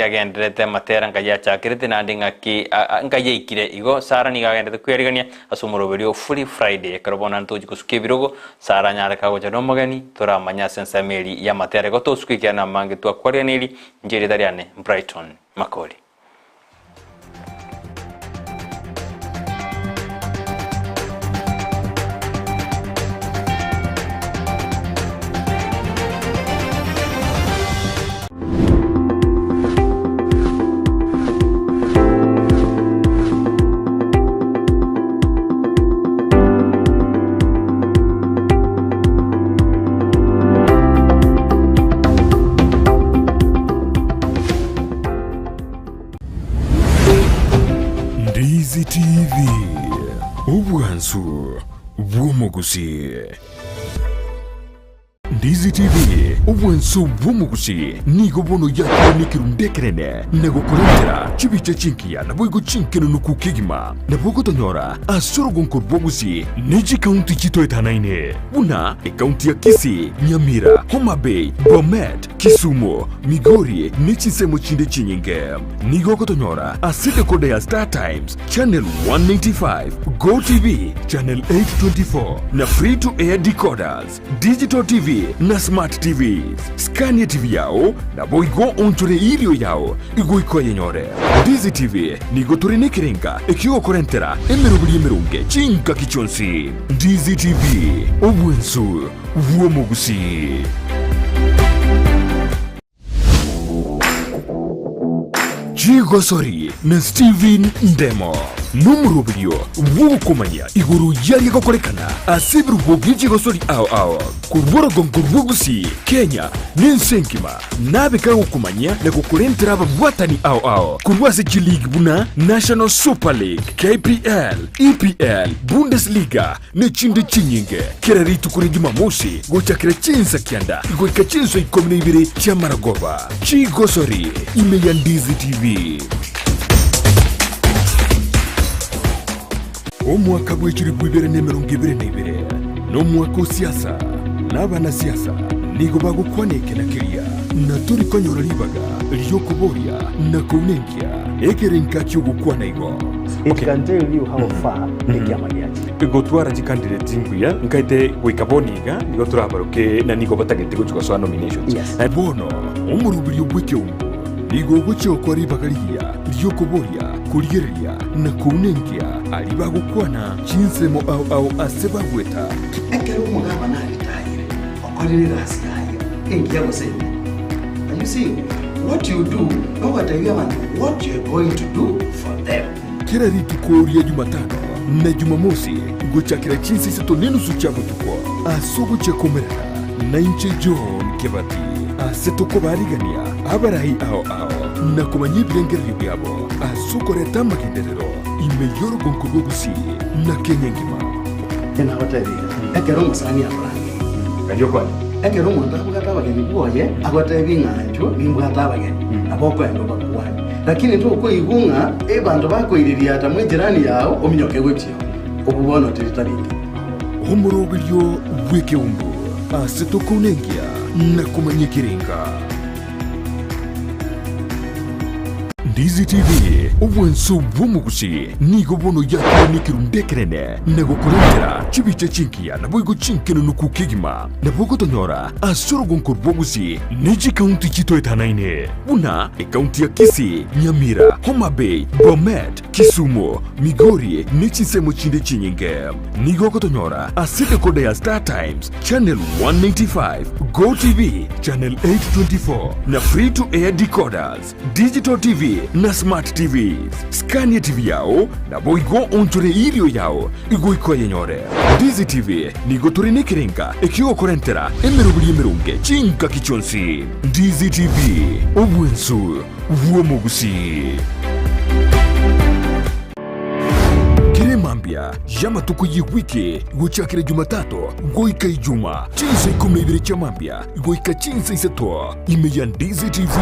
gendrete matera ngaya chagete nandi ngaye ikire igo sara ni gaenda te kweriania asumuro Free Friday karabona ntoji kusukebirogo sara nyara kago jano magani tora manya sensameli ya matere goto sukikia na mange tu akwarianeli njeri dariane Brighton Makoli. Ndizi TV ubwansu bw'umugusi. Ndizi TV obwenso bw'omugusi nigo bono yakonikiru ndekerene nagokurengera chibicha chinkia naboigo chinkeno nukukigima nabogotonyora asorogonkor bwogusi neji kaunti chitoetanaine buna ekaunti ya Kisii, Nyamira, Homa Bay, Bomet, Kisumu, Migori nechisemo chinde chinyinge nigo gotonyora asite kode ya Star Times Channel 195, Go TV Channel 824 na free to air decoders, Digital TV na Smart TV. Scania TV yao na boigo onchore ilio yao igoiko yenyore. Ndizi TV nigo turenekirenga ekio korentera emerunge chinka kichonsi. Ndizi TV obwensu vuomugusi. Chigosori na Steven Ndemo numurubio wukumanya iguru yari gakorekana asibru bogi chigosori ao kurworo gonkurbugusi Kenya ninsenkima nabeka ukumanya na kukurentera abwatani ao kurwase League buna National Super League KPL EPL Bundesliga ne chinde chinyinge kerari tukuri Jumamosi gochakira chinsa kianda goika chinso ikomine ibiri cha Maragova Chigosori imeya Ndizi TV. Omwaka gw'ekiri bwibere n'emirongo ibiri n'ibiri n'omwaka siasa n'abana siasa nigo bagukwanike na kiria na turi konyora libaga lyokuboria na kunenkia ekerenka kyogukwana igo. It can tell you how far the kiamaniaji. Igotwara ji candidate nguya nkaite gwikaboniga nigo turabaruke na nigo batagete gucuka so nominations. Yes. Bono omurubiri obwekyo nigo gocho kwari bagaliya lyokuboria kurigeria na kunenkia alibagukwana chinsemo au aseba gweta ekero mugaba nalitayire okolera asiyayo engiyago sente. And you see what you do no what you want what you're going to do for them. Kira ritukoria Jumatano na Jumamosi gochakira chinsi seto nenusu chabo tukwa asugo chekomerera na inche John Kebati asetoko barigania abarahi ao na kumanyi bilengeri byabo asuko reta makinderero imeyoro gonkugogusi na Kenya ngima tena hoteli ekero musani abrani kanyo kwani ekero muntu akugata bageni boye agote binganjo bimbwata bageni aboko endo bakwani lakini to ko igunga bantu bakoiriria ata mwijirani yao ominyoke gwetio obubono tiritariki homorobilyo bweke umbu asetoko nengia na kumanyikirenga. Ndizi TV obwenso bw'omugusi nigo bono yakonikiru ndekerene nagokurengera chibicha chinkia naboigo chinkeno nukukigima nabogotonyora asorogonkor bwogusi neji kaunti chitoetanaine buna ekaunti ya Kisii, Nyamira, Homa Bay, Bomet, Kisumu, Migori nechisemo chinde chinyinge nigo gotonyora asite kode ya Star Times Channel 195, Go TV Channel 824 na free to air decoders, Digital TV na Smart TV. Scania TV yao na boigo onchore ilio yao igoiko yenyore. Ndizi TV nigo turenekirenga ekio korentera emerunge chinka kichonsi. Ndizi TV obwensu vuomugusi. Mambia jama tuko yiwiki gochakira Jumatatu goika Ijuma chinsa 12 cha mambia goika chinsa iseto imeya Ndizi TV.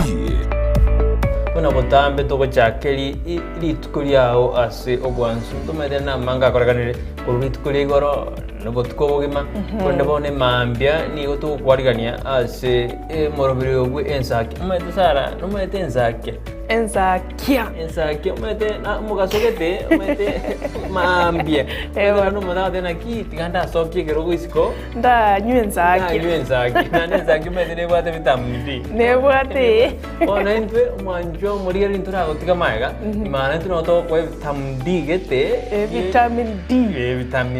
Kuna botambe toko chakeli ilitukuli yao ase ogwansu tumede na manga koraganire ilitukuli igoro nubo tukobogima konde bone mambia ni goto kwarigania ase morobiri obwe Ensakia umete sara numete Ensakia umete na mugasogete umete mambia ewa no mada tena ki tiganda soki gero isiko nda Ensakia na Ensakia umete ne bwate vitamini ne bwate ona entwe mwanjo muriya lintura gotika maiga imana tuno to kwa vitamini gete vitamin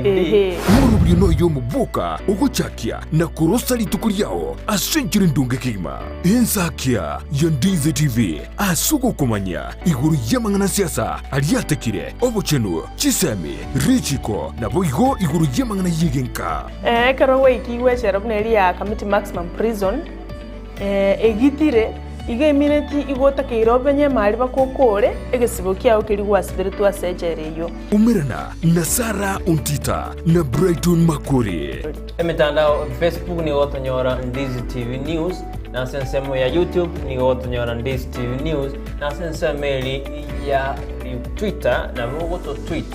D murubiri no yo mubuka ugochakia na kurosali tukuriao asenjire ndunge kigima Ensakia ya Ndizi TV asugo kumanya iguru yamangana siasa aliatekire obochenu chisemi richiko na boigo iguru yamangana yigenka karo wiki wechera buneri ya committee maximum prison egitire iga imineti igota keirobenye mari bakokore egesibo kiao kirigwa spiritu asejereyo umirana na Sara Ontita na Brighton Makuri. Mitandao Facebook ni otonyora Ndizi TV News, na sensemo ya YouTube ni otonyora Ndizi TV News, na sensemeli ya Twitter na mwogoto tweet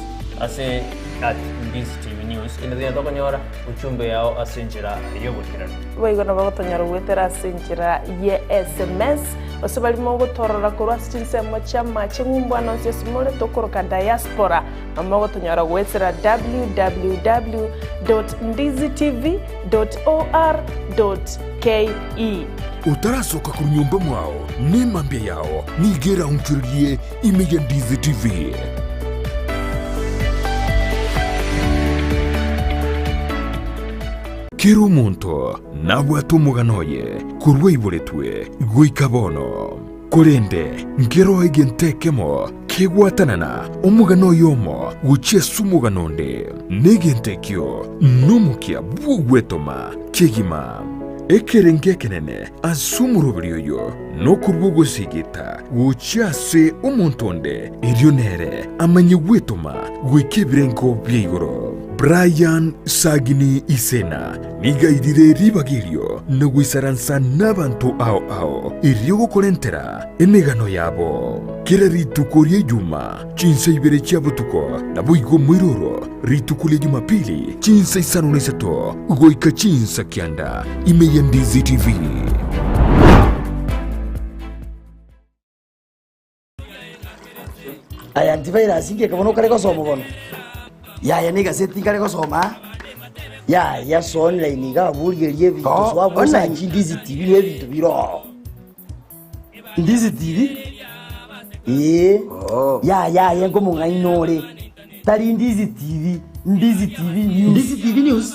ase at Ndizi TV News. Inadhina toka nyora uchumbe yao asinjira yobukirana. Waigona bagotonyora gwetera asinjira ye SMS osabali mogotorora kurwa sinsemo chama chingumwana nsesimole tokoroka diaspora amogotonyora gwetera www.ndizitv.or.ke. Utarasoka ku nyumba mwao ni mambia yao nigera umchurie imeya Ndizi TV. Kero monto nabwato muganoye kurwa iboretwe guikabono kurende ngero egentekemo kegwatanana omugano yomo guchesu muganonde negentekyo numukia bugwetoma kegima ekerenge kenene asumurubiryo no kurbugo sigita guchase omontonde erionere amanye gwetoma gwikebirengo byigoro. Brian Sagini Isena nigaidire ribagirio na gwisaransa n'abantu ao iryo gukorentera emegano yabo kera ritukorie juma chinsa ibere cyabutuko na buigo mwiroro ritukulie Jumapili chinsa isano nesato goika chinsa kianda imeya Ndizi TV. Aya antivirus inge kabono kare kosomo bono ya ni gazeti kare kosoma ya so online ga burgerie bintu swabo na Ndizi TV le bintu biro Ndizi TV ya ngo mungainore tari Ndizi TV Ndizi TV News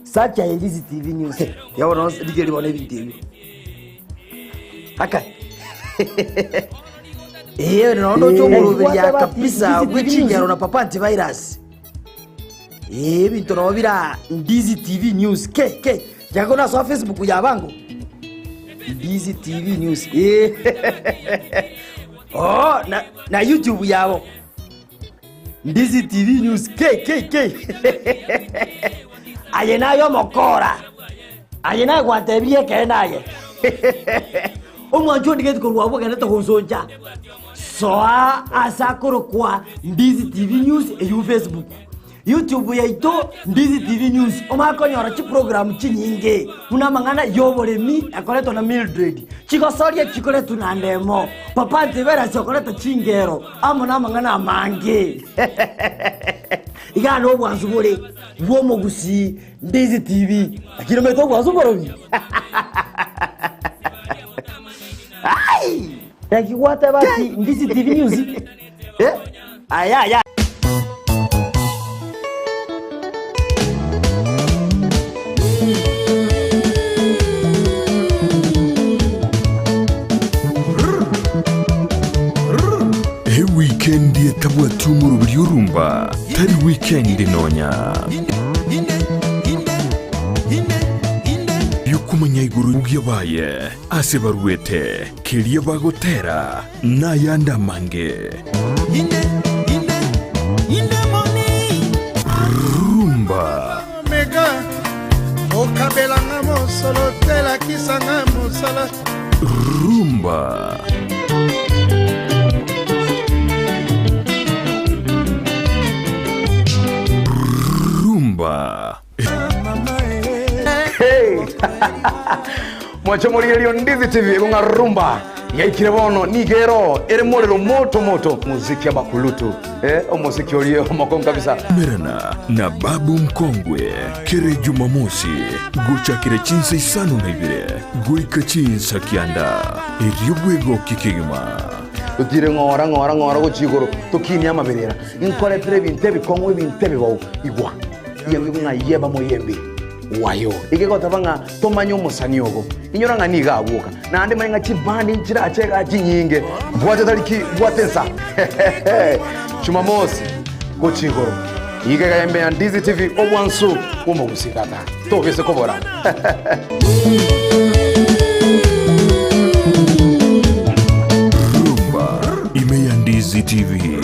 sacha Ndizi TV News ya wono digeri bone bintu aka nono chomurubya kabisa gwicingero na papa antivirus bintu nobira Ndizi TV News ke jago na so Facebook yabango Ndizi TV News na YouTube yabo Ndizi TV News ke ayenayo mokora ayenayo gwatebie kenaye omwanjo ndigeti kurwabo kana tohonzonja soa asakoro kwa Ndizi TV News eyu Facebook YouTube yaito Ndizi TV News omakonyora chi program chinyinge una mangana yoboremi akoleto na Mildred chikosoria chikoleto na ndemo papa ntivera chokoleto chingero amona mangana mange igano bwanzubore wo mogusi Ndizi TV akino meto bwanzuborobi ai thank you what about Ndizi TV News aya weekend yetabwa tumuru biryurumba tari weekend nonya yukumanya iguru yabaye asebaruete kiriya bagotera nayanda mange rumba mega okabelanga mosolo tela kisanga mosala rumba mwacho muriyo Ndizi TV kunga rumba yaikire bono nigero ere morero moto muziki ya bakulutu omuziki oliyo makongo kabisa merana na babu mkongwe kere Jumamosi gucha kire chinsa isano na ibire guika chinsa kianda eriobwego kikigima utire ngora guchigoro tukini amaberera inkore pere bintebe kongwe bintebe bawo igwa yemwe kunga yeba moyembe wayo igekota banga tomanyo musanyogo inyora ngani gabuka nande manga chibandi nchira achega chinyinge bwaje taliki bwatensa Jumamosi kuchigoro igega yembe ya Ndizi TV obwansu umugusikata tobese kobora Ndizi TV.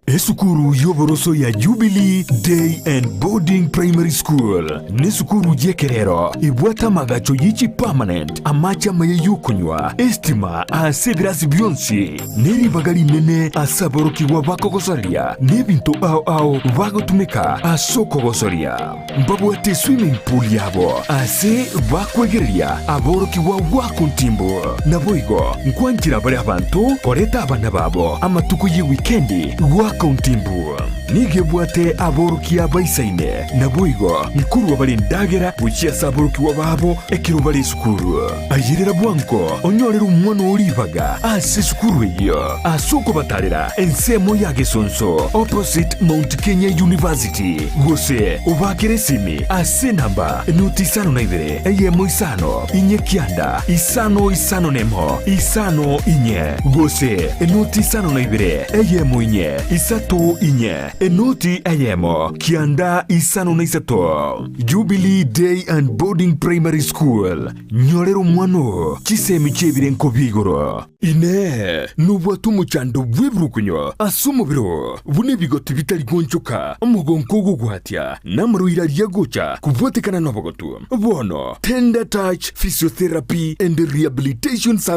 Esukuru yoboroso ya Jubilee Day and Boarding Primary School. Nesukuru jekerero. Ibwata magacho yichi permanent. Amacha maye yukunywa. Estima asegrasi bionsi. Neri bagari nene asaboroki wa wako gosoria. Nebinto au wago tumika asoko gosoria. Mbabwate swimming pool yabo. Ase wako egeria. Aboroki wa wako ntimbo. Naboigo. Nkwanjira bari abantu. Koreta abana babo. Amatuko ye weekendi. Wako ntimbu. Nigebwate aboroki abaisaine. Naboigo. Nkuru wabali ndagera. Wichia saboroki wababo. Ekiro bali sukuru. Ayirira bwanko. Onyorera umwana olivaga. Ase sukuru iyo. Asoko batarira. Ensemo ya gesonso. Opposite Mount Kenya University. Gose. Ubakere simi. Ase namba. Nutisano na ibere. Eyemo isano. Inye kianda. Isano nemo. Isano inye. Gose. Nutisano na ibere. Eyemo inye. Isato inye. Enoti eyemo. Kianda isano na isato. Jubilee Day and Boarding Primary School. Nyorero mwano. Chisemi chebire nkobigoro. Ine. Nubwatu muchando bwebrukunyo. Asumubiro. Bune bigoti bitari gonchoka. Mugonko gugwatia. Namru iraria gocha. Kubwatekana nobogotu. Bono. Tender Touch Physiotherapy and Rehabilitation Service.